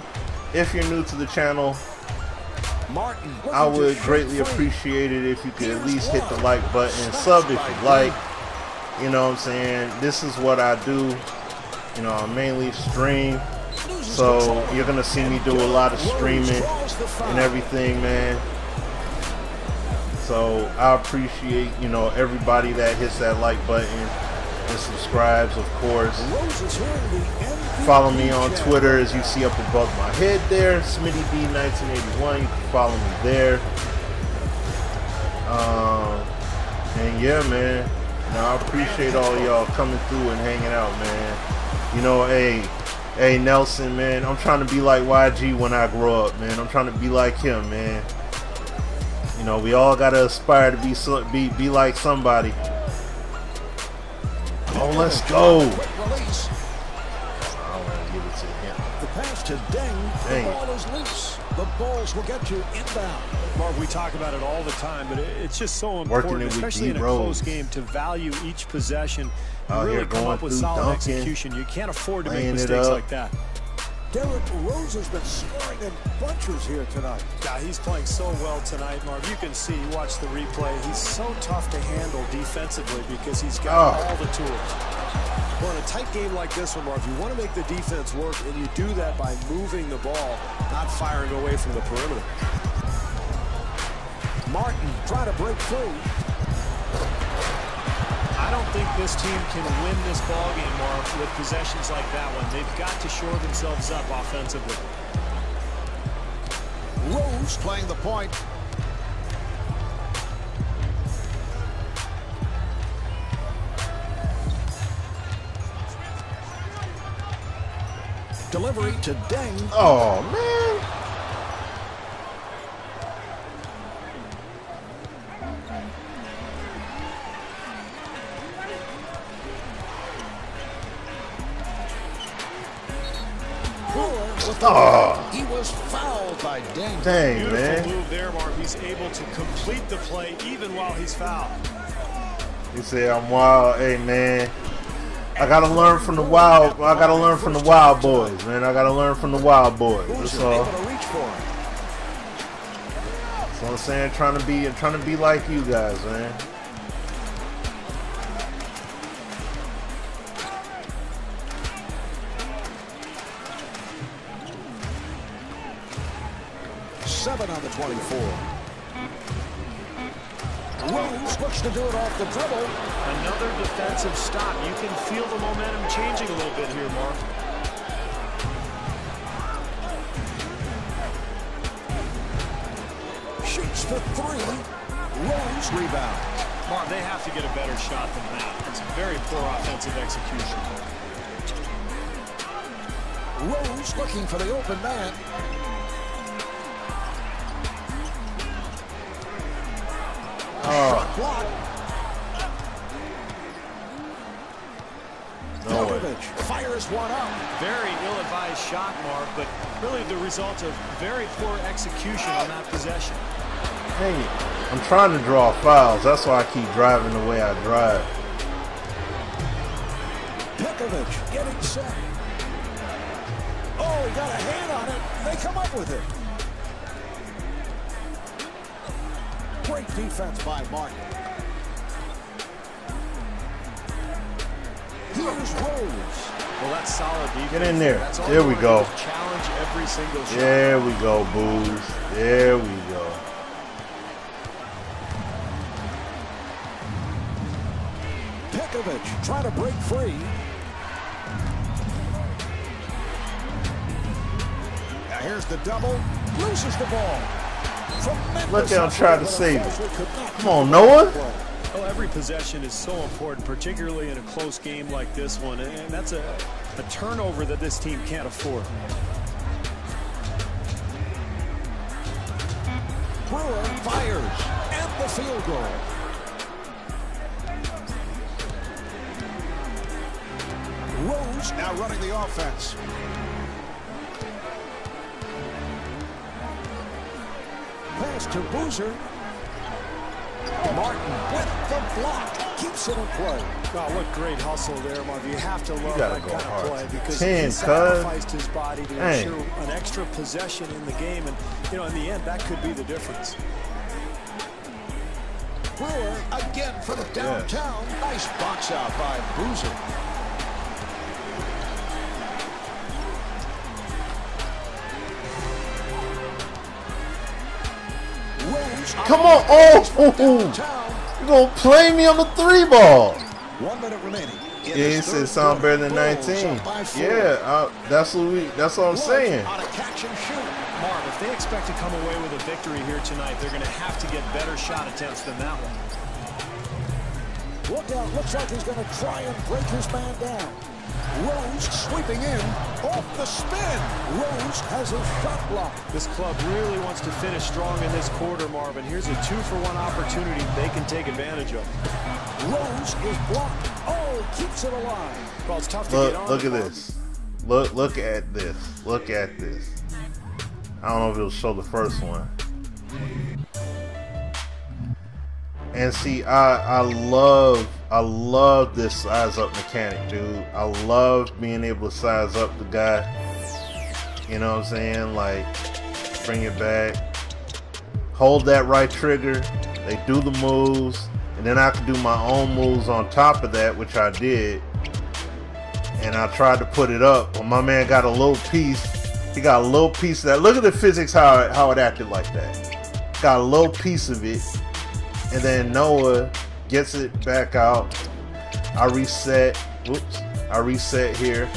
Martin, I would greatly appreciate it if you could at least hit the like button, sub if you like. You know what I'm saying? This is what I do. You know, I mainly stream, so you're gonna see me do a lot of streaming and everything, man. So I appreciate, you know, everybody that hits that like button and subscribes, of course. Follow me on Twitter, as you see up above my head there, SmittyB1981. You can follow me there. And yeah, man. Now I appreciate all y'all coming through and hanging out, man. You know, hey Nelson, man. I'm trying to be like YG when I grow up, man. I'm trying to be like him, man. You know, we all gotta aspire to be like somebody. Oh, let's go. I don't want to give it to him. The pass to Deng. The ball is loose. The Bulls will get you inbound. Mark, we talk about it all the time, but it's just so important, especially in a close game, to value each possession. Really come up with solid execution. You can't afford to make mistakes like that. Derrick Rose has been scoring in bunches here tonight. Yeah, he's playing so well tonight, Mark. You can see, you watch the replay, he's so tough to handle defensively because he's got all the tools. Well, in a tight game like this one, Mark, you want to make the defense work, and you do that by moving the ball, not firing away from the perimeter. Martin trying to break through. I don't think this team can win this ball game, Mark, with possessions like that one. They've got to shore themselves up offensively. Rose playing the point. Delivery to Deng. Oh, man. Oh. He was fouled by Deng. Dang, beautiful man. Move there, Mark. He's able to complete the play even while he's fouled. He said, I'm wild. Hey, man. I gotta learn from the wild. I gotta learn from the wild boys, man. I gotta learn from the wild boys. That's all. That's what I'm saying. Trying to be like you guys, man. Seven on the 24. Rose looks to do it off the dribble. Another defensive stop. You can feel the momentum changing a little bit here, Mark. Shoots for three. Rose rebound. Marv, they have to get a better shot than that. It's very poor offensive execution. Rose looking for the open man. Shot block. Djokovic fires one up. Very ill-advised shot, Marv, but really the result of very poor execution on that possession. Dang it. I'm trying to draw fouls. That's why I keep driving the way I drive. Djokovic getting set. Oh, he got a hand on it. They come up with it. Great defense by Martin. Here's Rose. Well, that's solid defense. Get in there. There we go. Challenge every single shot. There we go, Booze. There we go. Djokovic trying to break free. Now here's the double. Loses the ball. Look out, try to save it. Come on, Noah. Well, every possession is so important, particularly in a close game like this one, and that's a turnover that this team can't afford. Brewer fires, and the field goal. Rose now running the offense. Pass to Boozer. Martin with the block. Keeps it in play. Wow, what great hustle there, Marv. You have to love that kind of play because 10, he sacrificed his body to ensure an extra possession in the game. And, you know, in the end, that could be the difference. Brewer again from downtown. Yes. Nice box out by Boozer. Come on. Oh, you're going to play me on the 3 ball. 1 minute remaining. Yeah, he said sound better than 19. Yeah, that's what I'm saying. On a catch and shoot. Marv, if they expect to come away with a victory here tonight, they're going to have to get better shot attempts than that one. Look out, looks like he's going to try and break his man down. Rose sweeping in, off the spin. Rose has a shot block. This club really wants to finish strong in this quarter, Marvin. Here's a 2-for-1 opportunity they can take advantage of. Rose is blocked. Oh, keeps it alive. Well, it's tough to get on. Look at this. Look at this. Look at this. I don't know if it'll show the first one. And see, I love this size up mechanic, dude. I love being able to size up the guy. You know what I'm saying? Like, bring it back. Hold that right trigger. They do the moves. And then I can do my own moves on top of that, which I did. And I tried to put it up. But my man got a little piece. He got a little piece of that. Look at the physics, how it acted like that. Got a little piece of it. And then Noah gets it back out. I reset. Whoops. I reset here.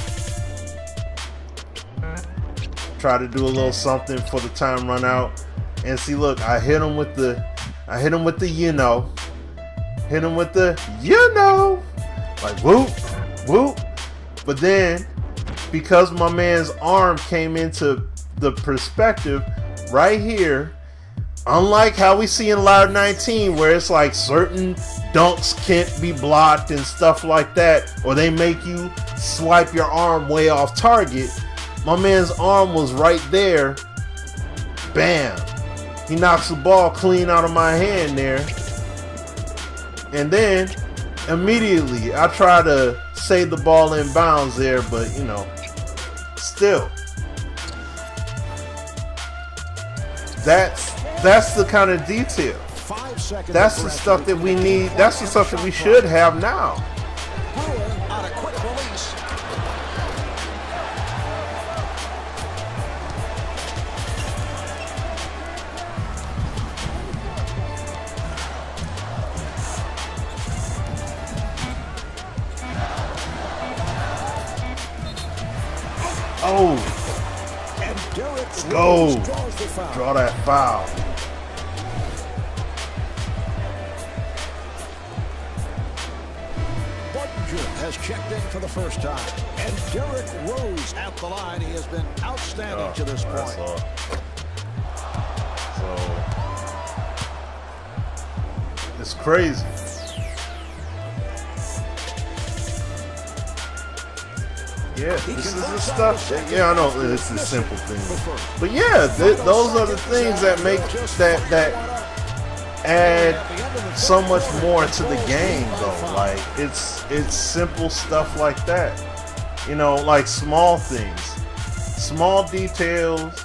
Try to do a little something for the time run out. And see, look, I hit him with the you know. Hit him with the you know. Like whoop, whoop. But then, because my man's arm came into the perspective right here, unlike how we see in Loud 19, where it's like certain dunks can't be blocked and stuff like that, or they make you swipe your arm way off target, my man's arm was right there. Bam. He knocks the ball clean out of my hand there. And then, immediately, I try to save the ball in bounds there, but, you know, still. That's the kind of detail. That's the stuff that we need. That's the stuff that we should have now. On a quick release. Oh, let's go. Draw that foul. CommishAzure has checked in for the first time. And Derrick Rose at the line. He has been outstanding to this point. So it's crazy. Yeah, this is the stuff. Yeah, I know it's the simple things, but yeah, those are the things that make that add so much more to the game, though. Like it's simple stuff like that. You know, like small things, small details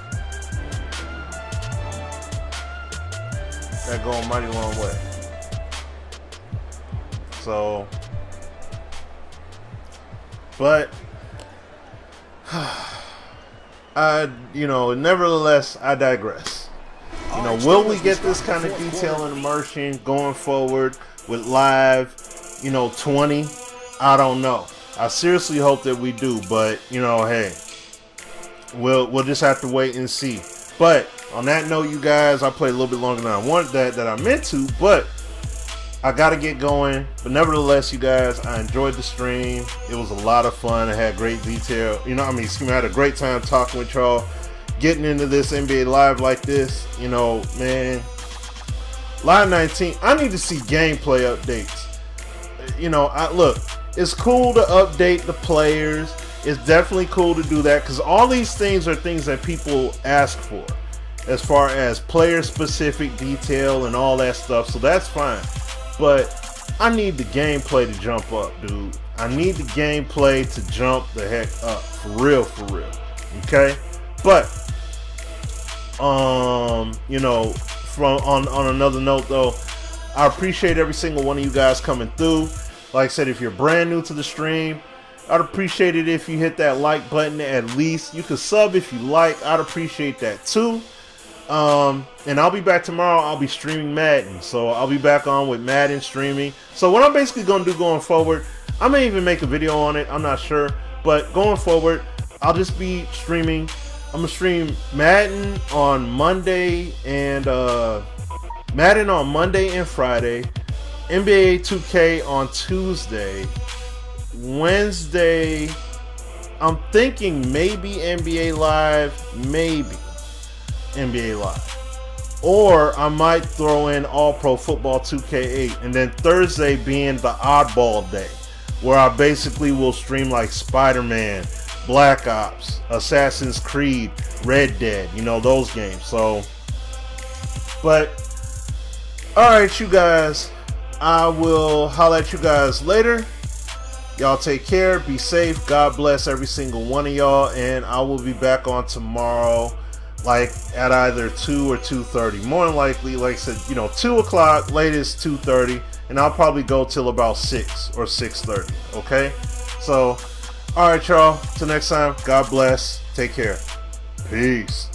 that go a mighty long way. So, but nevertheless, I digress. You know, will we get this kind of detail and immersion going forward with live, 20? I don't know. I seriously hope that we do, but hey, we'll just have to wait and see. But on that note, you guys, I played a little bit longer than I wanted that I meant to, but I gotta get going. But nevertheless, you guys, I enjoyed the stream. It was a lot of fun. I had great detail. I had a great time talking with y'all, getting into this NBA Live like this. Man, Live 19. I need to see gameplay updates. Look, it's cool to update the players. It's definitely cool to do that because all these things are things that people ask for, as far as player-specific detail and all that stuff. So that's fine. But I need the gameplay to jump up, dude. I need the gameplay to jump the heck up. For real. Okay? But, on another note, though, I appreciate every single one of you guys coming through. Like I said, if you're brand new to the stream, I'd appreciate it if you hit that like button at least. You can sub if you like. I'd appreciate that, too. And I'll be back tomorrow. I'll be streaming Madden, so I'll be back on with Madden streaming. So what I'm basically going to do going forward, I may even make a video on it, I'm not sure, but going forward, I'll just be streaming. I'm going to stream Madden on Monday and Friday, NBA 2K on Tuesday, Wednesday, I'm thinking maybe NBA Live, maybe NBA Live, or I might throw in All Pro Football 2K8, and then Thursday being the oddball day, where I basically will stream like Spider-Man, Black Ops, Assassin's Creed, Red Dead, those games. So, but alright, you guys, I will holler at you guys later. Y'all take care, be safe, God bless every single one of y'all, and I will be back on tomorrow, like at either 2 or 2:30. More than likely, like I said, 2 o'clock, latest 2:30, and I'll probably go till about 6 or 6:30. Okay? So, alright, y'all. Till next time, God bless. Take care. Peace.